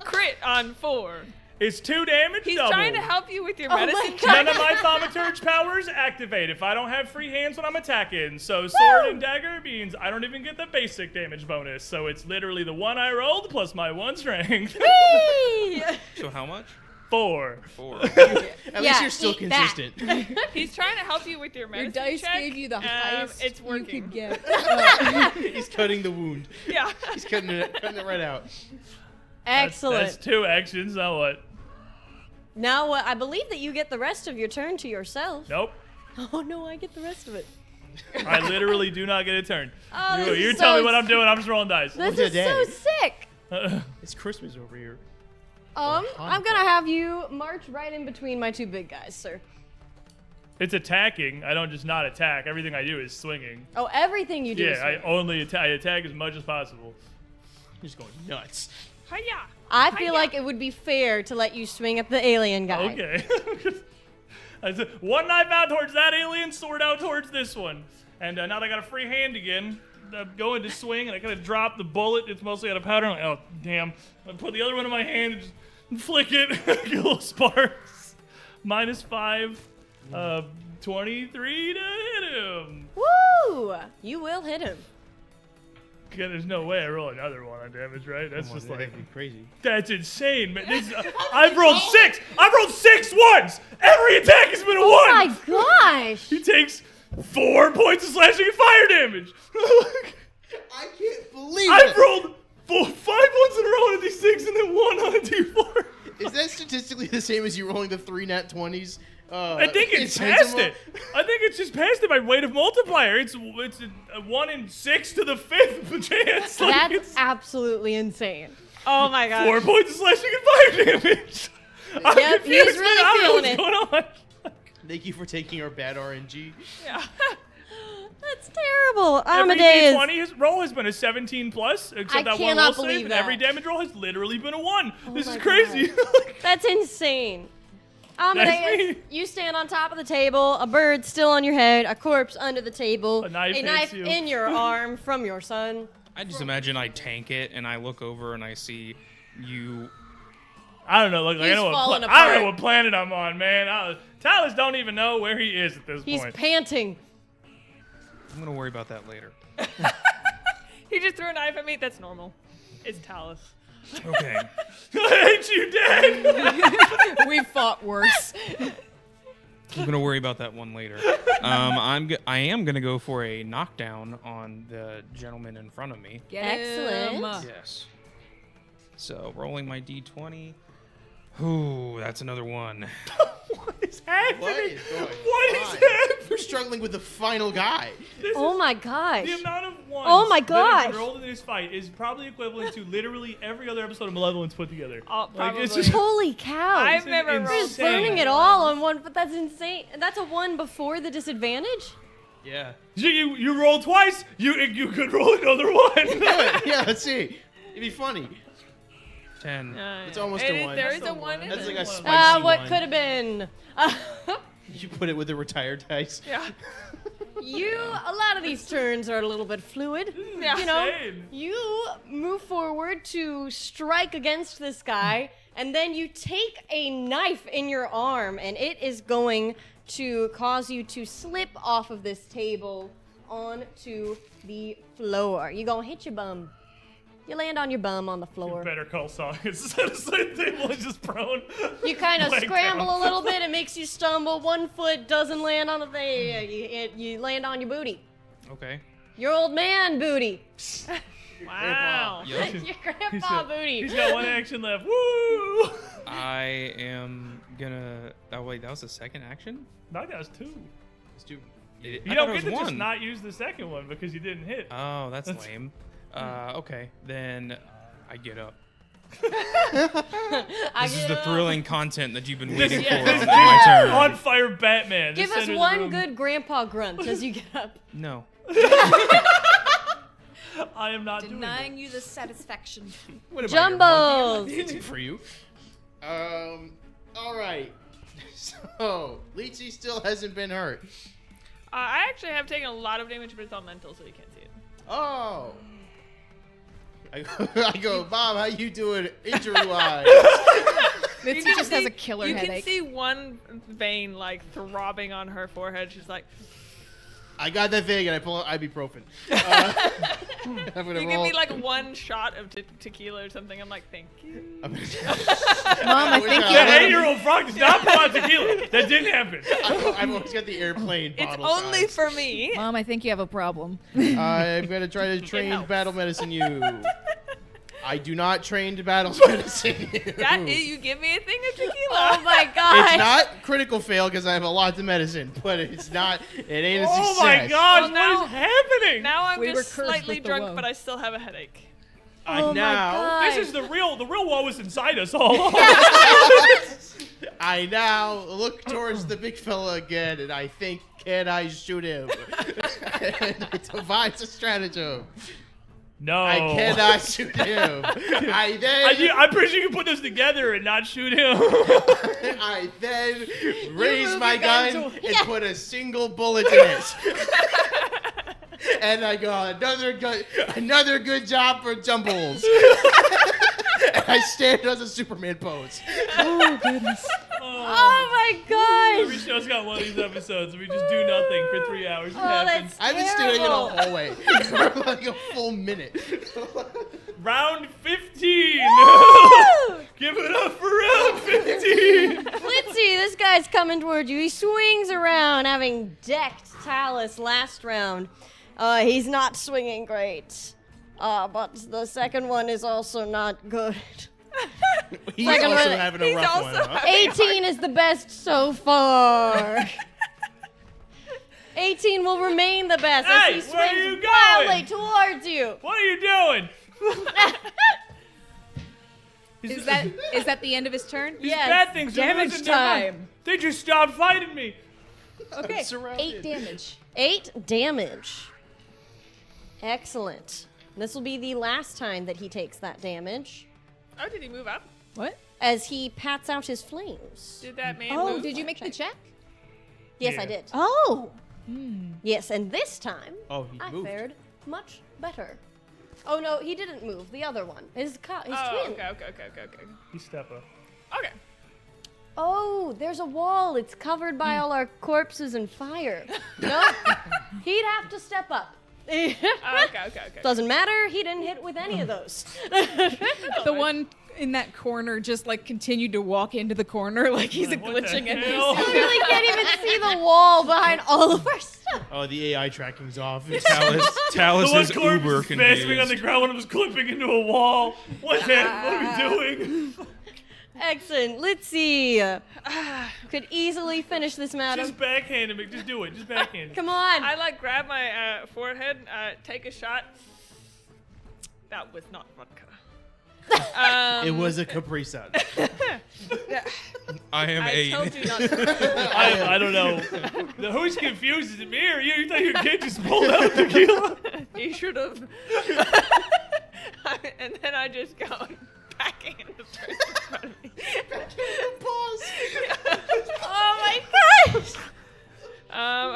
B: Crit on 4.
C: It's 2 damage.
B: He's
C: double.
B: trying to help you with your
A: Oh my
B: medicine
A: God.
C: None of my thaumaturge powers activate if I don't have free hands when I'm attacking. So sword and dagger means I don't even get the basic damage bonus. So it's literally the 1 I rolled plus my 1 strength.
A: Whee!
E: So how much?
C: 4.
E: 4.
D: At
A: Yeah,
D: least you're still
A: eat that.
D: consistent.
B: He's trying to help you with your
G: Your
B: medicine
G: dice
B: check.
G: gave you the highest
B: It's
G: you
B: working.
G: could get.
D: He's cutting the wound.
B: Yeah.
D: He's cutting it right out.
A: Excellent.
C: That's 2 actions. Now what?
A: Now, I believe that you get the rest of your turn to yourself.
C: Nope.
A: Oh no, I get the rest of it.
C: I literally do not get a turn.
A: Oh, this
C: You
A: is
C: tell me
A: so
C: what I'm doing. I'm just rolling dice.
A: This
D: What's
A: is
D: your
A: so
D: day?
A: sick.
D: It's Christmas over here.
A: I'm gonna have you march right in between my 2 big guys, sir.
C: It's attacking. I don't just not attack. Everything I do is swinging.
A: Oh, everything you do. is
C: Yeah, I
A: swing.
C: only attack. I attack as much as possible.
D: He's going nuts.
B: Hiya.
A: I feel like it would be fair to let you swing at the alien guy.
C: Okay. I said, 1 knife out towards that alien, sword out towards this one. And now that I got a free hand again, I'm going to swing, and I kind of drop the bullet. It's mostly out of powder. I'm like, oh, damn. I put the other one in my hand and just flick it. Get a little sparks. -5. 23 to hit him.
A: Woo! You will hit him.
C: God, there's no way I roll another one on damage, right? That's just like...
D: That'd be crazy.
C: That's insane, man. I've rolled 6. I've rolled 6 ones. Every attack has been a 1.
A: Oh my gosh!
C: He takes 4 points of slashing and fire damage.
D: I can't believe
C: I've rolled 5 ones in a row on a d6 and then 1 on a d4.
D: Is that statistically the same as you rolling the 3 nat 20s?
C: I think it's
D: in
C: past
D: Santamo?
C: it. I think it's just past it by weight of multiplier. It's a 1 in 6 to the 5th chance. Like,
A: That's
C: it's
A: absolutely insane.
B: Oh my gosh.
C: 4 points of slashing and fire damage. I'm
A: Yep, he's
C: confused, man.
A: really
C: I don't know
A: feeling
C: what's going on.
D: Thank you for taking our bad RNG.
B: Yeah.
A: That's terrible.
C: Every
A: Amadeus.
C: D20 roll has been a 17 plus, except
A: I
C: that one
A: cannot
C: roll save,
A: believe
C: and
A: that.
C: every damage roll has literally been a 1. This
A: my
C: is crazy.
A: That's insane.
C: That's
A: Amadeus,
C: me.
A: you stand on top of the table, a bird still on your head, a corpse under the table,
C: A knife hits you.
A: in your arm from your son.
E: I just imagine I tank it and I look over and I see you.
C: I don't know. Look,
A: He's
C: I don't
A: falling
C: know
A: apart.
C: what planet I'm on, man. Talus don't even know where he is at this
A: He's
C: point.
A: panting.
E: I'm gonna worry about that later.
B: He just threw a knife at me. That's normal. It's Talus.
E: Okay.
C: I hate you, Dad.
G: We fought worse.
E: I'm gonna worry about that one later. I am gonna go for a knockdown on the gentleman in front of me.
G: Get
A: Excellent.
E: Yes. So rolling my d20. Ooh, that's another one.
C: What is happening?
D: What is going
C: What is
D: on?
C: happening?
D: We're struggling with the final guy.
A: Oh my gosh.
C: The amount of ones
A: Oh my
C: that have been
A: gosh.
C: rolled in this fight is probably equivalent to literally every other episode of Malevolence put together. It's
B: Probably.
C: just
A: Holy cow.
B: I've never
C: insane.
A: You're
B: rolled
A: just burning
C: Insane.
A: it all on one, but that's insane. That's a 1 before the disadvantage?
E: Yeah.
C: You roll twice. You could roll another one.
D: Yeah, let's see. It'd be funny.
E: 10.
D: It's almost a one.
B: There is
C: That's
B: a
C: a
B: 1
C: one.
B: in
D: That's
B: it.
D: like a spicy
A: What
D: one.
A: could have been?
D: You put it with the retired dice.
B: Yeah.
A: A lot of these turns are a little bit fluid.
B: Yeah.
A: You know,
C: Same.
A: you move forward to strike against this guy, and then you take a knife in your arm, and it is going to cause you to slip off of this table onto the floor. You gonna hit your bum. You land on your bum on the floor.
C: Better call Saul. Instead of sitting table and just prone.
A: You kind of
C: Leg
A: scramble
C: down.
A: a little bit. It makes you stumble. One foot doesn't land on the thing. You land on your booty.
E: Okay.
A: Your old man booty.
B: Wow.
E: Yep.
A: Your
C: He's
A: grandpa
C: got-
A: booty.
C: He's got one action left. Woo!
E: I am gonna. Oh wait, that was the second action.
C: That guy's 2.
D: Let's do.
C: You
E: I
C: don't
E: thought it
C: get to
E: was
C: just
E: one.
C: not use the second one because you didn't hit.
E: Oh, that's lame. Okay, then I get up. This is the thrilling content that you've been waiting for on my turn.
C: On fire Batman.
A: Give
C: the
A: us
C: center of the
A: one
C: room.
A: good grandpa grunt as you get up.
E: No.
C: I am not doing
G: Denying you the satisfaction.
D: What am I, your monkey? I'm not
A: Jumbos.
D: dancing for you. All right. So, Leechy still hasn't been hurt.
B: I actually have taken a lot of damage, but it's all mental, so you can't see it.
D: Oh. I go, Mom, how you doing injury-wise?
F: Mitzi
B: can
F: just has
B: see-
F: a killer
B: You
F: headache.
B: can see one vein like throbbing on her forehead. She's like,
D: I got that thing, and I pull out ibuprofen. I'm gonna
B: you
D: roll.
B: give me like one shot of tequila or something. I'm like, thank you.
D: I'm gonna-
F: Mom, I
D: wish
F: think
D: I
F: you
C: That
D: had-
C: 8-year-old frog does not put on tequila. That didn't happen.
D: I've always got the airplane
B: It's
D: bottle
B: only
D: size.
B: for me.
F: Mom, I think you have a problem.
D: I'm gonna try to train
B: helps.
D: battle medicine you. I do not train to battle medicine you.
B: You give me a thing of tequila.
A: Oh my
D: It's
A: gosh.
D: not critical fail because I have a lot of medicine, but it's not. It ain't a success.
C: Oh my gosh,
B: Well, now-
C: what is happening?
B: Now I'm
F: We were
B: just
F: cursed
B: slightly
F: with the
B: drunk,
F: woe.
B: but I still have a headache.
A: Oh my
D: now,
A: God.
C: This is the real woe is inside us all.
D: I now look towards the big fella again, and I think, can I shoot him? And I devise a stratagem.
C: No.
D: I cannot shoot him. I then,
C: I'm pretty sure you can put this together and not shoot him.
D: I then raise my gun and put a single bullet in it. And I go, another good job for Jumbles. And I stand as a Superman pose.
A: Oh my
C: Every
A: gosh.
C: show's got one of these episodes where we just do nothing for 3 hours. It
A: Oh,
C: happens.
A: that's
D: I've been standing in a
A: terrible.
D: hallway for like a full minute.
C: Round 15. Give it up for round 15.
A: Let's see, this guy's coming towards you. He swings around, having decked Talus last round. He's not swinging great. But the second one is also not good.
D: He's
A: Second
D: also
A: one-
D: having a
B: he's
D: rough
B: also
D: one. Huh?
A: 18 is the best so far. 18 will remain the best as
C: Hey,
A: he
C: where are
A: swings
C: you
A: wildly
C: going?
A: towards you.
C: What are you doing?
F: Is that the end of his turn?
C: These
A: Yes,
C: bad things are
F: damage
C: losing their mind.
F: time.
C: They just stopped fighting me.
F: Okay,
D: surrounded.
F: 8 damage.
A: 8 damage. Excellent. This will be the last time that he takes that damage
B: Oh, did he move up?
F: What?
A: as he pats out his flames.
B: Did that man
F: Oh,
B: move?
F: did you make the check?
A: Yes,
C: Yeah.
A: I did.
F: Oh.
A: Yes, and this time
D: Oh, he
A: I
D: moved.
A: fared much better. Oh no, he didn't move. The other one, his
B: Oh,
A: twin.
B: okay.
C: You step up.
B: Okay.
A: Oh, there's a wall. It's covered by all our corpses and fire. Nope. He'd have to step up.
B: Okay.
A: Doesn't matter. He didn't hit with any of those.
F: The one
G: in that corner just like continued to walk into the corner like he's
C: What the
G: glitching in.
C: hell?
A: We really can't even see the wall behind all of our stuff.
D: Oh, the AI tracking's off.
E: Talus
C: The one
E: is
C: corpse
E: uber
C: is spazzing on the
E: confused.
C: ground, one of them is clipping into a wall. What's that? What are we doing?
A: Excellent. Let's see. Could easily finish this matter.
C: Just backhand him. Just do it. Just backhand him.
A: Come on.
B: I like grab my forehead, take a shot. That was not vodka.
D: It was a Capri Sun.
E: I am
B: I told you not to.
C: I don't know. Who's confused? Is it me or you? You thought your kid just pulled out tequila?
B: You should have. And then I just go backhand the person in front of me.
A: Oh my gosh.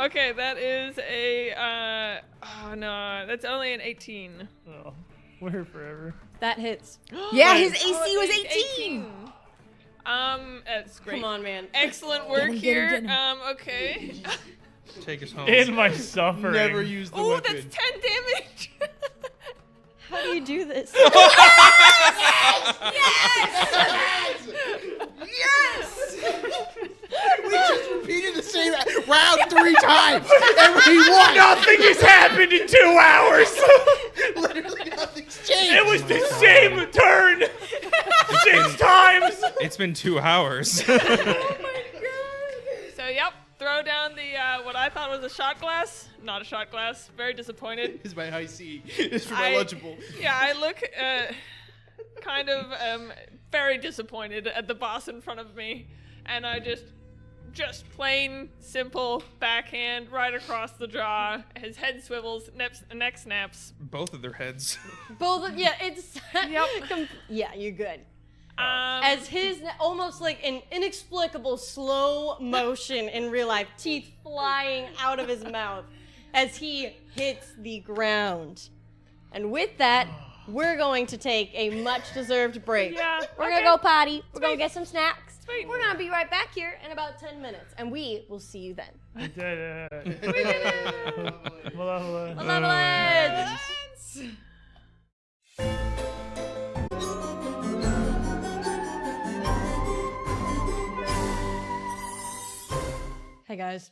B: Okay, that is a. Oh no, that's only an 18.
C: Oh, we're here forever.
A: That hits.
F: Yeah, his AC
B: Oh,
F: was
B: it's
F: 18.
B: That's great.
A: Come on, man.
B: Excellent work
F: Get
B: here.
F: him.
B: Okay.
E: Take us home.
C: In my suffering.
D: Never used the
B: Oh,
D: weapon.
B: that's 10 damage.
A: How do you do this?
D: We just repeated the same round 3 times, and we won.
C: Nothing has happened in 2 hours.
D: Literally nothing's changed.
C: It was the same turn 6 times.
E: It's been 2 hours.
B: So, yep. Throw down the, what I thought was a shot glass. Not a shot glass. Very disappointed.
D: This is my high C. It's for my
B: I-
D: lunchable.
B: Yeah, I look, kind of, very disappointed at the boss in front of me. And I just plain, simple, backhand, right across the jaw. His head swivels, neck snaps.
E: Both of their heads.
A: Both of, yeah, it's,
B: Yep.
A: yeah, you're good.
B: Um,
A: As his, almost like an inexplicable slow motion in real life, teeth flying out of his mouth as he hits the ground. And with that, we're going to take a much-deserved break.
B: Yeah,
A: We're
B: okay.
A: gonna go potty. We're gonna get some snacks.
B: Sweet.
A: We're gonna be right back here in about 10 minutes, and we will see you then. Malevolence! Hey guys.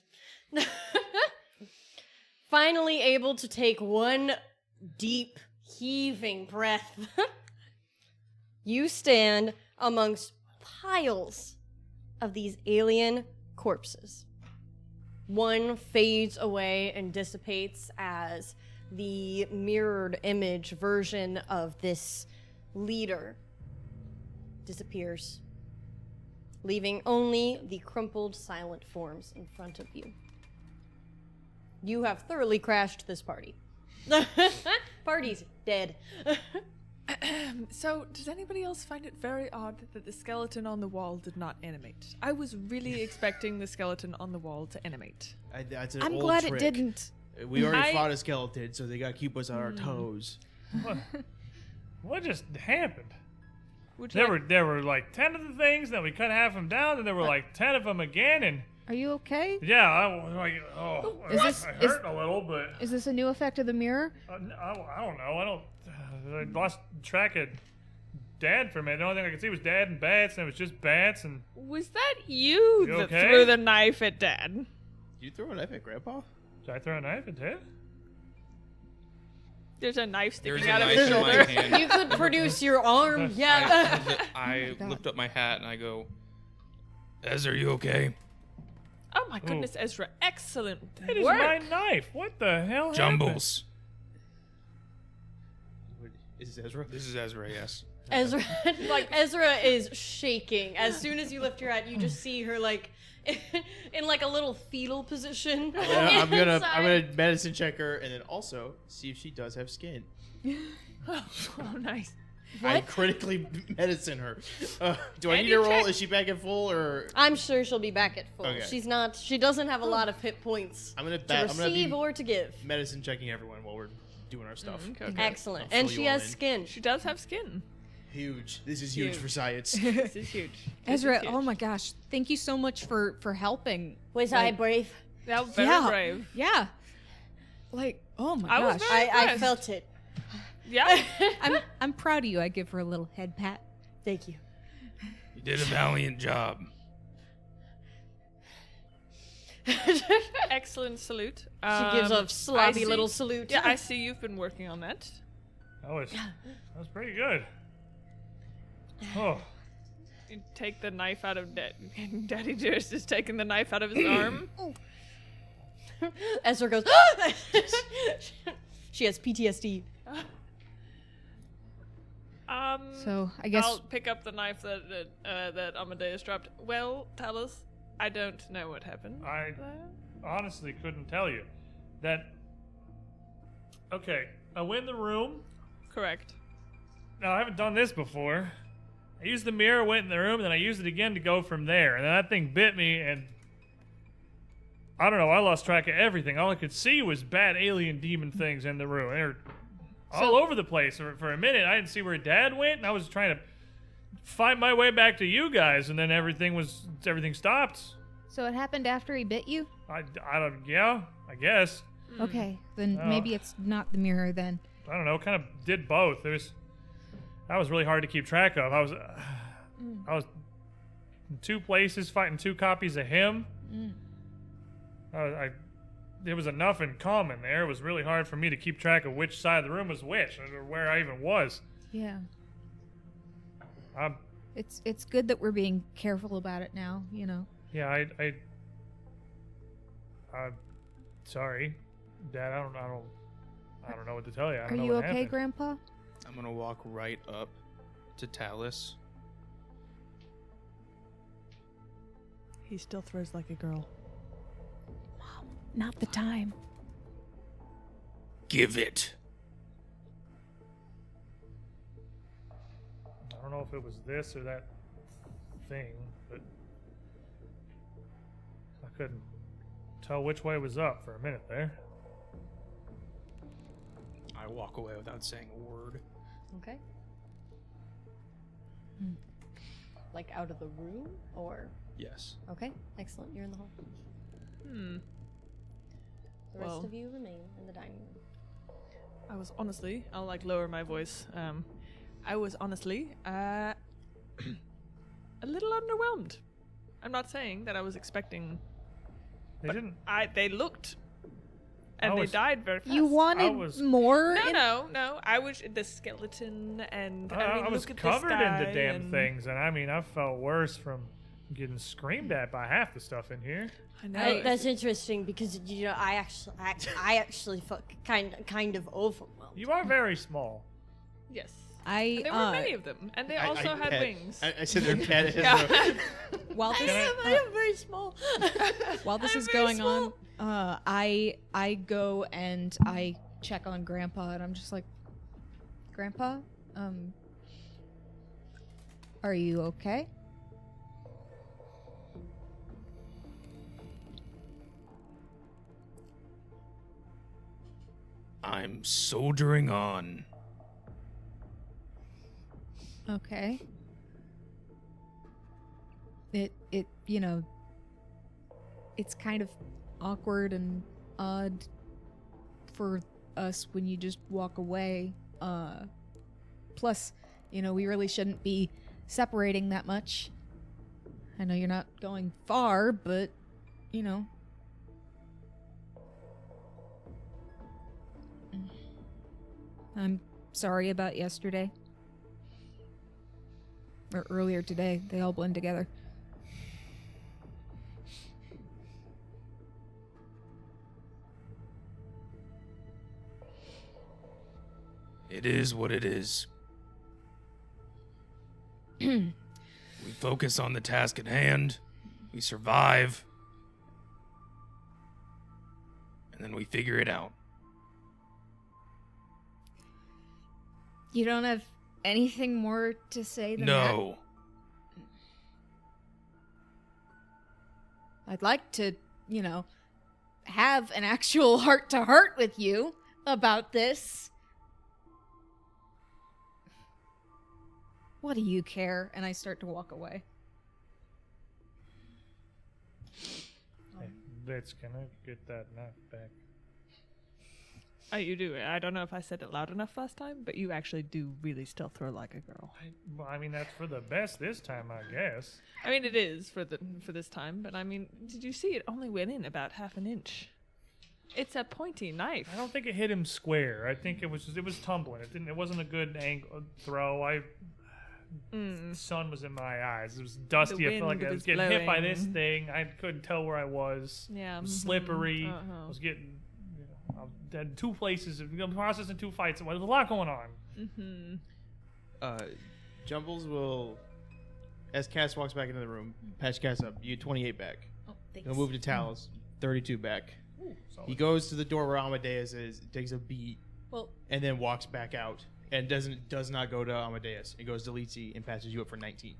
A: Finally able to take one deep, heaving breath. You stand amongst piles of these alien corpses. One fades away and dissipates as the mirrored image version of this leader disappears, leaving only the crumpled, silent forms in front of you. You have thoroughly crashed this party. Party's dead.
B: So, does anybody else find it very odd that the skeleton on the wall did not animate? I was really expecting the skeleton on the wall to animate.
D: That's an
F: I'm
D: old
F: glad
D: trick.
F: it didn't.
D: We already
B: I-
D: fought a skeleton, so they gotta keep us on our toes.
C: What just happened?
B: Would you
C: There were like 10 of the things, then we cut half them down, and there were like 10 of them again, and
F: Are you okay?
C: yeah, I was like, oh,
F: Is this-
C: I
F: is-
C: hurt a little, but
F: Is this a new effect of the mirror?
C: I don't know. I lost track of Dad for a minute. The only thing I could see was Dad and bats, and it was just bats, and
B: Was that you,
C: You
B: that
C: okay?
B: threw the knife at Dad?
D: You throw a knife at Grandpa?
C: did I throw a knife at Dad?
B: There's a knife
E: There's
B: sticking
E: a
B: out of
E: knife
B: his
E: in my
B: shoulder.
E: hand.
A: You could produce your arm. Yeah.
E: I lift up my hat and I go, Ez, are you okay?
B: Oh my goodness, Ezra! Excellent
C: It is
B: work.
C: my knife. What the hell happened?
E: Jumbles.
D: Is this Ezra?
E: This is Ezra, yes.
A: Ezra, Ezra is shaking. As soon as you lift your hat, you just see her like in like a little fetal position.
D: I'm gonna
A: inside.
D: medicine check her, and then also see if she does have skin.
B: Oh, nice.
D: I critically medicine her. Do I
B: And
D: need to
B: you
D: roll?
B: check-
D: Is she back at full or?
A: I'm sure she'll be back at full.
D: Okay.
A: She's not. She doesn't have a lot of hit points
D: I'm gonna
A: to receive
D: be
A: or to give.
D: medicine checking everyone while we're doing our stuff.
B: Okay.
A: Excellent,
D: I'll
A: and
D: fill
A: she
D: you all
A: has
D: in.
A: skin.
B: She does have skin.
D: Huge. This is huge
B: Huge.
D: for science.
B: This is huge. This
F: Ezra,
B: is huge.
F: oh my gosh. Thank you so much for helping.
A: Was I
F: Like-
A: brave?
B: That was very
F: Yeah.
B: brave.
F: Yeah. Like, oh my
B: I was
F: gosh.
B: very-
A: I
B: impressed.
A: felt it.
B: Yeah.
F: I'm proud of you. I give her a little head pat.
A: Thank you.
E: You did a valiant job.
B: Excellent salute.
A: She gives a
B: I
A: slobby
B: see-
A: little salute.
B: Yeah, I see you've been working on that.
C: That was pretty good. Oh,
B: You take the knife out of Daddy Dearest is taking the knife out of his arm.
A: Ezra goes. She has PTSD.
F: So I guess
B: I'll pick up the knife that Amadeus dropped. Well, tell us. I don't know what happened.
C: I
B: there.
C: honestly couldn't tell you. Okay, I went in the room.
B: Correct.
C: Now, I haven't done this before. I used the mirror, went in the room, then I used it again to go from there. And then that thing bit me, and I don't know, I lost track of everything. All I could see was bad alien demon things in the room. They were all over the place. For a minute, I didn't see where Dad went, and I was trying to find my way back to you guys, and then everything stopped.
F: so it happened after he bit you?
C: I guess.
F: Okay, then
C: Oh.
F: maybe it's not the mirror then.
C: I don't know, kind of did both. That was really hard to keep track of. I was in two places fighting two copies of him. There was enough in common there. It was really hard for me to keep track of which side of the room was which, or where I even was.
F: Yeah.
C: Um,
F: It's good that we're being careful about it now, you know.
C: yeah, I'm sorry, Dad. I don't know what to tell you. I
F: Are
C: don't know
F: you
C: what
F: okay,
C: happened.
F: Grandpa?
E: I'm gonna walk right up to Talus.
B: He still throws like a girl.
F: Not the time.
E: Give it.
C: I don't know if it was this or that thing, but I couldn't tell which way was up for a minute there.
E: I walk away without saying a word.
A: Okay. Like out of the room, or
E: Yes.
A: okay, excellent. You're in the hall.
B: Hmm.
A: The rest
B: Well.
A: of you remain in the dining room.
B: I was honestly, I'll like lower my voice. I was honestly a little underwhelmed. I'm not saying that I was expecting.
C: They didn't.
B: They looked, and
C: I
B: they
C: was-
B: died very fast.
F: You wanted
C: was-
F: more?
B: No. I was the skeleton, and I mean,
C: I was
B: look at
C: covered
B: this
C: in
B: guy
C: the damn
B: and-
C: things, and I mean, I felt worse from getting screamed at by half the stuff in here.
B: I know.
A: That's interesting because I actually felt kind of overwhelmed.
C: You are very small.
B: Yes.
G: I
B: And there were many of them, and they also had
D: pet-
B: wings.
D: I said they're pet.
B: Yeah.
G: while this
A: I am very small.
G: while this
A: I'm
G: is
A: very
G: going
A: small.
G: on, I go and I check on Grandpa, and I'm just like, Grandpa, are you okay?
E: I'm soldiering on.
F: Okay. It you know, it's kind of awkward and odd for us when you just walk away. Plus, you know, we really shouldn't be separating that much. I know you're not going far, but you know. I'm sorry about yesterday. Or earlier today. They all blend together.
E: It is what it is. We focus on the task at hand. We survive. And then we figure it out.
F: You don't have anything more to say than that?
E: No.
F: I'd like to, you know, have an actual heart-to-heart with you about this. What do you care? And I start to walk away.
C: Hey, Let's gonna get that knife back.
B: Oh, you do. I don't know if I said it loud enough last time, but you actually do really still throw like a girl.
C: Well, I mean, that's for the best this time, I guess.
B: I mean, it is for this time, but I mean, did you see it only went in about half an inch? It's a pointy knife.
C: I don't think it hit him square. I think it was tumbling. It wasn't a good angle throw. The sun was in my eyes. It was dusty. I felt like I was getting hit by this thing. I couldn't tell where I was.
B: Yeah.
C: It was slippery. I was getting, I had 2 places, processing 2 fights. There was a lot going on.
D: Jumbles will, as Cass walks back into the room, patch Cass up. You get 28 back.
F: Oh, thanks.
D: He'll move to Talos, 32 back.
C: Ooh, solid.
D: He goes to the door where Amadeus is, takes a beat,
F: Well,
D: and then walks back out. And does not go to Amadeus. It goes to Lizzie and patches you up for 19.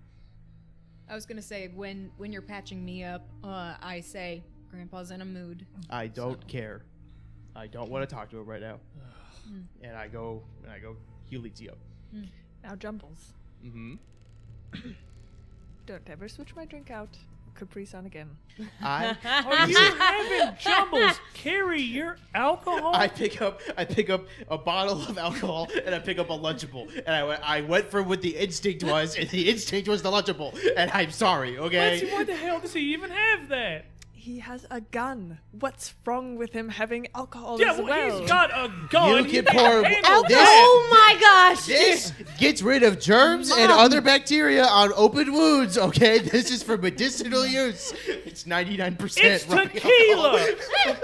F: I was gonna say when you're patching me up, I say Grandpa's in a mood.
D: I don't care. I don't want to talk to him right now. And I go heal Lizzie up.
B: Now, Jumbles.
D: Mm-hmm.
B: Don't ever switch my drink out. Capri Sun again.
D: I
C: Are you having Jumbles carry your alcohol?
D: I pick up a bottle of alcohol and I pick up a Lunchable, and I went for what the instinct was, and the instinct was the Lunchable, and I'm sorry, okay?
C: Why the hell does he even have that?
B: He has a gun. What's wrong with him having alcohol
C: Yeah,
B: as well?
C: he's got a gun.
D: You
C: He
D: can
C: can't
D: pour
C: handle
D: this.
A: Oh my gosh!
D: This gets rid of germs and other bacteria on open wounds, okay? This is for medicinal use. It's 99%
C: It's
D: rubbing
C: tequila.
D: alcohol.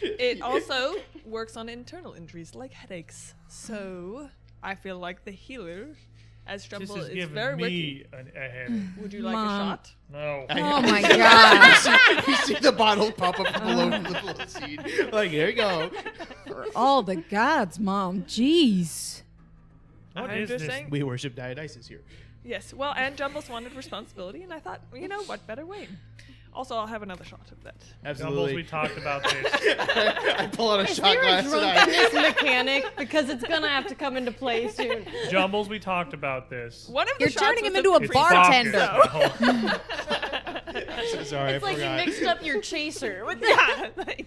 B: It also works on internal injuries like headaches. So I feel like the healer, as
C: This
B: Jumble
C: is
B: is
C: giving
B: very with
C: me a headache.
B: Would you like
F: Mom.
B: a shot?
C: No.
F: Oh my god!
D: You see the bottle pop up from below the below scene. Like, here you go.
F: For all the gods, Mom. Jeez.
C: What
B: I'm
C: is
B: just
C: this?
B: saying.
D: We worship Dionysus here.
B: Yes, well, and Jumbles wanted responsibility, and I thought, you know, what better way? Also, I'll have another shot of that.
C: Jumbles, we talked about this.
D: I pull out a
A: Is
D: shot
A: there a
D: glass and I...
A: drunkenness mechanic? Because it's gonna have to come into play soon.
C: Jumbles, we talked about this.
B: One of the
F: You're
B: shots
F: turning
B: was
F: him into a
C: It's
F: bartender.
C: vodka.
D: I'm so sorry,
A: It's
D: I
A: like you
D: forgot.
A: mixed up your chaser with
B: Yeah, like,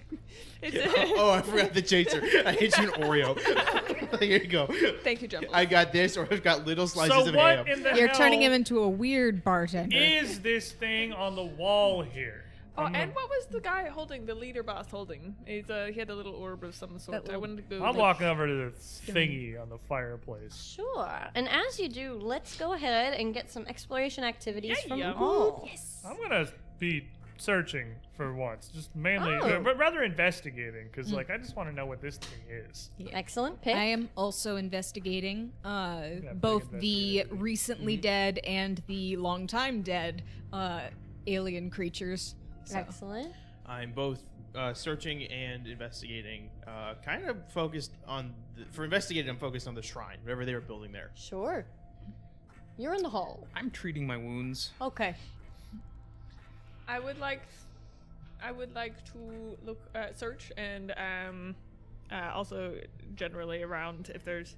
B: it's
D: Oh, I forgot the chaser. I hit you an Oreo. Here you go.
B: Thank you, Jumbles.
D: I got this, or I've got little slices
C: So
D: of
C: what
D: ham.
C: in the
F: You're
C: hell
F: turning him into a weird bartender.
C: is this thing on the wall here?
B: Oh,
C: I'm
B: and
C: gonna-
B: what was the guy holding, the leader boss holding? He had a little orb of some sort.
F: That
B: I
F: little-
B: wanted to go.
C: I'm
B: like,
C: walking over to the thingy on the fireplace.
A: Sure. And as you do, let's go ahead and get some exploration activities from
B: Yeah.
A: all.
C: I'm gonna be searching for once, just mainly,
A: Oh.
C: but rather investigating, because like I just want to know what this thing is.
A: Excellent pick.
F: I am also investigating
C: big
F: both the
C: investigator.
F: recently dead and the long time dead alien creatures. So.
A: Excellent.
D: I'm both searching and investigating. Kind of focused on... for investigating, I'm focused on the shrine, whatever they were building there.
A: Sure. You're in the hall.
E: I'm treating my wounds.
A: Okay.
B: I would like to look, search, and also generally around if there's,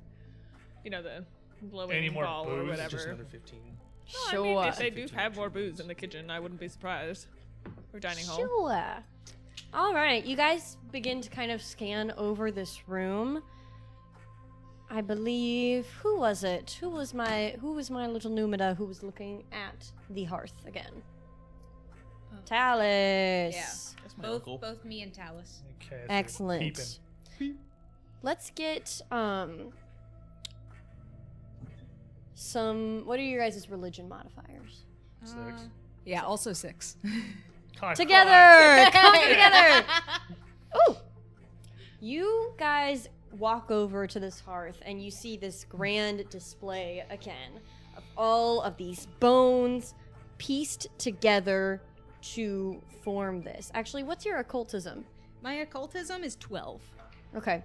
B: you know, the glowing
C: Any more
B: ball or
C: booze?
B: whatever.
E: Just another 15.
B: No,
A: Sure.
B: I mean, if they do
E: 15
B: have more
E: attributes.
B: booze in the kitchen, I wouldn't be surprised. Or dining hall.
A: Sure. All right, you guys begin to kind of scan over this room. I believe who was it? Who was my little Numida who was looking at the hearth again? Talis.
F: Yeah.
D: That's my uncle.
F: Both me and Talus.
C: Okay, so
A: Excellent.
C: peeping.
A: Let's get some. What are your guys' religion modifiers?
C: 6.
F: Yeah, also 6.
C: God,
A: Together, come together. Ooh, you guys walk over to this hearth and you see this grand display again of all of these bones pieced together to form this. Actually, what's your occultism?
F: My occultism is 12.
A: Okay.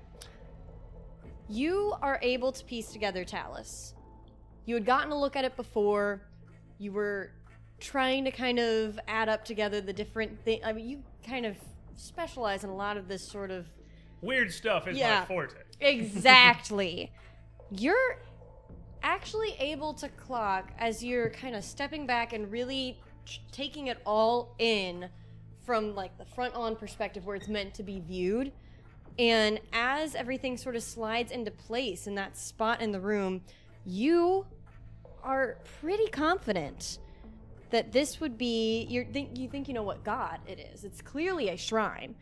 A: You are able to piece together Talus. You had gotten a look at it before. You were trying to kind of add up together the different things. I mean, you kind of specialize in a lot of this sort of...
C: Weird stuff is
A: Yeah.
C: my forte.
A: Exactly. You're actually able to clock as you're kind of stepping back and really taking it all in from like the front on perspective where it's meant to be viewed. And as everything sort of slides into place in that spot in the room, you are pretty confident that this would be, you think you know what god it is. It's clearly a shrine.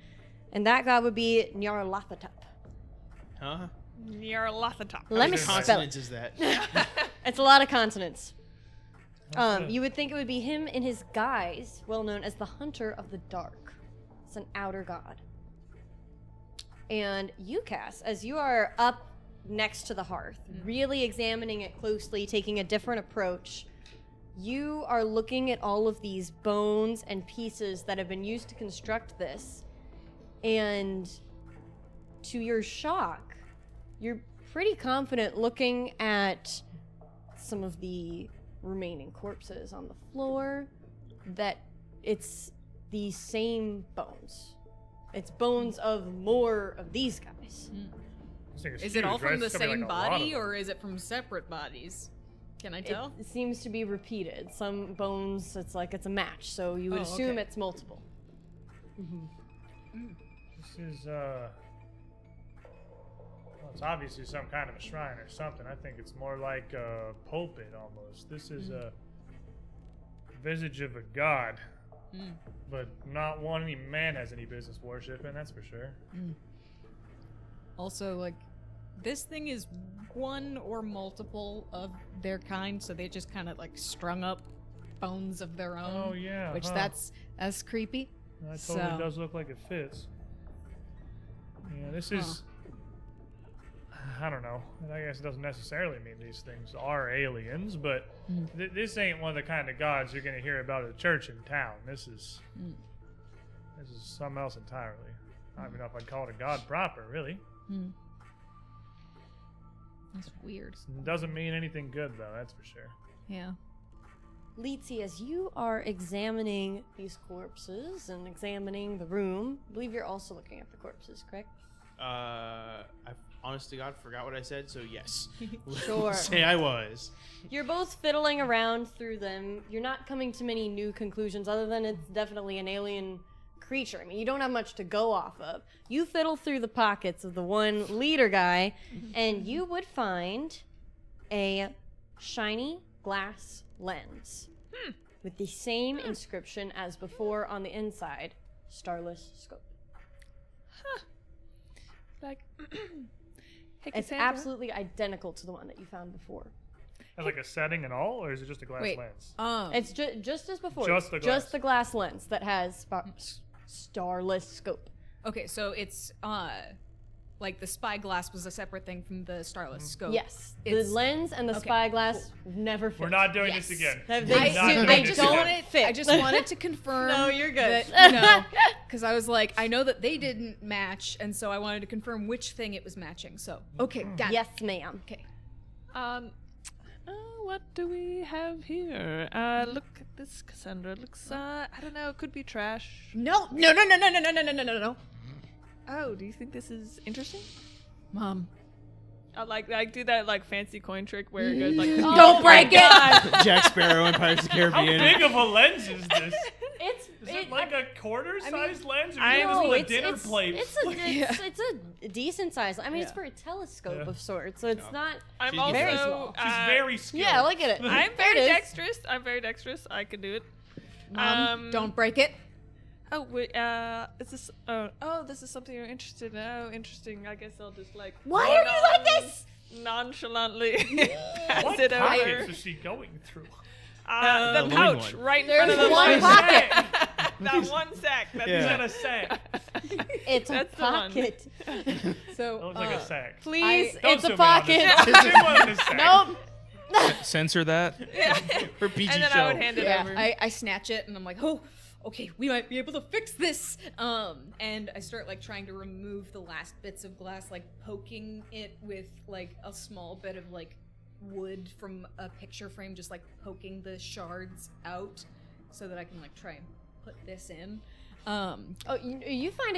A: And that god would be Nyarlathotep.
D: Huh?
B: Nyarlathotep.
A: Let me
D: How many
A: spell it.
D: consonants is that?
A: It's a lot of consonants.
C: Okay.
A: You would think it would be him in his guise, well known as the Hunter of the Dark. It's an outer god. And you, Cass, as you are up next to the hearth, really examining it closely, taking a different approach, you are looking at all of these bones and pieces that have been used to construct this. And to your shock, you're pretty confident looking at some of the remaining corpses on the floor that it's the same bones. It's bones of more of these guys.
C: This thing
G: Is it all
C: huge, right?
G: from the
C: It's gonna be
G: same
C: like a lot
G: body,
C: of them.
G: or is it from separate bodies? Can I tell?
A: It seems to be repeated. Some bones, it's like it's a match, so you would
G: Oh,
A: assume
G: okay.
A: it's multiple.
C: This is well, it's obviously some kind of a shrine or something. I think it's more like a pulpit almost. This is a visage of a god, but not one any man has any business worshiping. That's for sure.
G: Also, like, this thing is one or multiple of their kind, so they just kind of like strung up bones of their own.
C: Oh yeah,
G: Which
C: huh.
G: that's creepy.
C: That totally
G: so-
C: does look like it fits. Yeah, this is. I don't know. I guess it doesn't necessarily mean these things are aliens, but this ain't one of the kind of gods you're going to hear about at a church in town. This is something else entirely. I don't even know if I'd call it a god proper, really.
G: That's weird.
C: It doesn't mean anything good, though, that's for sure.
G: Yeah.
A: Leetsy, as you are examining these corpses and examining the room, I believe you're also looking at the corpses, correct?
D: I honest to God forgot what I said, so yes.
A: Sure.
D: Say I was.
A: You're both fiddling around through them. You're not coming to many new conclusions other than it's definitely an alien creature. I mean, you don't have much to go off of. You fiddle through the pockets of the one leader guy, and you would find a shiny glass lens with the same inscription as before on the inside, Starless Scope.
B: Like, hey,
A: It's
B: Cassandra?
A: absolutely identical to the one that you found before.
C: Has like a setting and all, or is it just a glass
G: Wait.
C: lens?
A: It's just as before.
C: Just the glass.
A: Just the glass lens that has Starless Scope.
G: Okay, so it's like the spyglass was a separate thing from the starless scope.
A: Yes,
G: It's-
A: the lens and the
G: okay,
A: spyglass never fit.
C: We're not doing
G: Yes.
C: this again.
A: They-
C: We're
A: they-
C: not
A: I
C: doing
A: don't
C: this
A: want
C: again.
A: it fit.
G: I just wanted to confirm.
A: No, you're good.
G: That, because I was like, I know that they didn't match, and so I wanted to confirm which thing it was matching. So, okay, got
A: Yes, ma'am.
G: Okay.
B: What do we have here? Look at this, Cassandra. Looks, I don't know, it could be trash.
G: No.
B: Oh, do you think this is interesting?
G: Mom.
B: I do that like fancy coin trick where it goes like.
G: Don't break it!
D: Jack Sparrow and Pirates of the
C: How
D: Caribbean.
C: big of a lens is this?
A: It's
C: Is it like a quarter-sized lens, or
B: I
C: is
B: know,
C: it a dinner plate?
A: It's a decent size. I mean, it's
B: Yeah.
A: for a telescope
C: Yeah.
A: of sorts, so it's not.
B: I'm
D: She's
B: also
A: very small.
C: She's very skilled.
A: Yeah, look at it.
B: I'm
A: There it
B: very
A: is.
B: dexterous. I'm very dexterous. I can do it.
G: Mom, don't break it.
B: Oh wait, is this? Oh, this is something you're interested in. Oh, interesting. I guess I'll just like.
A: Why are you like this?
B: Nonchalantly pass
C: What
B: it
C: pockets
B: over.
C: is she going through?
B: The
D: The
B: pouch
D: one.
B: right in front of
A: There's
B: the
A: one
B: line.
A: pocket.
B: That one sack. That's
C: Is
D: Yeah.
C: that a sack?
A: It's a
B: That's the one.
A: pocket.
G: So,
C: That looks like a sack.
A: Please,
C: Don't
A: it's a
C: zoom in on
A: pocket.
C: this. Zoom in on this sack.
A: Nope.
E: Censor that.
B: Yeah.
D: For PG
B: And then
D: show.
B: I would hand it
G: yeah,
B: over.
G: I snatch it and I'm like, oh, okay, we might be able to fix this. And I start like trying to remove the last bits of glass, like poking it with like a small bit of like wood from a picture frame, just like poking the shards out so that I can like try and put this in.
A: Oh, you find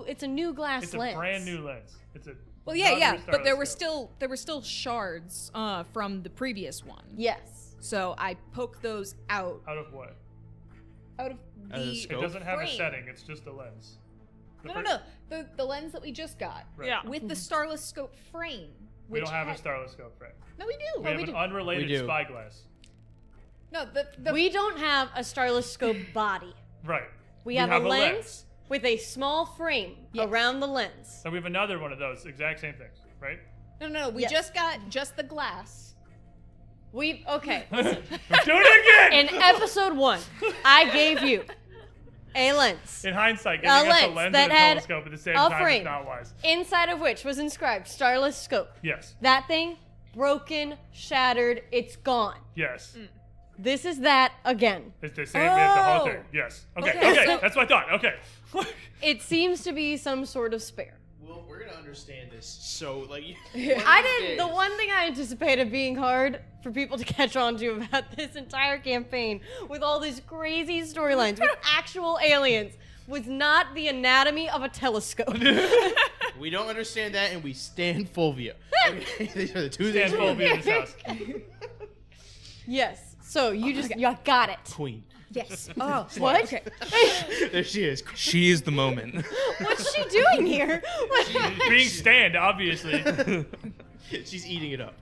A: it's a new glass
C: It's
A: lens.
C: a brand new lens. It's a.
G: Well, yeah,
C: not
G: but there
C: restarted
G: were still shards from the previous one.
A: Yes.
G: So I poke those out
C: Out of what?
G: out of
D: Out of the
G: the
D: scope?
C: It doesn't have a
G: frame.
C: setting. It's just a lens.
G: No. The lens that we just got.
C: Right.
B: Yeah.
G: With the starless scope frame.
C: We
G: which
C: don't have a
G: had-
C: starless scope frame.
G: No, we do.
C: We have an unrelated
D: We do.
C: spyglass.
G: No, the
A: We don't have a starless scope body.
C: Right.
A: We have a
C: a
A: lens with a small frame
G: Yes.
A: around the lens.
C: And we have another one of those, exact same things, right?
G: No, we
A: Yes.
G: just got just the glass.
A: Okay.
C: We're doing it again!
A: In episode 1, I gave you a lens,
C: In hindsight,
A: A
C: giving us a
A: lens
C: lens
A: that
C: and a
A: had
C: telescope at the same
A: a
C: time
A: frame.
C: is not wise.
A: inside of which was inscribed starless scope.
C: Yes.
A: That thing, broken, shattered, it's gone.
C: Yes.
A: This is that again.
C: It's the same. We have the whole
G: Oh.
C: thing. Yes. Okay.
G: Okay,
C: Okay.
G: so-
C: That's what I thought. Okay.
A: It seems to be some sort of spare.
D: Well, we're gonna understand this. So, like,
A: I didn't. The one thing I anticipated being hard for people to catch on to about this entire campaign, with all these crazy storylines with actual aliens, was not the anatomy of a telescope.
D: we don't understand that, and we stand Fulvia. Okay? These are the two
C: Stand
D: things.
C: full in this house.
A: Yes. So you you got it.
D: Queen.
G: Yes. Oh,
A: What?
G: Okay.
D: There she is.
E: She is the moment.
A: What's she doing here?
C: Being stand, obviously.
D: She's eating it up.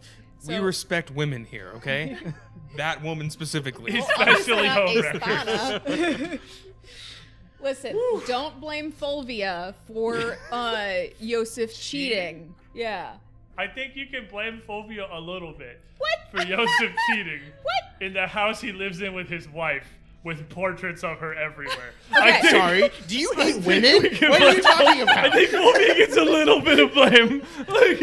E: We respect women here, okay? That woman specifically.
C: Especially home wreckers.
G: Espada. Listen, don't blame Fulvia for Yosef cheating. Yeah.
C: I think you can blame Fulvia a little bit.
G: What?
C: For Joseph cheating.
G: What?
C: In the house he lives in with his wife, with portraits of her everywhere.
G: Okay.
D: Sorry. Do you hate women? What are you talking about?
C: I think Fulvia gets a little bit of blame. Like,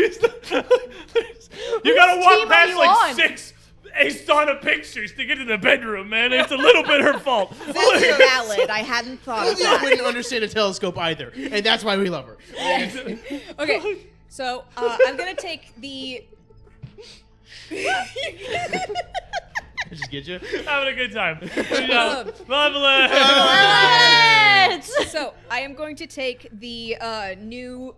C: you gotta
A: Whose
C: walk
A: team are
C: past
A: you
C: like
A: on?
C: 6 Asana pictures to get to the bedroom, man. It's a little bit her fault.
G: That's valid. I hadn't thought of
D: Fulvia
G: that.
D: wouldn't understand a telescope either, and that's why we love her.
G: Okay, so I'm gonna take the.
D: Just get you.
C: Having a good time.
G: Um,
C: Malevolence!
G: So I am going to take the new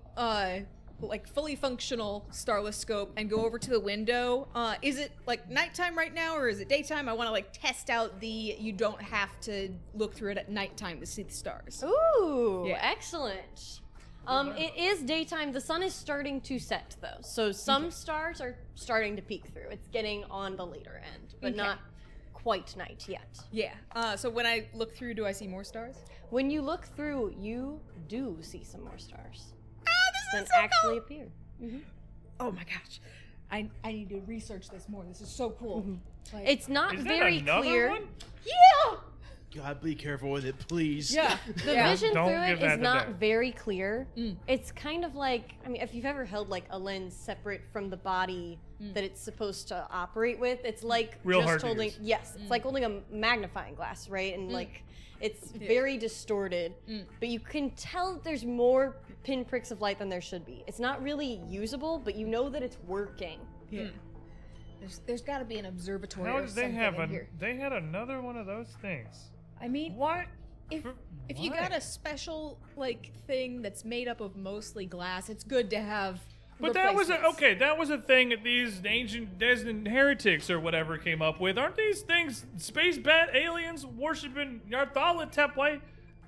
G: like fully functional starless scope and go over to the window. Is it like nighttime right now or is it daytime? I want to like test out the you don't have to look through it at nighttime to see the stars.
A: Ooh,
G: Yeah.
A: excellent. It is daytime. The sun is starting to set, though, so some stars are starting to peek through. It's getting on the later end, but
G: Okay.
A: not quite night yet.
G: Yeah. So when I look through, do I see more stars?
A: When you look through, you do see some more stars.
G: This
A: Then actually appear.
G: Oh my gosh. I need to research this more. This is so cool. Like,
A: It's not
C: Is that
A: very
C: another
A: clear.
C: one?
G: yeah.
D: God, be careful with it, please.
G: Yeah.
A: The
G: Yeah.
A: vision
C: Don't
A: through
C: give
A: it
C: that
A: is
C: to
A: not
C: them.
A: very clear.
G: Mm.
A: It's kind of like, I mean, if you've ever held like a lens separate from the body that it's supposed to operate with, it's like
C: Real
A: just
C: hard to
A: holding,
C: use.
A: yes, it's like holding a magnifying glass, right? And like, it's very distorted, but you can tell that there's more pinpricks of light than there should be. It's not really usable, but you know that it's working.
G: Yeah. There's got to be an observatory
C: How
G: or
C: did they
G: something
C: have
G: in here.
C: They had another one of those things.
G: I mean,
C: What?
G: if
C: For-
G: if you
C: why?
G: got a special like thing that's made up of mostly glass, it's good to have.
C: But that was
G: replacements.
C: that was a thing that these ancient Desmond heretics or whatever came up with. Aren't these things space bat aliens worshiping Yarthala way?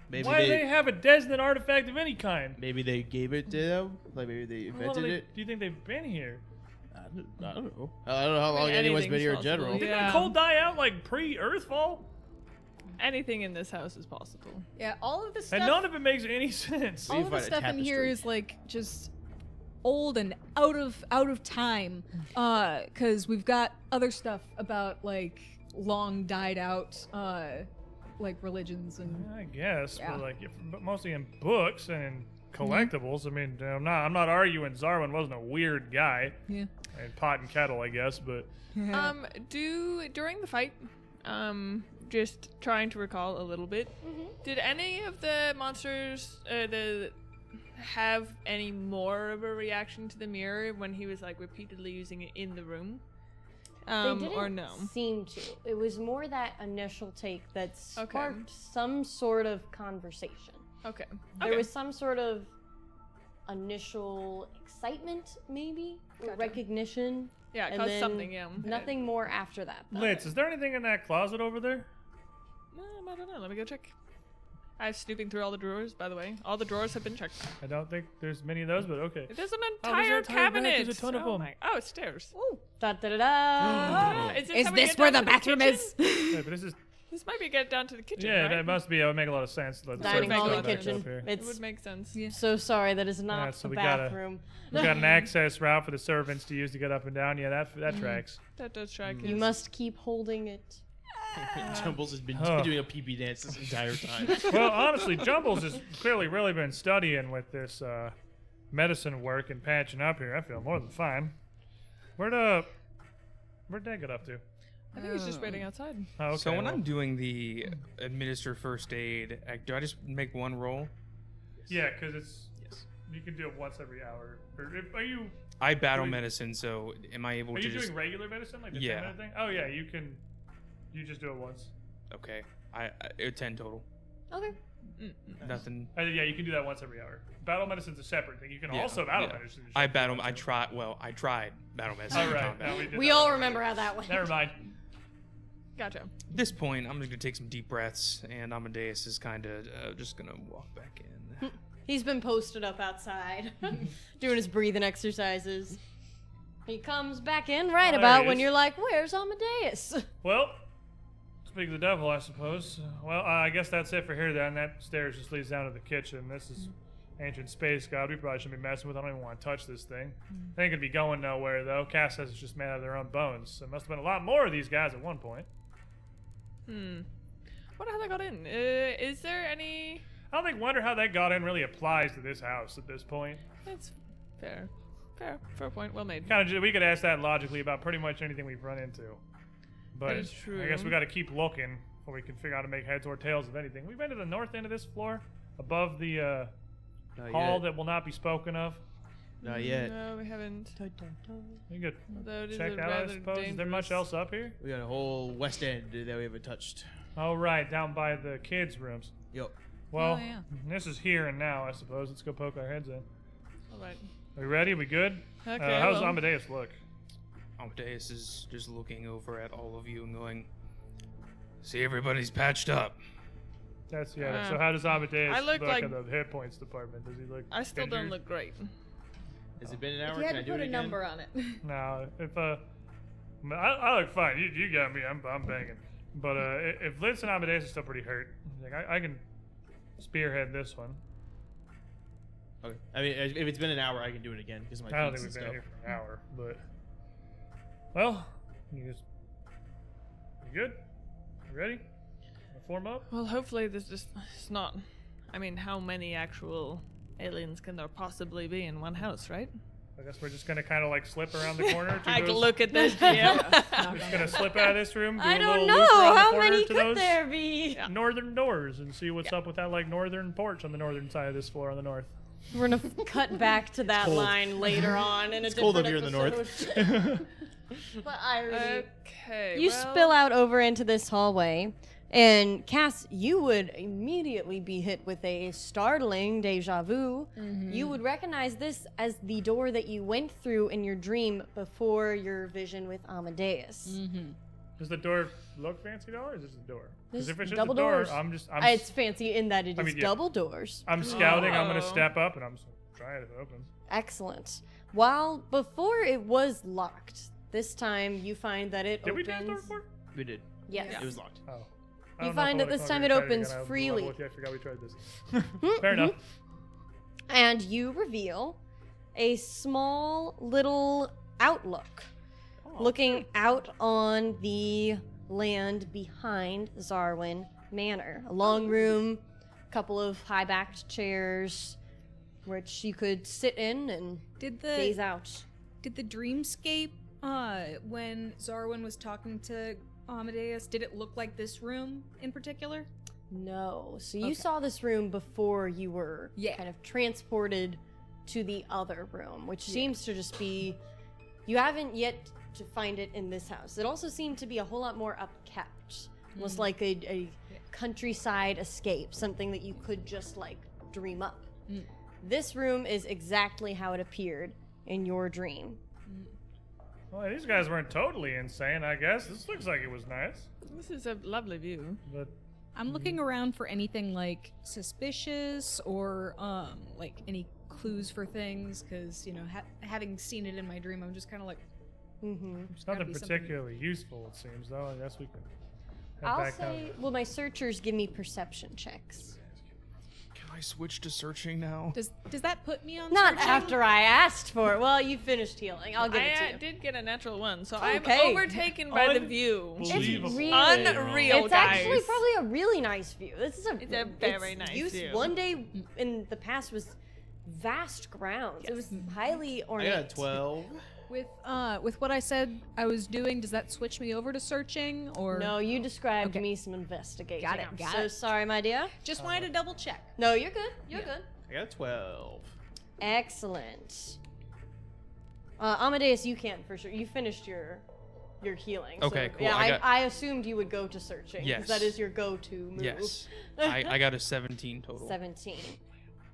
D: Maybe
C: Why do they have a Desmond artifact of any kind?
D: Maybe they gave it to them. Like maybe they
C: How long
D: invented
C: do
D: it.
C: you think they've been here?
D: I don't know. I don't know how long anyone's been here in
B: anything's
D: general.
B: possible.
C: Didn't
B: Yeah.
C: the cold die out like pre-Earthfall?
B: Anything in this house is possible.
G: Yeah, all of the stuff.
C: And none of it makes any sense.
D: We
G: all of the
D: find a
G: stuff in here
D: tapestry.
G: is like just old and out of time. Because we've got other stuff about like long died out like religions and
C: I guess,
G: Yeah.
C: but like but mostly in books and in collectibles. I mean, I'm not arguing Zarwin wasn't a weird guy.
G: yeah.
C: And pot and kettle, I guess, but
B: During the fight, just trying to recall a little bit. Did any of the monsters have any more of a reaction to the mirror when he was like repeatedly using it in the room?
A: They didn't
B: Or no?
A: seem to. It was more that initial take that
B: Okay.
A: sparked some sort of conversation.
B: Okay.
A: There was some sort of initial excitement, maybe, or
B: Gotcha.
A: recognition.
B: Yeah, it
A: and
B: caused
A: then
B: something, yeah.
A: Nothing more after that. though.
C: Litz, is there anything in that closet over there?
B: I don't know. Let me go check. I'm snooping through all the drawers, by the way. All the drawers have been checked.
C: I don't think there's many of those, but okay.
B: There's an
C: Oh, there's an
B: entire
C: entire
B: cabinet.
C: rack. There's a ton of them.
B: Oh, it's stairs.
A: Da da da da.
B: Ah,
G: Is
B: how we
G: this
B: get
G: where
B: down
G: the
B: to
G: bathroom
B: kitchen?
G: is?
C: Yeah, but this is
B: This might be get down to the kitchen,
C: yeah,
B: right?
C: that must be. That would make a lot of sense. Let's
A: Dining
B: make
A: hall
B: it
A: and
B: back
A: kitchen.
C: up here.
B: It would
A: It's
B: make sense.
A: so sorry that is not
C: so
A: a
C: we gotta-
A: bathroom.
C: We got an access route for the servants to use to get up and down. Yeah, that tracks.
B: That does track.
A: You must keep holding it.
D: Jumbles has been
C: Oh.
D: doing a PB dance this entire time.
C: Well, honestly, Jumbles has clearly really been studying with this medicine work and patching up here. I feel more than fine. Where'd Dad get up to?
B: I think he's just waiting outside.
C: Oh, okay.
E: So when
C: well,
E: I'm doing the administer first aid, do I just make one roll?
C: yeah, because it's
E: Yes.
C: you can do it once every hour. Are you
E: I battle
C: Doing-
E: medicine, so am I able
C: are
E: to
C: you
E: just?
C: doing regular medicine like the
E: Yeah.
C: 10-minute thing? Oh yeah, you can. You just do it once.
E: Okay, I 10 total.
A: Okay.
E: Nothing.
C: Yeah, you can do that once every hour. Battle medicine's a separate thing. You can
E: Yeah,
C: also battle
E: yeah.
C: medicine.
E: I battle. I tried. Well, I tried battle medicine.
C: All
E: in
C: right.
E: combat.
C: Now we did
A: We
C: that
A: all
C: already.
A: remember how that went.
C: Never mind.
B: Gotcha.
E: At this point, I'm just gonna take some deep breaths, and Amadeus is kind of just gonna walk back in.
A: He's been posted up outside, doing his breathing exercises. He comes back in right
C: Oh, there
A: about
C: he
A: when
C: is.
A: you're like, "Where's Amadeus?"
C: Well, speak of the devil, I suppose. Well, I guess that's it for here then. That stairs just leads down to the kitchen. This is ancient space god. We probably shouldn't be messing with. I don't even want to touch this thing. I think it'd be going nowhere though. Cass says it's just made out of their own bones. So it must have been a lot more of these guys at one point.
B: Wonder how they got in. Is there any?
C: I don't think wonder how that got in really applies to this house at this point.
B: That's fair. Fair point. Well made.
C: Kind of, we could ask that logically about pretty much anything we've run into. But
B: is
C: I guess
B: true.
C: we got to keep looking before we can figure out how to make heads or tails of anything. We've been to the north end of this floor, above the
D: Not
C: hall
D: yet.
C: that will not be spoken of.
D: Not yet.
B: No, we haven't.
C: We could
B: Although it is
C: check
B: a
C: out, I
B: rather
C: suppose. Is there much
B: dangerous-
C: else up here?
D: We got a whole west end that we haven't touched.
C: Oh, right, down by the kids' rooms.
D: Yup.
C: Well,
F: yeah.
C: this is here and now, I suppose. Let's go poke our heads in.
B: All right.
C: Are we ready? We good?
B: Okay.
C: How's
B: well,
C: Amadeus look?
E: Amadeus is just looking over at all of you and going, "See, everybody's patched up."
C: That's yeah.
B: Uh,
C: So how does Amadeus
B: I look like-
C: at the hit points department? Does he look?
B: I still don't
C: injured?
B: look great.
D: Has it been an hour?
G: If you had
D: Can I
G: to
D: do
G: put
D: it
G: a
D: again?
G: number on it.
C: No, if I look fine. You got me. I'm banging. But if Liz and Amadeus are still pretty hurt, like I can spearhead this one.
D: Okay. I mean, if it's been an hour, I can do it again because my
C: I don't
D: feet
C: think we've
D: and
C: been
D: stuff.
C: here for an hour, but well, you good? You ready? Wanna form up?
B: Well, hopefully this is it's not. I mean, how many actual aliens can there possibly be in one house, right?
C: I guess we're just gonna kind of like slip around the corner. To
B: I
C: those,
B: look at this. Yeah.
C: We're just gonna slip out of this room. Do
A: I
C: a
A: don't
C: little
A: know.
C: loop around the
A: How
C: corner
A: many
C: to
A: could
C: those
A: there be?
C: northern doors and see what's up with that like northern porch on the northern side of this floor on the north.
A: We're gonna cut back to that
D: cold.
A: line later on in a
D: It's cold
A: different
D: up here in the north.
A: episode. But irony.
B: Okay.
A: You
B: well,
A: spill out over into this hallway, and Cass, you would immediately be hit with a startling deja vu. You would recognize this as the door that you went through in your dream before your vision with Amadeus.
C: Does the door look fancy though, or is this a door?
A: This
C: Because if it's just
A: double
C: a door,
A: doors.
C: I'm
A: It's fancy in that it is
C: I mean, yeah.
A: double doors.
C: I'm scouting. I'm gonna
B: Oh.
C: step up and I'm just gonna try it if it opens.
A: Excellent. While before it was locked, this time you find that it
C: Did we
A: opens.
C: try the door before?
D: We did.
A: Yes.
D: It was locked.
C: Oh. I
A: You
C: don't know if
A: find
C: I
A: that
C: would've
A: this
C: come
A: time
C: over
A: it
C: and tried
A: opens
C: again. I was
A: freely.
C: level with you. I forgot we tried this. Fair enough.
A: And you reveal a small little outlook looking out on the land behind Zarwin Manor. A long room, couple of high-backed chairs which you could sit in and
F: Did
A: gaze
F: the
A: out.
F: dreamscape when Zarwin was talking to Amadeus, did it look like this room in particular?
A: No. So you
F: Okay.
A: saw this room before you were
F: Yeah.
A: kind of transported to the other room, which seems to just be. You haven't yet to find it in this house. It also seemed to be a whole lot more upkept, almost like a countryside escape, something that you could just like dream up. This room is exactly how it appeared in your dream.
C: Well, these guys weren't totally insane, I guess. This looks like it was nice.
B: This is a lovely view.
C: But
F: I'm looking around for anything like suspicious or like any clues for things, because you know, having seen it in my dream, I'm just kind of like,
C: It's nothing particularly useful, it seems, though. I guess we can head
A: I'll
C: back down.
A: say, well, my searchers give me perception checks.
E: Can I switch to searching now?
F: does that put me on?
A: Not
F: searching?
A: after I asked for it. Well, you finished healing. I'll give it to
B: I
A: you.
B: did get a natural 1, so
A: Okay.
B: I'm overtaken by the view.
A: It's
C: Unbelievable.
A: really
B: Unreal,
A: It's actually
B: guys.
A: probably a really nice view. This is
B: It's a very nice view.
A: One day in the past was vast grounds. It was highly
D: I
A: ornate.
D: got a 12.
F: With what I said I was doing, does that switch me over to searching, or
A: No, you described
F: Okay.
A: me some investigating.
F: Got it,
A: I'm
F: got
A: so
F: it.
A: sorry, my dear.
F: just wanted to double check?
A: No, you're good. You're good.
D: I got a 12.
A: Excellent. Amadeus, you can for sure. You finished your healing.
E: Okay,
A: so,
E: cool.
A: Yeah, I assumed you would go to searching. 'Cause
E: Yes.
A: that is your go-to move.
E: Yes. I got a 17 total.
A: 17.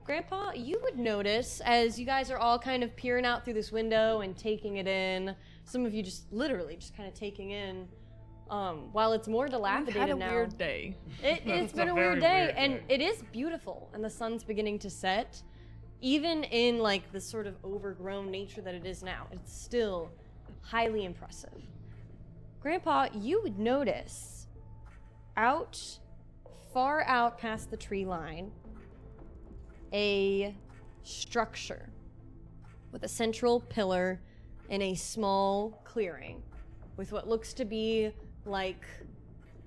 A: Grandpa, you would notice as you guys are all kind of peering out through this window and taking it in. Some of you just literally just kind of taking in. While it's more
B: We've
A: dilapidated
B: had a
A: now.
B: weird day.
A: It's
C: It's
A: been
C: a
A: a
C: very
A: weird day,
C: weird
A: and
C: day.
A: it is beautiful, and the sun's beginning to set. Even in like the sort of overgrown nature that it is now, it's still highly impressive. Grandpa, you would notice far out past the tree line, a structure with a central pillar in a small clearing with what looks to be like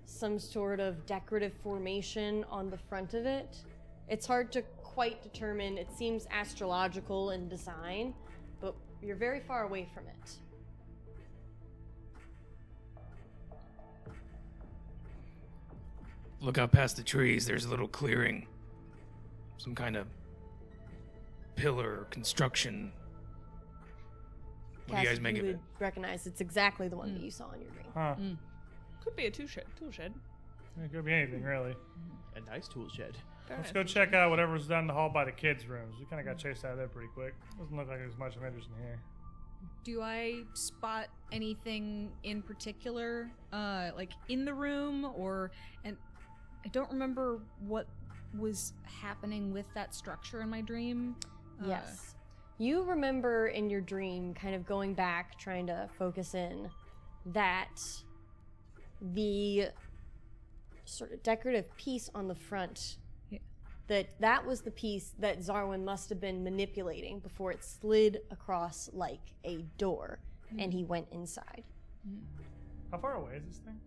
A: some sort of decorative formation on the front of it. It's hard to quite determine. It seems astrological in design, but you're very far away from it.
E: Look out past the trees. There's a little clearing. Some kind of pillar construction. What do you
A: Cass,
E: guys make of
A: would
E: it?
A: recognize it's exactly the one that you saw in your dream.
C: Huh.
B: Could be a tool shed.
C: It could be anything, really.
D: A nice tool shed.
C: Let's go check out whatever's down the hall by the kids' rooms. We kind of got chased out of there pretty quick. Doesn't look like there's much of interest in here.
F: Do I spot anything in particular, like in the room, and I don't remember what was happening with that structure in my dream.
A: Yes. You remember in your dream, kind of going back, trying to focus in, that the sort of decorative piece on the front, that was the piece that Zarwin must have been manipulating before it slid across like a door, and he went inside.
C: How far away is this thing?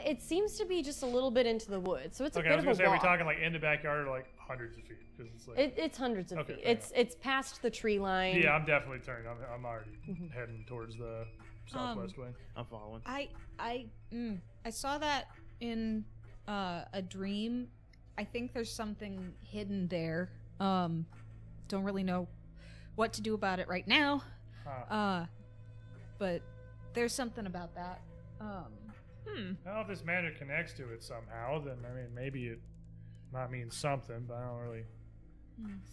A: It seems to be just a little bit into the woods, so it's
C: Okay,
A: a
C: I
A: bit
C: was
A: of
C: gonna
A: a
C: say, are we
A: walk.
C: talking like in the backyard or like hundreds of feet? Because it's like.
A: It's hundreds of
C: Okay,
A: feet.
C: fair
A: It's past the tree line.
C: Yeah, I'm definitely turning. I'm already heading towards the southwest way.
D: I'm following.
F: I saw that in a dream. I think there's something hidden there. Don't really know what to do about it right now. But there's something about that.
C: I don't know if this manor connects to it somehow. Then I mean, maybe it might mean something, but I don't really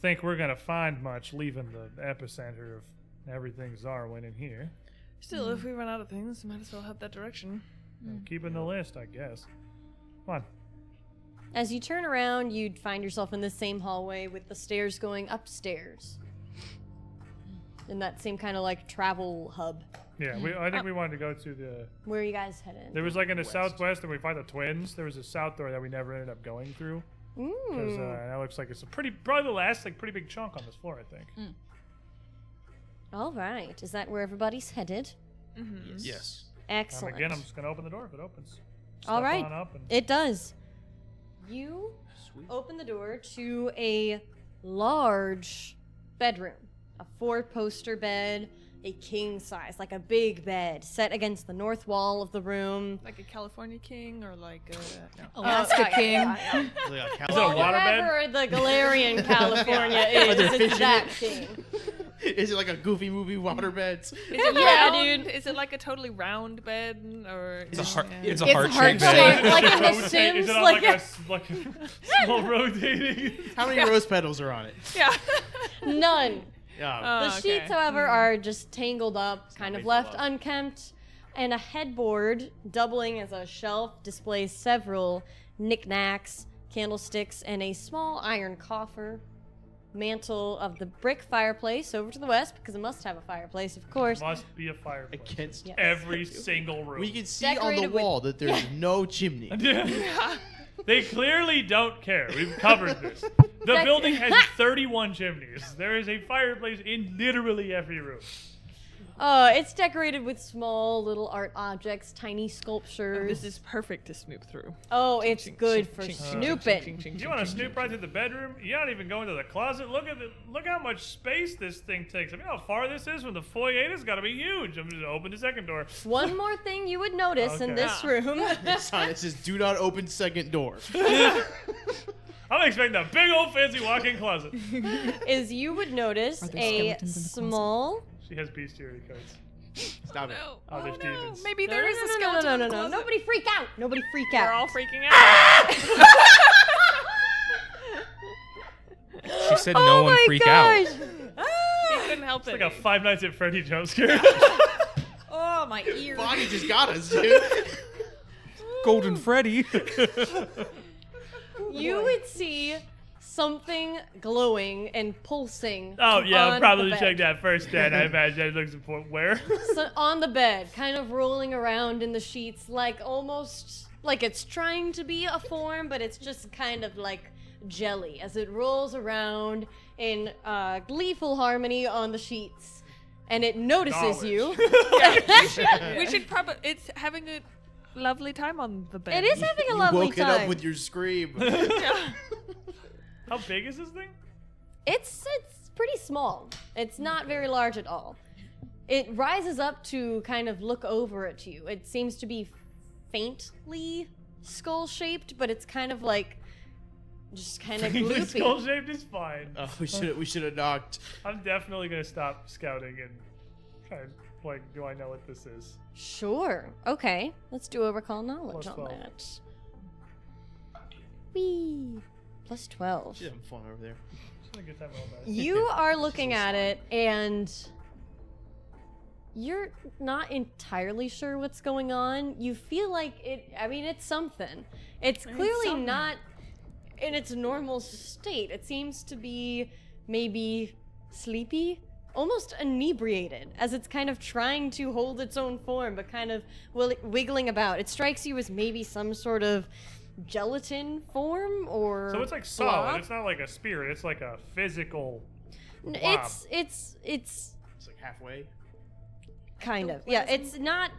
C: think we're gonna find much leaving the epicenter of everything Zarwin in here.
B: Still, if we run out of things, might as well head that direction.
C: Keeping the list, I guess. Come on.
A: As you turn around, you'd find yourself in the same hallway with the stairs going upstairs. In that same kind of like travel hub.
C: Yeah, I think we wanted to go to the.
A: Where are you guys headed?
C: There was like in the southwest, and we find the twins. There was a south door that we never ended up going through because that looks like it's probably the last like pretty big chunk on this floor. I think.
A: All right. Is that where everybody's headed?
E: Yes.
A: Excellent.
C: Again, I'm just gonna open the door if it opens.
A: All
C: Step
A: right.
C: on up and
A: It does. You open the door to a large bedroom. A 4-poster bed, a king size, like a big bed, set against the north wall of the room.
B: Like a California king or like a... No.
F: Alaska King.
C: Is it a
A: Well,
C: waterbed?
A: wherever the Galarian California is,
D: there
A: it's
D: fish in
A: that
D: it?
A: king.
D: Is it like a Goofy movie waterbeds?
B: Is it
A: Yeah,
B: round? Is it like a totally round bed or...
E: It's a heart.
B: Yeah.
E: It's a
F: It's
E: heart
F: heart
E: shaped
F: shaped.
E: bed.
A: Like in The
C: Rotate-
A: Sims,
C: is it on
A: like
C: like a small rotating?
D: How many rose petals are on it?
B: Yeah.
A: none.
D: Yeah.
A: The
B: Oh,
A: sheets,
B: okay.
A: however, are just tangled up, kind of
D: made for
A: left
D: love.
A: unkempt. And a headboard, doubling as a shelf, displays several knickknacks, candlesticks, and a small iron coffer. Mantle of the brick fireplace over to the west, because it must have a fireplace, of course.
C: Must be a fireplace.
D: Against
A: Yes.
C: Every single room.
D: We can see on the
A: Decorated with-
D: wall that there's no chimney.
C: They clearly don't care. We've covered this. The building has 31 chimneys. There is a fireplace in literally every room.
A: It's decorated with small little art objects, tiny
B: Oh,
A: sculptures.
B: this is perfect to snoop through.
A: Oh, it's
B: Ching,
A: good
B: ching,
A: for
B: ching,
A: snooping.
B: ching, ching,
C: You
B: ching,
C: want to
B: ching,
C: snoop
B: ching,
C: right
B: ching.
C: to the bedroom? You don't even go into the closet. Look how much space this thing takes. I mean, how far this is from the foyer. This has got to be huge. I'm just gonna open the second door.
A: One more thing you would notice in
C: Okay.
A: this room
D: Sign that says, "Do not open second door."
C: I'm expecting a big old fancy walk-in closet.
A: is you would notice
F: Are there
A: a
F: skeletons in the closet?
A: small.
C: She has bestiality codes.
D: Stop it.
B: No.
C: Oh, there's
B: no.
C: demons.
B: Maybe
A: No,
B: there
A: no,
B: is
A: no,
B: a
A: no,
B: skeleton
A: no,
B: in
A: no,
B: the
A: no, no.
B: closet.
A: Nobody freak out. Nobody freak
B: We're
A: out.
B: all freaking out.
E: She said no one freak out.
B: He couldn't help
C: It's
B: it.
C: like a Five Nights at Freddy jump scare.
G: Oh, my ear.
D: Bonnie just got us, dude.
E: Golden Freddy.
A: You would see something glowing and pulsing.
C: Oh yeah,
A: on
C: I'll probably
A: the
C: check
A: bed.
C: that first. Then I imagine it looks important where.
A: So on the bed, kind of rolling around in the sheets, like almost like it's trying to be a form, but it's just kind of like jelly as it rolls around in gleeful harmony on the sheets, and it notices you.
B: We should probably. It's having a lovely time on the bed.
A: It is having a
D: You
A: lovely
D: woke it
A: time.
D: up with your scream.
C: How big is this thing?
A: It's pretty small. It's not very large at all. It rises up to kind of look over at you. It seems to be faintly skull-shaped, but it's kind of like just kind of
C: The skull
A: gloopy.
C: shaped is fine.
D: Oh, we should have knocked.
C: I'm definitely gonna stop scouting and try and like, do I know what this is?
A: Sure. Okay. Let's do a recall knowledge
C: Plus
A: on
C: 12.
A: that. Whee! Plus 12.
D: She's having fun over there.
C: Just a good time on that.
A: You are looking at it and you're not entirely sure what's going on. You feel like it's something. It's clearly
B: something.
A: not in its normal state. It seems to be maybe sleepy, almost inebriated, as it's kind of trying to hold its own form, but kind of wiggling about. It strikes you as maybe some sort of gelatin form or
C: So it's like solid.
A: blob.
C: It's not like a spirit. It's like a physical.
A: N-
C: blob.
A: It's
D: It's like halfway.
A: kind of. Yeah, it's not.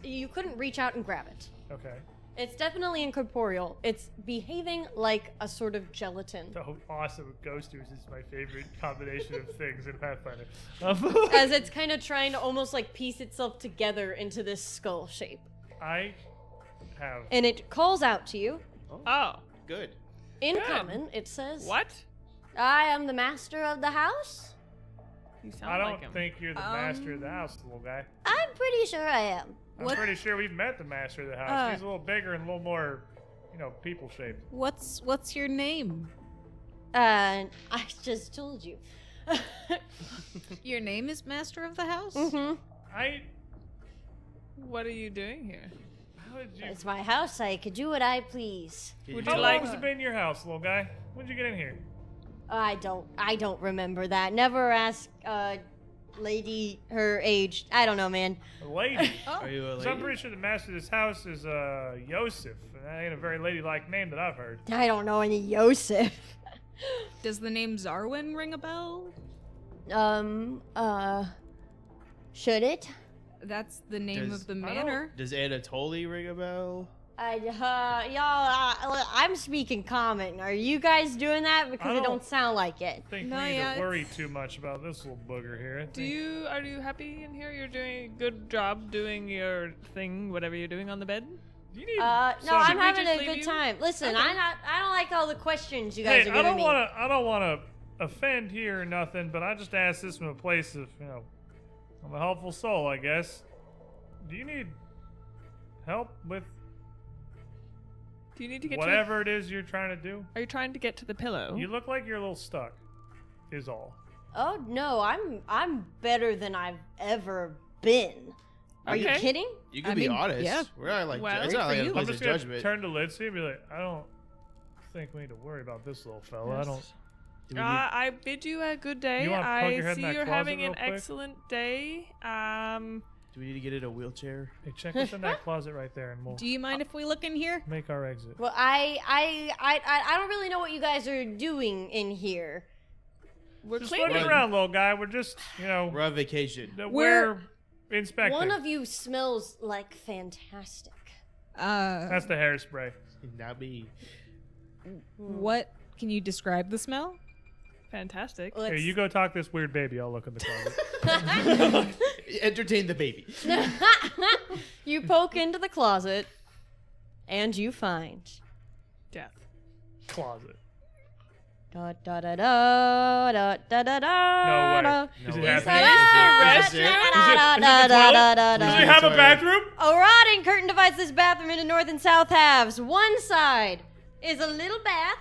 A: You couldn't reach out and grab it.
C: Okay.
A: It's definitely incorporeal. It's behaving like a sort of gelatin.
C: So awesome. Ghost ooze is my favorite combination of things in Pathfinder.
A: As it's kind of trying to almost like piece itself together into this skull shape.
C: I have.
A: And it calls out to you.
B: Oh,
D: Good.
A: In
B: Good.
A: common, it says,
B: what?
A: I am the master of the house.
B: You sound
C: I don't
B: like him.
C: think you're the master of the house, little guy.
A: I'm pretty sure I am.
C: I'm pretty sure we've met the master of the house. He's a little bigger and a little more, people shaped.
F: What's your name?
A: I just told you.
F: Your name is Master of the House?
A: Mm-hmm.
B: What are you doing here?
C: How did you?
A: It's my house. I could do what I please.
B: Would
C: How
B: you
C: long
B: like?
C: has it been in your house, little guy? When'd you get in here?
A: I don't remember that. Never ask lady her age. I don't know, man.
C: A lady.
D: Are you a
C: 'Cause
D: lady?
C: I'm pretty sure the master of this house is Yosef. And that ain't a very ladylike name that I've heard.
A: I don't know any Yosef.
F: Does the name Zarwin ring a bell?
A: Should it?
F: That's the name
D: Does-
F: of the
C: I don't-
F: manor.
D: Does Anatoly ring a bell?
A: I'm speaking common. Are you guys doing that? Because
C: I
A: it
C: don't-
A: don't sound like it.
C: I think
F: No,
C: we need
F: yeah,
C: to worry too much about this little booger here. I think-
B: Are you happy in here? You're doing a good job doing your thing, whatever you're doing on the bed.
C: Do you need
A: No,
C: some-
A: I'm
B: Should we
A: having
B: just
A: a
B: leave
A: good
B: you?
A: time. Listen,
B: Okay.
A: I don't like all the questions you guys
C: Hey,
A: are
C: I
A: giving
C: don't
A: me.
C: want to offend here or nothing, but I just asked this from a place of, I'm a helpful soul, I guess. Do you need help with
B: Do you need to get
C: whatever it is you're trying to do?
B: Are you trying to get to the pillow?
C: You look like you're a little stuck. Is all.
A: Oh no, I'm better than I've ever been. Are you
B: Okay.
A: kidding?
D: You can
F: I
D: be
F: mean,
D: honest.
F: yeah.
D: We're not like
B: Well,
D: it's
B: good
D: not like
B: for
D: a
B: you.
D: place
C: I'm
D: of
C: just gonna
D: judgment.
C: turn to Litzy and be like, I don't think we need to worry about this little fella. I don't.
D: Do we need-
B: I bid you a good day.
C: You wanna poke
B: I
C: your head in
B: see
C: that
B: you're
C: closet
B: having an
C: real quick?
B: excellent day.
D: Do we need to get in a wheelchair?
C: Hey, check what's in that closet right there, and we'll
F: Do you mind if we look in here?
C: make our exit.
A: Well, I don't really know what you guys are doing in here.
B: We're
C: Just
B: cleaning.
C: looking around, little guy. We're just,
D: We're on vacation.
C: we're inspecting.
A: One of you smells like fantastic.
C: That's the hairspray.
D: Not me.
F: What? Can you describe the smell?
B: Fantastic.
A: Let's-
C: Here, you go talk this weird baby. I'll look in the closet.
D: Entertain the baby.
A: You poke into the closet, and you find
B: Death.
C: Closet.
A: da da da da da da da da.
C: No way. Is it
D: way.
C: happening?
D: Is it?
C: Does it have a bathroom?
A: A rotting curtain divides this bathroom into north and south halves. One side is a little bath,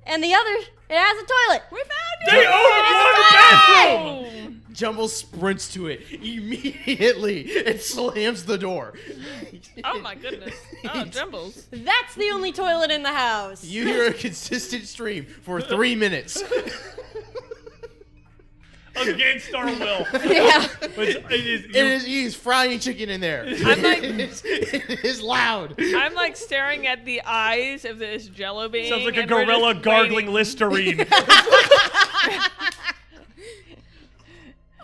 A: and the other, it has a toilet. We found
C: They own one bathroom.
D: Jumble sprints to it immediately and slams the door.
B: Oh my goodness. Oh, Jumbles.
A: That's the only toilet in the house.
D: You hear a consistent stream for 3 minutes.
C: Against our will.
A: Yeah.
D: He's frying chicken in there.
B: I'm like-
D: it is loud.
B: I'm like staring at the eyes of this Jello being.
C: Sounds like a
B: and we're
C: gorilla
B: just
C: gargling
B: waiting.
C: Listerine.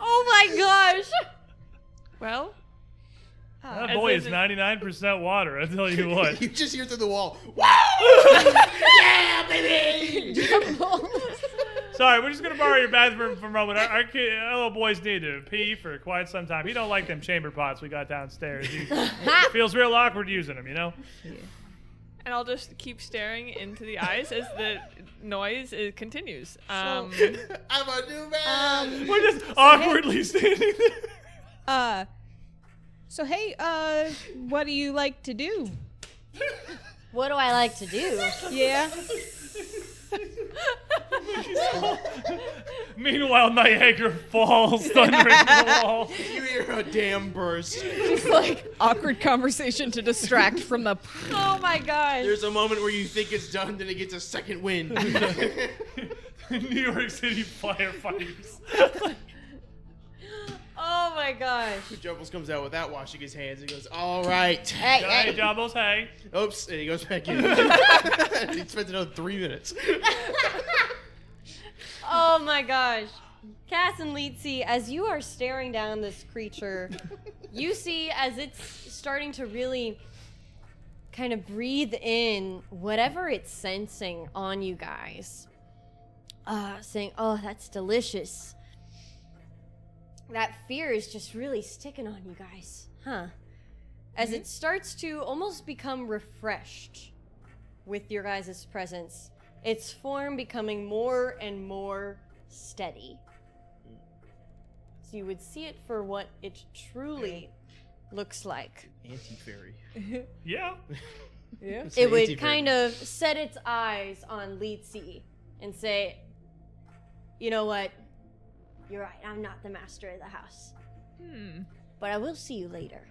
A: Oh my gosh.
B: Well,
C: That
B: As
C: boy
B: if
C: is
B: it-
C: 99% water, I tell you what.
D: You just hear through the wall. Woo! Yeah, baby!
C: Sorry, we're just going to borrow your bathroom for a moment. Our little boys need to pee for quite some time. He don't like them chamber pots we got downstairs. He feels real awkward using them, you know?
B: and I'll just keep staring into the eyes as the noise continues.
D: I'm a new man.
C: We're just awkwardly standing there.
F: So hey, what do you like to do?
A: What do I like to do?
F: Yeah.
C: Meanwhile, Niagara Falls thundering the wall.
D: You hear a dam burst.
F: Just like awkward conversation to distract from the.
A: Oh my gosh.
D: There's a moment where you think it's done, then it gets a second wind.
C: New York City firefighters.
A: Oh my gosh.
D: Jumbles comes out without washing his hands and goes, all right.
A: Hey,
C: Hey,
A: hey.
C: Jumbles, hey.
D: Oops, and he goes back in. He spends another 3 minutes.
A: Oh my gosh. Cass and Leetsy, as you are staring down this creature, you see as it's starting to really kind of breathe in whatever it's sensing on you guys. Saying, oh, that's delicious. That fear is just really sticking on you guys, huh? As it starts to almost become refreshed with your guys' presence, its form becoming more and more steady. So you would see it for what it truly looks like.
D: Anti-fairy.
C: Yeah.
A: Yeah.
D: It's
A: It
D: an
A: would
D: anti-fairy.
A: kind of set its eyes on Leetsy and say, you know what? You're right, I'm not the master of the house. But I will see you later.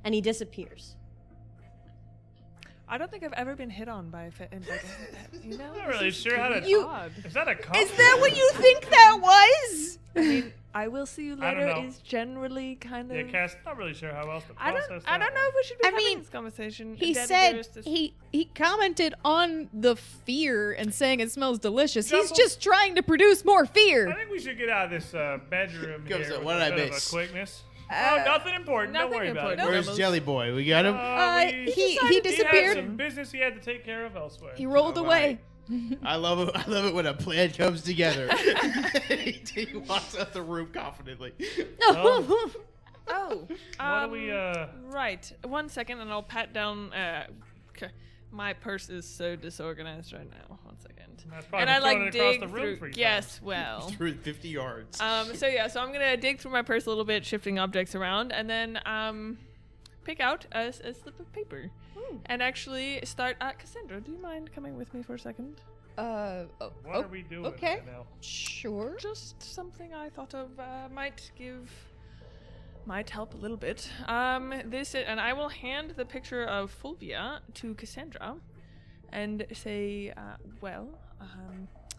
A: And he disappears.
B: I don't think I've ever been hit on by a you know?
C: I'm not really sure how to.
B: Odd.
C: Is that a compliment?
F: Is that what you think that was?
B: I mean, I will see you
C: I don't
B: later
C: know.
B: is generally kind of.
C: Yeah, Cass, not really sure how else to
B: I
C: process
B: don't know if we should be
F: I
B: having
F: mean,
B: this conversation.
F: He
B: Daddy
F: said
B: dearest is-
F: he commented on the fear and saying it smells delicious. He's
C: Jumbles.
F: just trying to produce more
C: I
F: fear.
C: think we should get out of this bedroom
D: Goes
C: here
D: up,
C: with
D: what
C: a
D: did I
C: bit of
D: miss?
C: a quickness. Oh, nothing important. Don't
B: nothing
C: worry about
B: important.
C: it.
B: No.
D: Where's
B: Jumbles.
D: Jelly Boy? We got him?
F: He
C: He had
F: disappeared.
C: some business he had to take care of elsewhere.
F: He rolled
D: All
F: away.
D: I love it. I love it when a plan comes together. He walks out the room confidently.
C: Oh.
B: Oh.
C: What do we,
B: Right. 1 second, and I'll pat down. My purse is so disorganized right now. 1 second.
C: That's probably
B: And I
C: thrown
B: like
C: it across
B: dig
C: the room
B: through.
C: 3 times.
B: Yes, well.
D: Through 50 yards.
B: So I'm gonna dig through my purse a little bit, shifting objects around, and then pick out a slip of paper, and actually start. Cassandra, do you mind coming with me for a second?
C: What are we doing
F: okay.
C: right now?
F: Sure.
B: Just something I thought of might give might help a little bit. And I will hand the picture of Fulvia to Cassandra and say,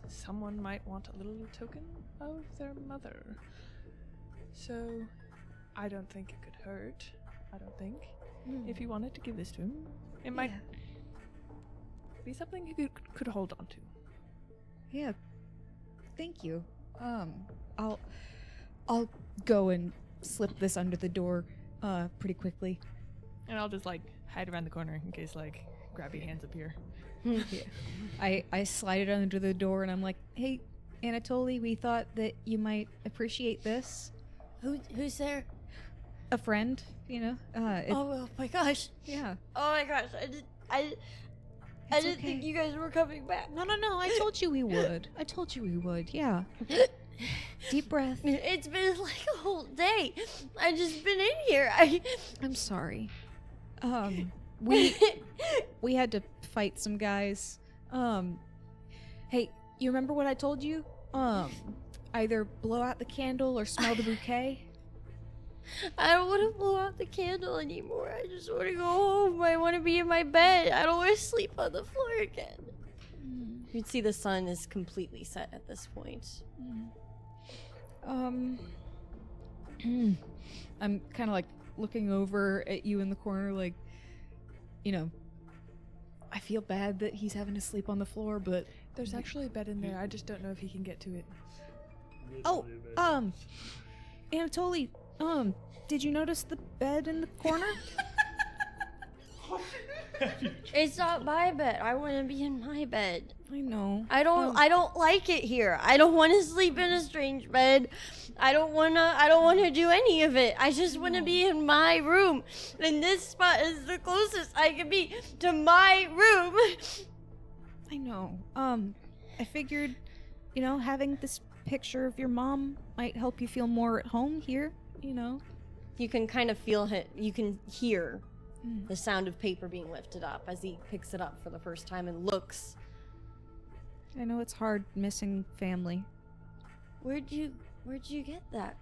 B: someone might want a little token of their mother. So, I don't think it could hurt. I don't think. If you wanted to give this to him, it might be something you could hold on to.
F: Yeah. Thank you. I'll go and slip this under the door pretty quickly.
B: And I'll just hide around the corner in case grabby hands appear.
F: Yeah. I slide it under the door and I'm like, hey, Anatoly, we thought that you might appreciate this.
A: Who's there?
F: A friend,
A: Oh my gosh.
F: Yeah.
A: Oh my gosh. I didn't think you guys were coming back.
F: No. I told you we would. Yeah. Deep breath.
A: It's been a whole day. I just been in here.
F: I'm sorry. We had to fight some guys. Hey, you remember what I told you? Either blow out the candle or smell the bouquet.
A: I don't want to blow out the candle anymore. I just want to go home. I want to be in my bed. I don't want to sleep on the floor again. You'd see the sun is completely set at this point.
F: I'm kind of looking over at you in the corner, I feel bad that he's having to sleep on the floor, but
B: There's actually a bed in there. I just don't know if he can get to it.
F: Anatoly, did you notice the bed in the corner?
A: It's not my bed. I want to be in my bed.
F: I know.
A: I don't like it here. I don't want to sleep in a strange bed. I don't want to do any of it. I just want to be in my room. And this spot is the closest I can be to my room.
F: I know. I figured, having this picture of your mom might help you feel more at home here,
A: You can kind of feel it. You can hear the sound of paper being lifted up as he picks it up for the first time and looks.
F: I know it's hard missing family.
A: Where'd you get that?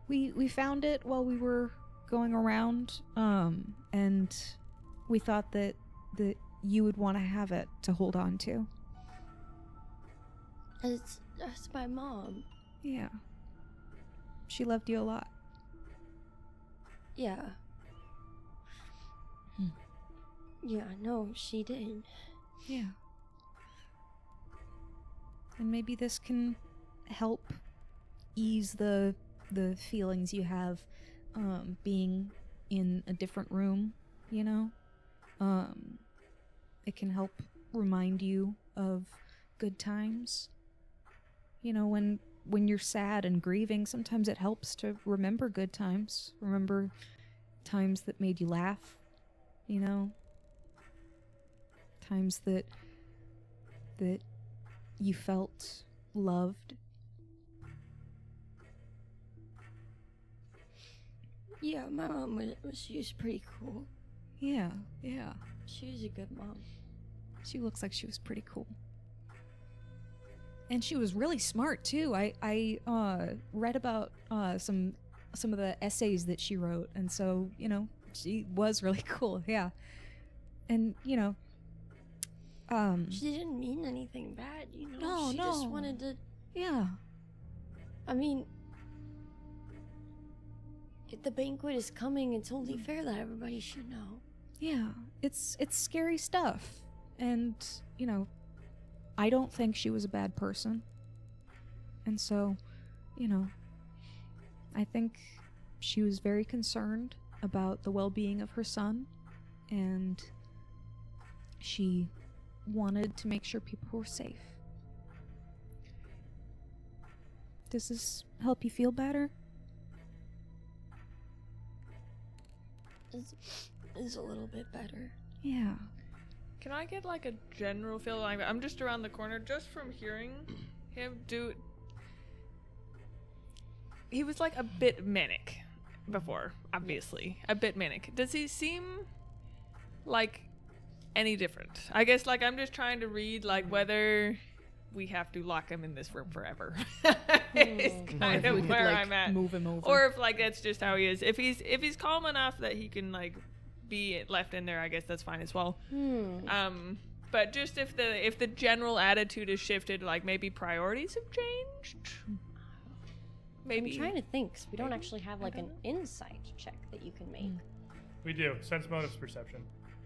F: We found it while we were going around, and we thought that you would want to have it to hold on to.
A: That's my mom.
F: Yeah. She loved you a lot.
A: Yeah. Yeah, no, she did.
F: Yeah. And maybe this can help ease the feelings you have being in a different room, It can help remind you of good times. When you're sad and grieving, sometimes it helps to remember good times. Remember times that made you laugh, Times that you felt loved.
A: Yeah, my mom she was pretty cool.
F: Yeah.
A: She was a good mom.
F: She looks like she was pretty cool. And she was really smart too. I read about some of the essays that she wrote, and so she was really cool. Yeah, and
A: she didn't mean anything bad,
F: No,
A: she just wanted to.
F: Yeah.
A: I mean, if the banquet is coming, it's only fair that everybody should know.
F: Yeah, it's scary stuff, and I don't think she was a bad person. And so, I think she was very concerned about the well-being of her son, and she wanted to make sure people were safe. Does this help you feel better?
A: It's a little bit better.
F: Yeah.
B: Can I get a general feel? I'm just around the corner, just from hearing him do. He was a bit manic before, obviously. A bit manic. Does he seem any different? I guess I'm just trying to read whether we have to lock him in this room forever.
A: Or
B: It's kind
F: If we
B: of
F: could,
B: where
F: like,
B: I'm at.
F: move him over.
B: Or if like that's just how he is. If he's calm enough that he can like be left in there, I guess that's fine as well. But just if the general attitude is shifted, like maybe priorities have changed. Maybe.
A: I'm trying to think, 'cause we don't
B: Maybe.
A: actually have like an insight check that you can make.
C: We do. Sense motives perception.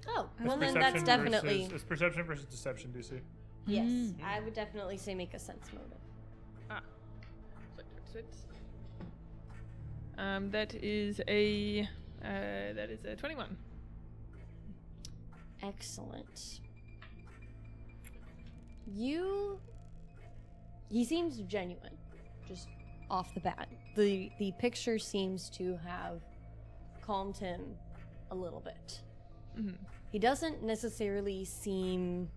A: Oh,
C: It's
A: well then
C: perception
A: that's definitely
C: It's perception versus deception, DC.
A: yes. I would definitely say make a sense motive.
B: That is a 21.
A: Excellent. He seems genuine, just off the bat. The picture seems to have calmed him a little bit. He doesn't necessarily seem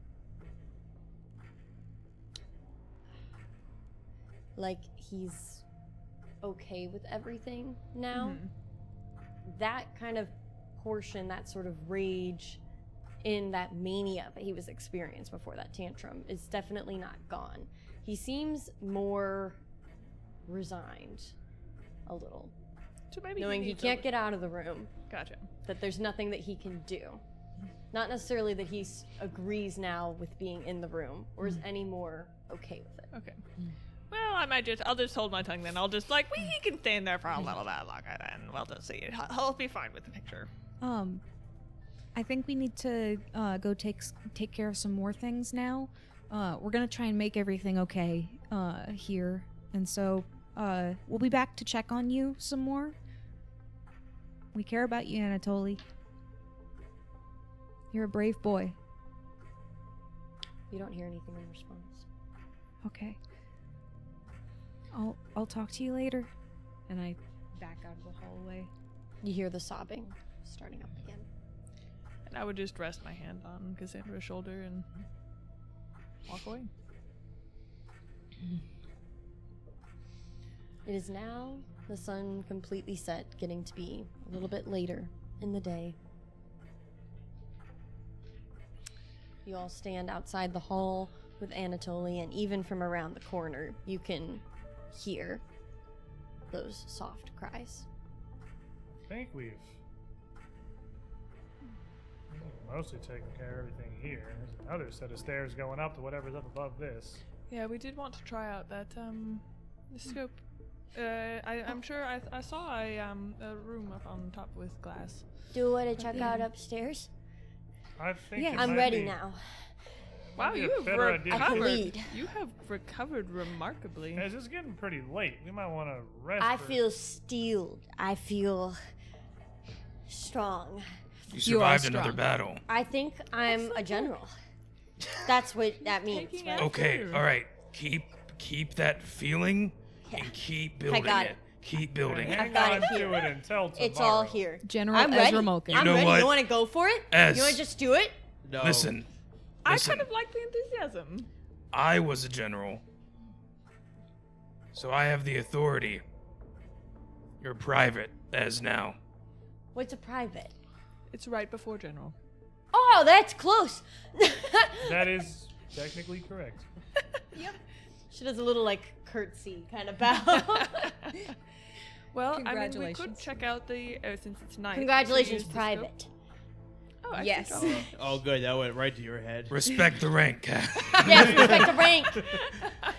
A: like he's okay with everything now. That kind of portion, that sort of rage in that mania that he was experienced before that tantrum is definitely not gone. He seems more resigned a little,
B: So maybe
A: knowing he
B: needs
A: can't get out of the room,
B: Gotcha.
A: that there's nothing that he can do. Not necessarily that he agrees now with being in the room or is any more okay with it.
B: Okay. Well, I'll just hold my tongue then. I'll just like, he can stand there for a little bit longer then. We'll just see. He'll be fine with the picture.
F: I think we need to go take care of some more things now. We're gonna try and make everything okay here, and so we'll be back to check on you some more. We care about you, Anatoly. You're a brave boy.
A: You don't hear anything in response.
F: Okay. I'll talk to you later. And I back out of the hallway.
A: You hear the sobbing starting up again.
B: And I would just rest my hand on Cassandra's shoulder and walk away.
A: It is now the sun completely set, getting to be a little bit later in the day. You all stand outside the hall with Anatoly, and even from around the corner, you can hear those soft cries.
C: I think we've mostly taken care of everything here. There's another set of stairs going up to whatever's up above this.
B: Yeah, we did want to try out that the scope. I'm sure I saw a room up on top with glass.
A: Do you want to check out upstairs?
C: I think
F: Yeah.
C: it
A: I'm
C: might
A: ready
C: be-
A: now.
B: Wow,
C: Might be
B: you
C: a
B: have
C: better idea.
A: I can
B: recovered.
A: lead.
B: You have recovered remarkably.
C: Guys, it's getting pretty late. We might want to rest.
A: I
C: for-
A: feel steeled. I feel strong.
E: You
F: You are
E: survived another
F: strong.
E: battle.
A: I think I'm a general. That's what that means,
B: Taking
A: right?
B: out-
E: Okay, all right. Keep that feeling
A: Yeah.
E: and keep building
A: got
E: it.
A: it.
E: Keep building it.
C: Hang
A: got
C: on
A: it here.
C: to it until tomorrow.
A: It's all here.
F: General
A: I'm ready.
F: Ezra Malkin.
A: I'm
E: know
A: ready.
E: what?
A: You want to go for it?
E: Ez.
A: You want to just do it?
D: No.
E: Listen,
B: I
E: listen.
B: kind of like the enthusiasm.
E: I was a general, so I have the authority. You're private as now.
A: What's a private?
B: It's right before General.
A: Oh, that's close.
C: That is technically correct.
A: She does a little like curtsy kind of bow.
B: Well, I mean, we could
F: Congratulations.
B: check out the since it's night.
A: Congratulations,
B: use the
A: private.
B: scope. Oh, I see.
G: Yes.
B: Oh.
D: Oh, good. That went right to your head.
E: Respect the rank, Cat.
A: Yes, respect the rank.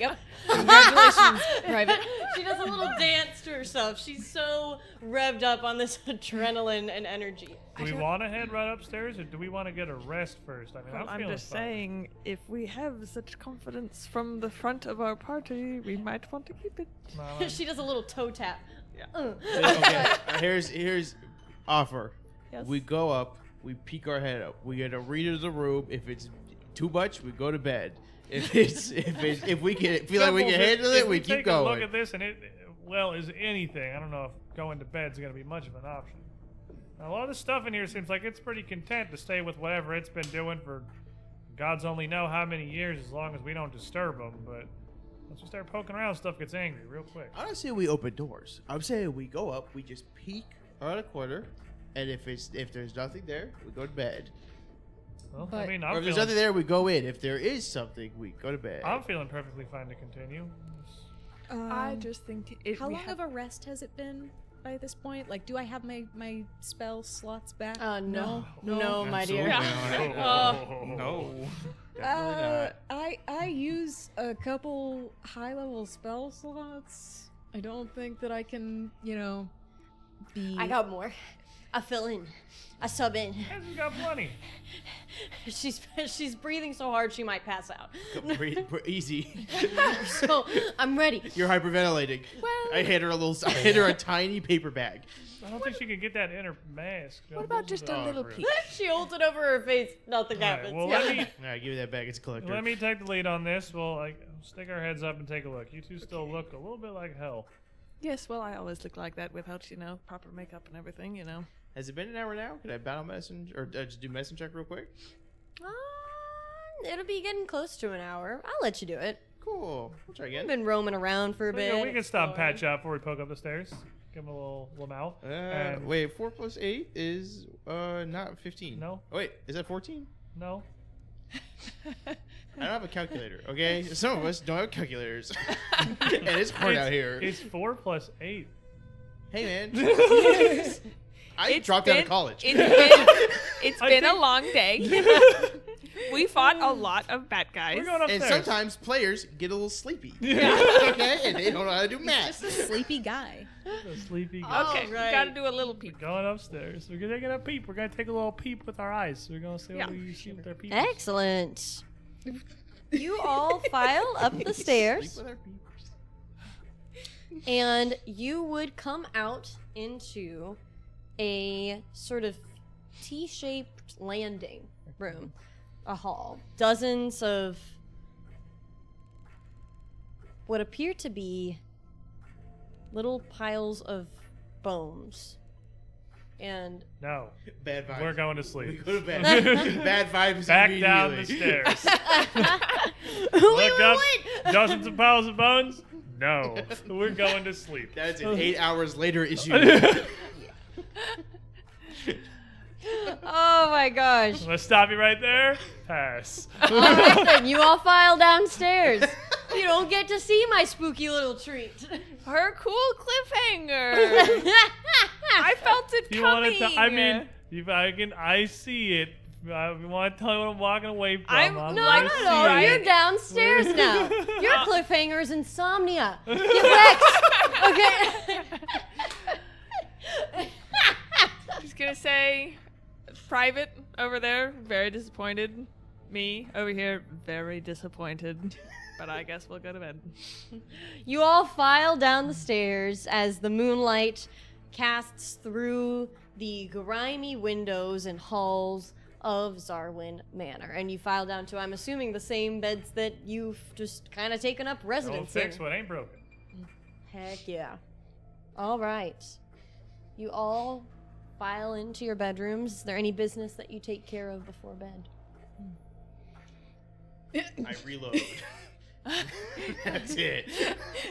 G: Yep. Congratulations, Private.
A: She does a little dance to herself. She's so revved up on this adrenaline and energy.
C: Do we want to head right upstairs, or do we want to get a rest first? I mean,
B: Well,
C: I'm
B: I'm
C: feeling
B: just
C: fine.
B: saying, if we have such confidence from the front of our party, we might want to keep it.
C: No, I'm-
A: She does a little toe tap.
D: Okay, here's offer.
B: Yes.
D: We go up, we peek our head up, we get a read of the room. If it's too much, we go to bed. If we can feel like we can
C: Trouble is,
D: handle
C: if
D: it, we
C: take
D: keep
C: a look
D: going.
C: at this, and it is anything. I don't know if going to bed is going to be much of an option. Now, a lot of the stuff in here seems like it's pretty content to stay with whatever it's been doing for God's only know how many years, as long as we don't disturb them. But once we start poking around, stuff gets angry real quick.
D: I'm not saying we open doors. I'm saying we go up, we just peek around a corner, and if there's nothing there, we go to bed.
C: Well, I
F: But-
C: mean,
D: Or if there's nothing there, we go in. If there is something, we go to bed.
C: I'm feeling perfectly fine to continue.
B: I just think
F: How long of a rest has it been by this point? Like, do I have my spell slots back?
A: No, my dear.
E: Absolutely not. No.
F: I use a couple high level spell slots. I don't think that I can, be.
A: I got more. I fill in. I sub in.
C: We've got plenty.
A: She's breathing so hard she might pass out.
D: Breathe easy.
A: So I'm ready.
D: You're hyperventilating. I hit her a tiny paper bag.
C: I don't think she can get that in her mask.
B: What about just a little peek?
A: She holds it over her face. Nothing
C: All right,
A: happens.
C: well,
A: Yeah.
C: let me
D: All right, give me that bag. It's a collector.
C: let me take the lead on this. We'll stick our heads up and take a look. You two still look a little bit like hell.
B: Yes, well, I always look like that without, proper makeup and everything,
D: Has it been an hour now? Could I battle medicine or just do medicine check real quick?
A: It'll be getting close to an hour. I'll let you do it.
D: Cool. We'll try
A: I've
D: again.
A: been roaming around for a bit.
C: We can stop and
A: exploring.
C: patch up before we poke up the stairs. Give him a little mouth. And-
D: Wait, 4 + 8 is not 15.
C: No.
D: Oh, wait, is that 14?
C: No.
D: I don't have a calculator, okay? Some of us don't have calculators. And it's hard out here.
C: It's 4 + 8.
D: Hey, man. I
B: It's
D: dropped out
B: been-
D: of college.
B: It's
C: I
B: been a
C: think-
B: long day. We fought a lot of bad guys.
C: We're going
D: And
C: upstairs.
D: sometimes players get a little sleepy. Okay? And they don't know how to do math.
F: Just a sleepy guy.
C: The sleepy guy.
B: Okay,
A: Alright.
B: gotta do a little
C: We're
B: peek.
C: going upstairs. We're gonna take a peep. We're gonna take a little peep with our eyes. We're gonna see
B: Yeah.
C: what we see with our peep.
A: Excellent. You all file up the stairs,
D: Sleep with our peepers.
A: and you would come out into a sort of T-shaped landing room, a hall. Dozens of what appear to be little piles of bones. And
C: No,
D: Bad vibes.
C: we're going to
D: We
C: sleep.
D: go to bed. Bad vibes
C: Back down the
D: immediately.
C: stairs.
A: wait,
C: Look up.
A: wait.
C: Dozens of piles of bones. No, we're going to sleep.
D: That's an 8 hours later issue.
A: Oh my gosh.
C: I'm gonna stop you right there. Pass.
A: All right then, you all file downstairs. You don't get to see my spooky little treat.
B: Her cool cliffhanger. I felt it
C: You want
B: coming.
C: to? I mean, if I see it. I want to tell you what I'm walking away from.
B: I'm
C: I'm
A: No,
C: gonna
A: no,
C: see
A: no.
C: it.
A: You're downstairs now. Your cliffhanger is insomnia. Get wrecked. Okay.
B: Just gonna say, Private over there, very disappointed. Me over here, very disappointed. But I guess we'll go to bed.
A: You all file down the stairs as the moonlight casts through the grimy windows and halls of Zarwin Manor. And you file down to, I'm assuming, the same beds that you've just kind of taken up
C: Don't
A: residence
C: fix
A: in.
C: what ain't broken.
A: Heck yeah. All right. You all file into your bedrooms. Is there any business that you take care of before bed?
D: I reload. That's it.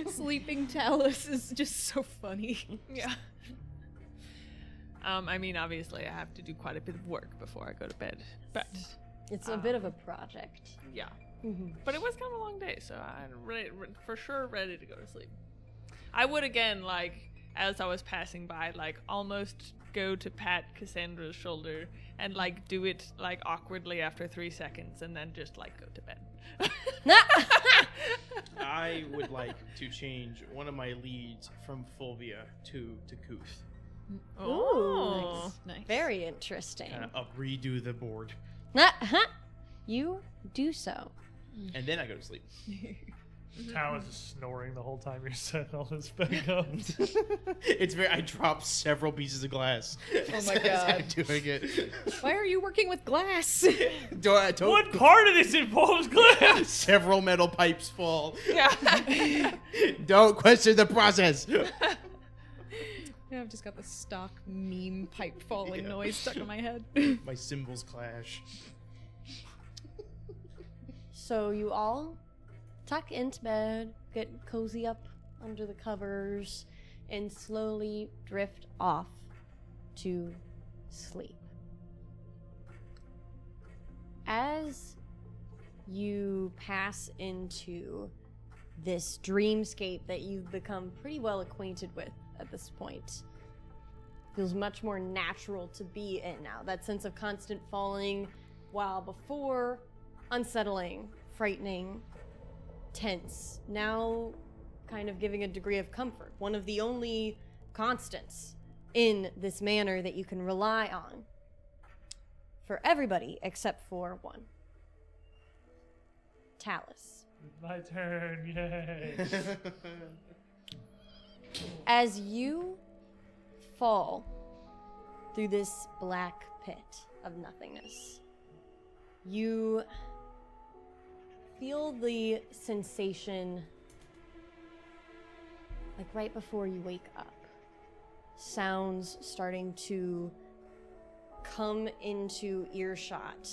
F: Sleeping Talus is just so funny.
B: Yeah. I mean, obviously, I have to do quite a bit of work before I go to bed. But,
A: It's a bit of a project.
B: yeah.
A: Mhm.
B: But it was kind of a long day, so I'm for sure ready to go to sleep. I would, again, as I was passing by, almost go to pat Cassandra's shoulder and, do it, awkwardly after 3 seconds and then just, go to bed.
D: I would like to change one of my leads from Fulvia to Kuth.
B: Oh.
F: Nice.
A: Very interesting.
D: Kind of redo the board.
A: You do so.
D: And then I go to sleep.
C: Talus is snoring the whole time you're setting all this back up.
D: I dropped several pieces of glass.
F: Oh my
D: as
F: God.
D: I'm doing it.
F: Why are you working with glass?
C: What part of this involves glass?
D: Several metal pipes fall.
B: Yeah.
D: Don't question the process.
F: Yeah, I've just got the stock meme pipe falling
D: Yeah.
F: noise stuck in my head.
D: My cymbals clash.
A: So you all tuck into bed, get cozy up under the covers, and slowly drift off to sleep. as you pass into this dreamscape that you've become pretty well acquainted with at this point, feels much more natural to be in now. That sense of constant falling, while before unsettling, frightening, tense, now kind of giving a degree of comfort. One of the only constants in this manor that you can rely on for everybody except for one. Talus.
C: My turn, yay.
A: As you fall through this black pit of nothingness, you feel the sensation like right before you wake up. Sounds starting to come into earshot.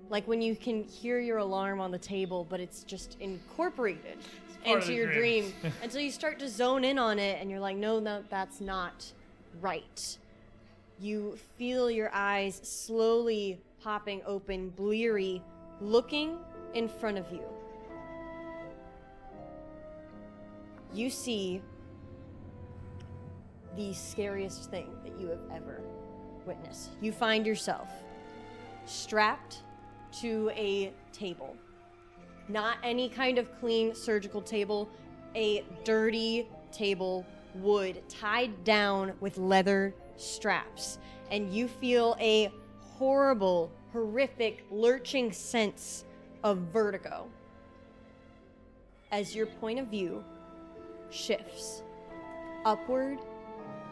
A: Like when you can hear your alarm on the table, but it's just incorporated
C: part of
A: into
C: the
A: your
C: dream.
A: dream until you start to zone in on it and you're like, no, that's not right. You feel your eyes slowly popping open, bleary, looking in front of you. You see the scariest thing that you have ever witnessed. You find yourself strapped to a table. Not any kind of clean surgical table, a dirty table, wood, tied down with leather straps. And you feel a horrible, horrific, lurching sense of vertigo as your point of view shifts upward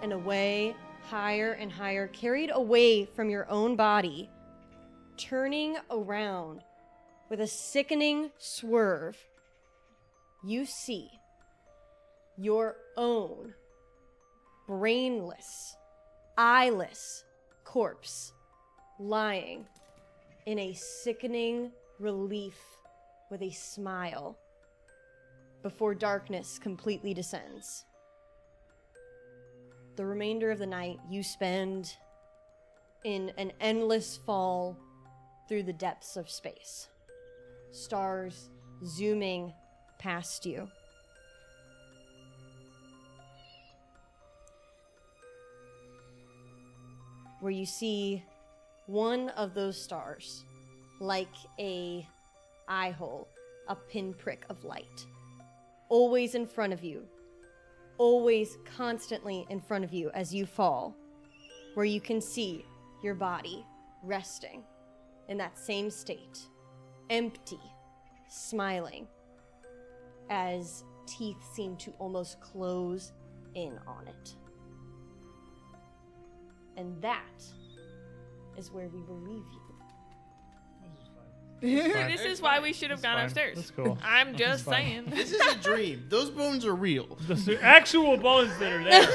A: and away, higher and higher, carried away from your own body, turning around with a sickening swerve. You see your own brainless, eyeless corpse lying in a sickening relief with a smile before darkness completely descends. The remainder of the night you spend in an endless fall through the depths of space. Stars zooming past you. Where you see one of those stars like a eye hole, a pinprick of light, always in front of you, always constantly in front of you as you fall, where you can see your body resting in that same state, empty, smiling, as teeth seem to almost close in on it. And that is where we will leave you.
B: This is why we should have gone
C: fine.
B: upstairs.
C: That's cool.
B: I'm just
C: fine.
B: saying.
D: This is a dream. Those bones are real.
C: The actual bones that are there.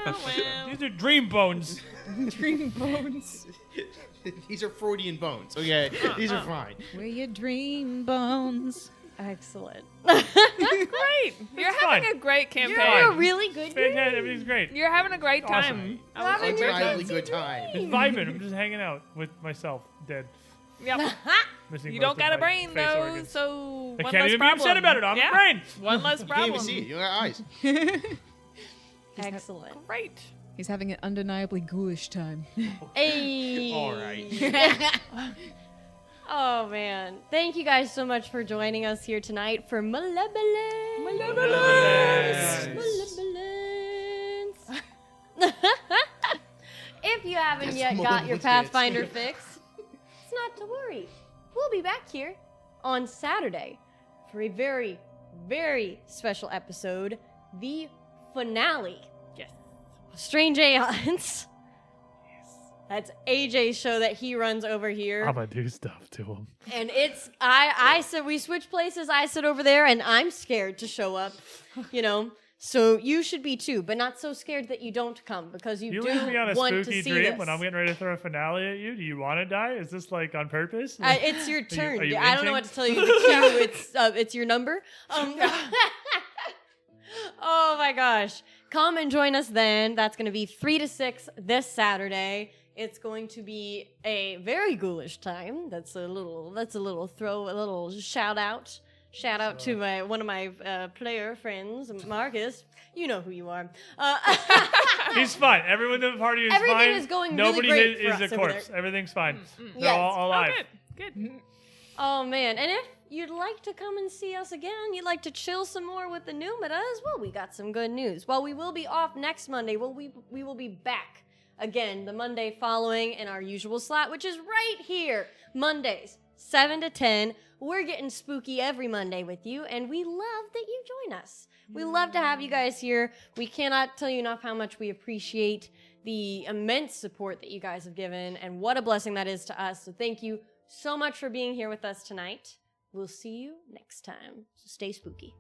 B: well.
C: These are dream bones.
F: Dream bones.
D: These are Freudian bones. Okay, these are fine.
F: Where your dream bones.
A: Excellent.
B: Great. You're
C: It's
B: having
C: fine.
B: a great campaign.
A: You're having a really good
C: Fantastic.
A: day.
C: Everything's great.
B: You're having a great time.
C: Awesome.
B: I was
A: Having your
D: Undeniably
A: fancy
D: good time.
C: Just vibing. I'm just hanging out with myself, dead.
B: Yep.
C: Missing
B: You
C: most
B: don't
C: of
B: got a
C: my
B: brain
C: face
B: though,
C: organs.
B: so
C: I
B: one
C: can't
B: less
C: even
B: problem.
C: be upset about it. I'm
B: yeah.
C: a brain.
B: One less
D: You can't
B: problem.
D: even see it. You got eyes.
A: Excellent.
B: Great.
F: He's having an undeniably ghoulish time.
A: Hey.
D: All right.
A: Oh man. Thank you guys so much for joining us here tonight for Malevolence. If you haven't
D: That's
A: yet got your
D: Malevolence.
A: Pathfinder fix, it's not to worry. We'll be back here on Saturday for a very, very special episode, the finale.
B: Yes.
A: Strange Aeons. That's AJ's show that he runs over here.
C: I'm gonna do stuff to him.
A: And it's I said we switch places. I sit over there and I'm scared to show up, you know. So you should be too, but not so scared that you don't come because you
C: You
A: do
C: leave me on a
A: want to
C: spooky
A: see
C: dream
A: this.
C: when I'm getting ready to throw a finale at you. Do you want to die? Is this like on purpose?
A: It's your turn.
C: are you
A: I don't know
C: inching?
A: what to tell you. The cue, it's your number. Oh my gosh. Come and join us then. That's going to be 3 to 6 this Saturday It's going to be a very ghoulish time. That's a little shout out. Shout out to one of my player friends, Marcus. You know who you are.
C: He's fine. Everyone in the party is
A: Everything
C: fine.
A: is going
C: Nobody
A: really great for
C: is
A: us
C: a
A: over
C: corpse.
A: there.
C: Everything's fine. They're
A: Yes.
C: all alive.
B: Good.
A: Oh man, and if you'd like to come and see us again, you'd like to chill some more with the Numidas, well, we got some good news. While we will be off next Monday, we will be back again the Monday following in our usual slot, which is right here. Mondays, 7 to 10. We're getting spooky every Monday with you, and we love that you join us. We love to have you guys here. We cannot tell you enough how much we appreciate the immense support that you guys have given, and what a blessing that is to us. So thank you so much for being here with us tonight. We'll see you next time. So stay spooky.